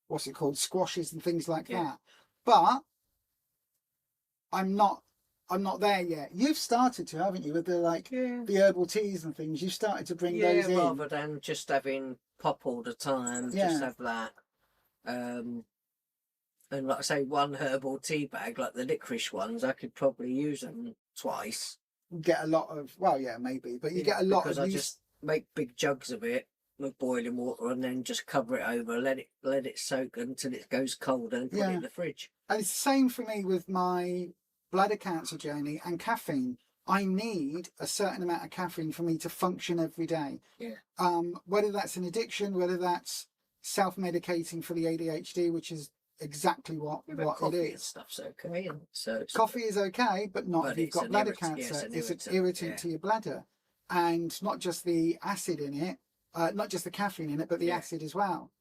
what's it called, squashes and things like that. But I'm not there yet. You've started to, haven't you, with the the herbal teas and things? You've started to bring those in. Rather than just having pop all the time, just have that. And like I say, one herbal tea bag, like the licorice ones, I could probably use them twice. Get a lot of, well, yeah, maybe, but you get a lot because of I just make big jugs of it with boiling water and then just cover it over, let it soak until it goes cold, and put it in the fridge. And it's the same for me with my bladder cancer journey and caffeine. I need a certain amount of caffeine for me to function every day. Whether that's an addiction, whether that's self-medicating for the ADHD, which is exactly what it is. And stuff's okay, and so coffee is okay, but not if you've got bladder cancer. It's an irritant to your bladder, and not just the acid in it, not just the caffeine in it, but the acid as well.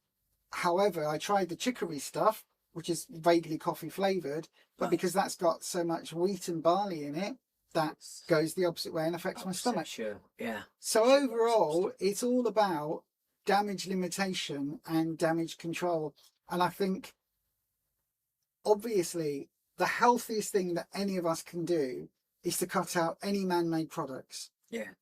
However, I tried the chicory stuff, which is vaguely coffee flavored, but because that's got so much wheat and barley in it, that goes the opposite way and affects my stomach. So overall, it's all about damage limitation and damage control. And I think, obviously, the healthiest thing that any of us can do is to cut out any man-made products.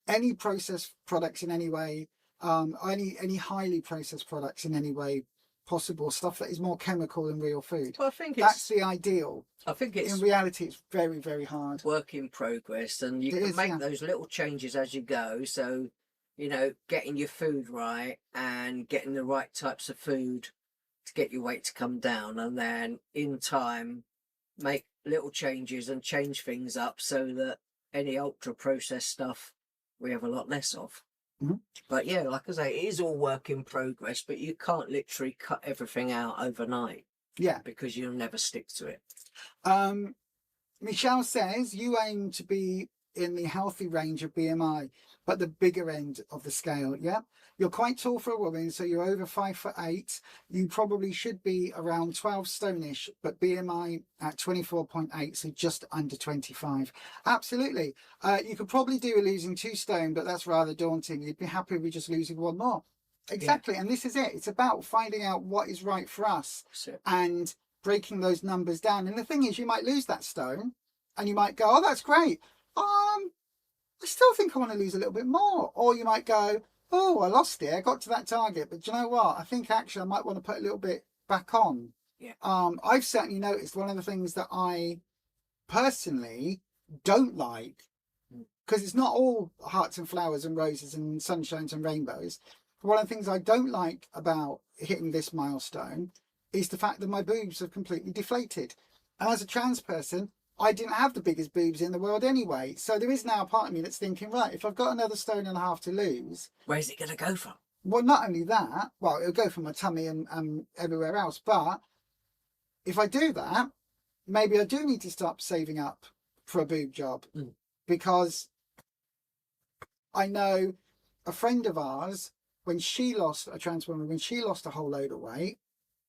Any processed products in any way, any highly processed products in any way possible, stuff that is more chemical than real food. Well, I think that's the ideal. I think it's, in reality, it's very, very hard. Work in progress, and you can make those little changes as you go. So, you know, getting your food right and getting the right types of food to get your weight to come down, and then in time make little changes and change things up so that any ultra processed stuff we have a lot less of. But yeah, like I say, it is all work in progress, but you can't literally cut everything out overnight. Because you'll never stick to it. Michelle says you aim to be in the healthy range of BMI, but the bigger end of the scale. You're quite tall for a woman, so you're over 5'8". You probably should be around 12 stone-ish, but BMI at 24.8, so just under 25. Absolutely. You could probably do with losing 2 stone, but that's rather daunting. You'd be happy with just losing 1 more. Exactly. And this is it. It's about finding out what is right for us and breaking those numbers down. And the thing is, you might lose that stone and you might go, oh, that's great. I still think I want to lose a little bit more. Or you might go, oh, I lost it. I got to that target. But do you know what? I think actually I might want to put a little bit back on. I've certainly noticed one of the things that I personally don't like, because it's not all hearts and flowers and roses and sunshines and rainbows. One of the things I don't like about hitting this milestone is the fact that my boobs have completely deflated. And as a trans person, I didn't have the biggest boobs in the world anyway. So there is now a part of me that's thinking, right, if I've got another 1.5 stone to lose, where's it going to go from? Well, not only that, well, it'll go from my tummy and everywhere else. But if I do that, maybe I do need to stop saving up for a boob job, because I know a friend of ours when she lost, a trans woman, when she lost a whole load of weight,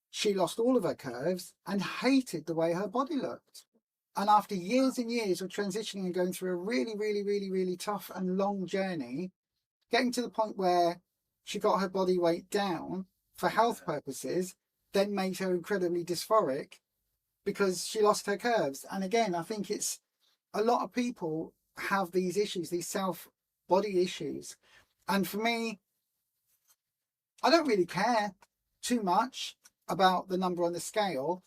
she lost all of her curves and hated the way her body looked. And after years and years of transitioning and going through a really, really, really, really tough and long journey, getting to the point where she got her body weight down for health purposes, then made her incredibly dysphoric because she lost her curves. And again, I think it's a lot of people have these issues, these self-body issues. And for me, I don't really care too much about the number on the scale.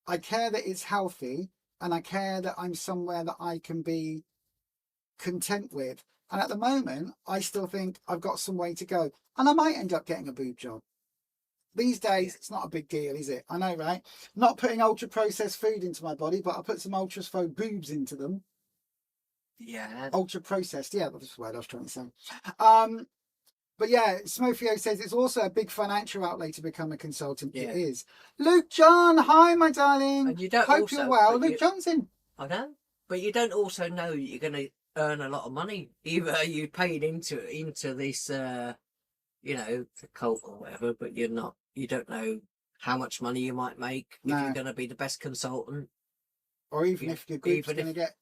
I care that it's healthy, and I care that I'm somewhere that I can be content with. And at the moment, I still think I've got some way to go. And I might end up getting a boob job. These days, it's not a big deal, is it? I know, right? Not putting ultra-processed food into my body, but I'll put some ultra-faux boobs into them. Yeah. Ultra-processed, yeah, that's the word I was trying to say. But yeah, Smofio says it's also a big financial outlay to become a consultant. Yeah. It is. Luke John, hi, my darling. And you don't Hope you're well. Luke John's in. I know. But you don't also know you're going to earn a lot of money. Either you paid into this, you know, the cult or whatever, but you don't know how much money you might make if you're going to be the best consultant. Or even if your group's going to get,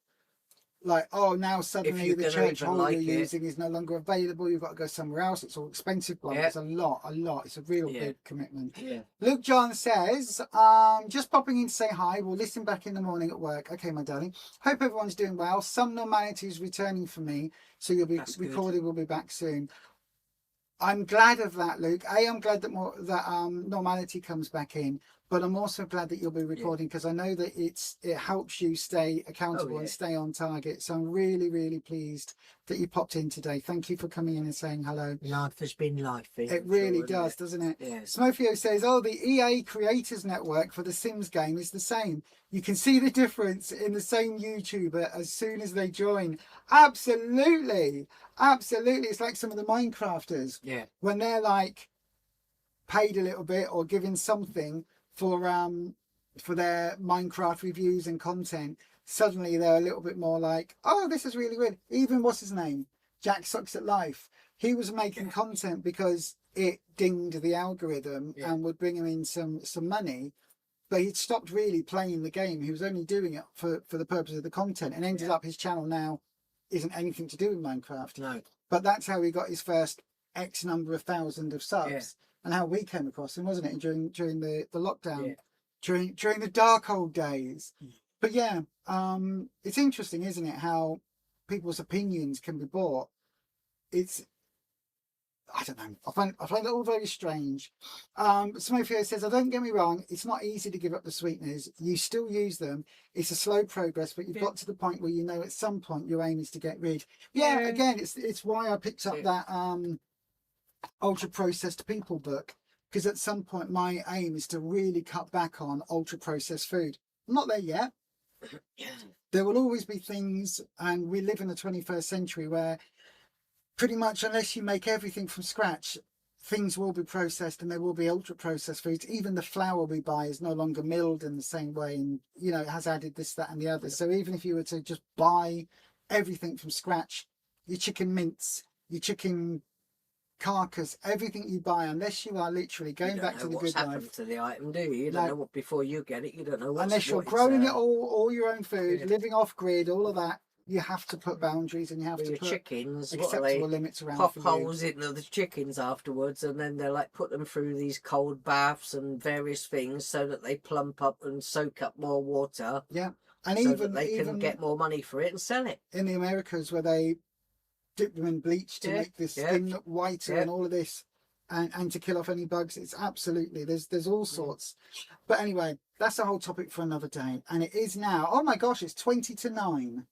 like, oh, now suddenly the church hall you're using is no longer available. You've got to go somewhere else. It's all expensive. It's a lot. It's a real big commitment. Yeah. Luke John says, just popping in to say hi. We'll listen back in the morning at work. Okay, my darling. Hope everyone's doing well. Some normality is returning for me. So you'll be recording. We'll be back soon. I'm glad of that, Luke. I'm glad that normality comes back in, but I'm also glad that you'll be recording because I know that it helps you stay accountable and stay on target. So I'm really, really pleased that you popped in today. Thank you for coming in and saying hello. Life has been life. It really does, doesn't it? Yeah. Smofio says, oh, the EA Creators Network for the Sims game is the same. You can see the difference in the same YouTuber as soon as they join. Absolutely. Absolutely. It's like some of the Minecrafters. Yeah. When they're like paid a little bit or given something for their Minecraft reviews and content, suddenly they're a little bit more like, oh, this is really good. Even what's his name? Jack Sucks at Life. He was making content because it dinged the algorithm and would bring him in some money. But he'd stopped really playing the game. He was only doing it for the purpose of the content, and ended up his channel now isn't anything to do with Minecraft. No. But that's how he got his first X number of thousand of subs, and how we came across him, wasn't it? During the lockdown, during the dark old days. But yeah, it's interesting, isn't it? How people's opinions can be bought. I don't know. I find it all very strange. Smofio says, don't get me wrong, it's not easy to give up the sweeteners. You still use them. It's a slow progress, but you've got to the point where you know at some point your aim is to get rid. Yeah, again, it's why I picked up that ultra processed people book, because at some point my aim is to really cut back on ultra processed food. I'm not there yet. There will always be things, and we live in the 21st century where pretty much unless you make everything from scratch, things will be processed, and there will be ultra processed foods. Even the flour we buy is no longer milled in the same way, and you know, it has added this, that and the other. So even if you were to just buy everything from scratch, your chicken mince, your chicken carcass, everything you buy, unless you are literally going back to the good life, to the item, do you? You don't know what, before you get it, you don't know what, unless you're growing it all your own food, living off grid, all of that. You have to put boundaries, and you have to put chickens, acceptable limits around. Pop holes into the chickens afterwards, and then they're like put them through these cold baths and various things so that they plump up and soak up more water. Yeah, and so even that they can get more money for it and sell it. In the Americas, where they dip them in bleach to make the skin look whiter and all of this, and to kill off any bugs, it's absolutely there's all sorts. But anyway, that's a whole topic for another day. And it is now. Oh my gosh, it's 20 to 9.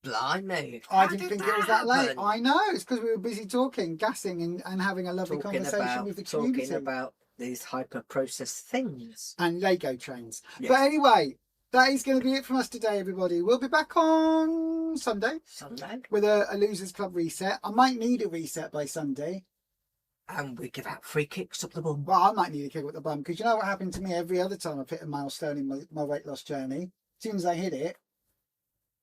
Blimey. I didn't think it was that late. I know, it's because we were busy talking, gassing and having a lovely conversation with the community. Talking about these hyper-processed things. And Lego trains. Yes. But anyway, that is going to be it from us today, everybody. We'll be back on Sunday. With a Losers Club reset. I might need a reset by Sunday. And we give out free kicks up the bum. Well, I might need a kick up the bum, because you know what happened to me every other time I've hit a milestone in my weight loss journey? As soon as I hit it,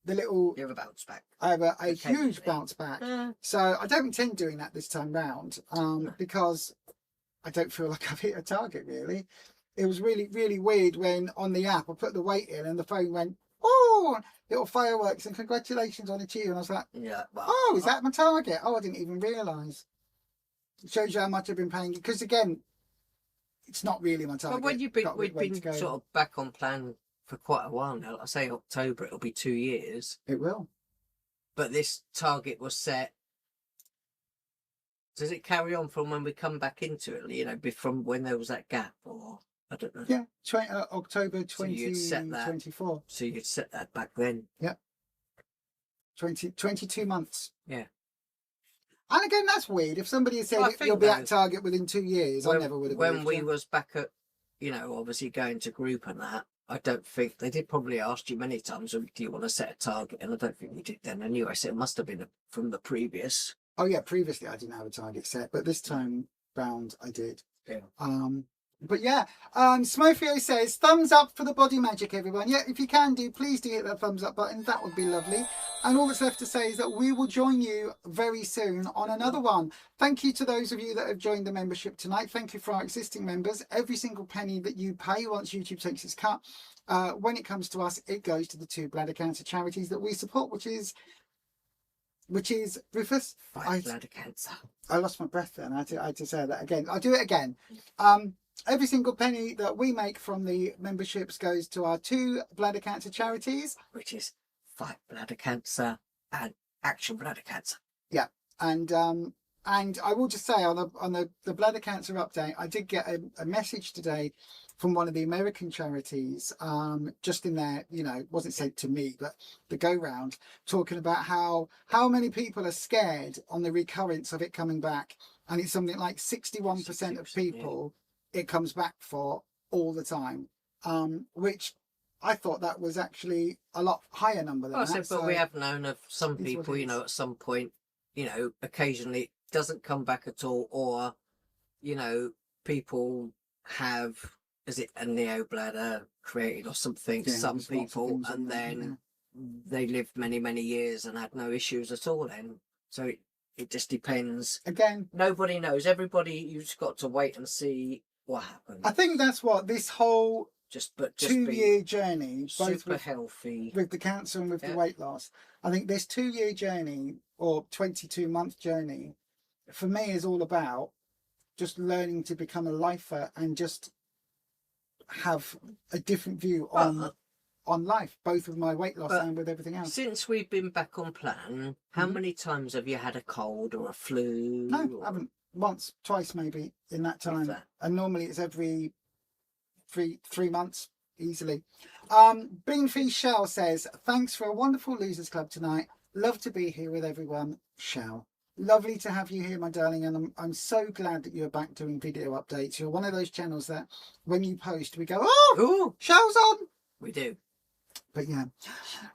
the little, You have a bounce back. I have a Occasionally. huge bounce back. So I don't intend doing that this time round, because I don't feel like I've hit a target really. It was really, really weird when on the app I put the weight in and the phone went, oh, little fireworks and congratulations on achieving. And I was like, Yeah. Well, oh, is that my target? Oh, I didn't even realise. It shows you how much I've been paying. Because again, it's not really my target. but when we've been sort of back on plan for quite a while now. Like I say October, it'll be 2 years. It will. But this target was set. Does it carry on from when we come back into it? You know, from when there was that gap, or I don't know. Yeah, October So you'd set that. 2024. So you'd set that back then. Yeah. 22 months. Yeah. And again, that's weird. If somebody had said Well, you'll be at target within 2 years, I never would have. When we was back at, you know, obviously going to group and that, I don't think they did probably ask you many times, do you want to set a target? And I don't think you did then anyway. So it must have been from the previous. Oh yeah, previously I didn't have a target set, but this time round I did. Yeah. But yeah, Smofio says thumbs up for the body magic, everyone. Yeah, if you can do, please do hit that thumbs up button. That would be lovely. And all that's left to say is that we will join you very soon on another one. Thank you to those of you that have joined the membership tonight. Thank you for our existing members. Every single penny that you pay once YouTube takes its cut, when it comes to us, it goes to the 2 bladder cancer charities that we support, which is Rufus. Fight bladder cancer. I lost my breath then. I had to say that again. I'll do it again. Every single penny that we make from the memberships goes to our 2 bladder cancer charities, which is Fight Bladder Cancer and Action Bladder Cancer. Yeah, and I will just say on the bladder cancer update, I did get a message today from one of the American charities, just in there, you know, it wasn't sent to me, but the go round, talking about how many people are scared on the recurrence of it coming back, and it's something like 61% of people. Yeah. It comes back for all the time, which I thought that was actually a lot higher number than that. But so we have known of some people, you know, at some point, you know, occasionally it doesn't come back at all, or, you know, people have, is it a neobladder created or something, some people, and then they lived many, many years and had no issues at all then. So it just depends. Again, nobody knows. Everybody, you've just got to wait and see what happens. I think that's what this whole just 2-year journey, both super healthy with the cancer and with the weight loss. I think this 2-year journey or 22-month journey for me is all about just learning to become a lifer and just have a different view on life, both with my weight loss and with everything else. Since we've been back on plan, how many times have you had a cold or a flu? No, I haven't. Once, twice maybe in that time. And normally it's every three months easily. Beanfeast Shell says, thanks for a wonderful Losers Club tonight. Love to be here with everyone. Shell. Lovely to have you here, my darling, and I'm so glad that you're back doing video updates. You're one of those channels that when you post we go, oh, Shell's on. We do. But yeah,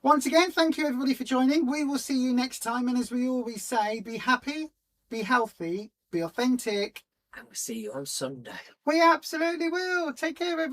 once again, thank you everybody for joining. We will see you next time, and as we always say, be happy, be healthy, be authentic, and we'll see you on Sunday. We absolutely will. Take care, everybody.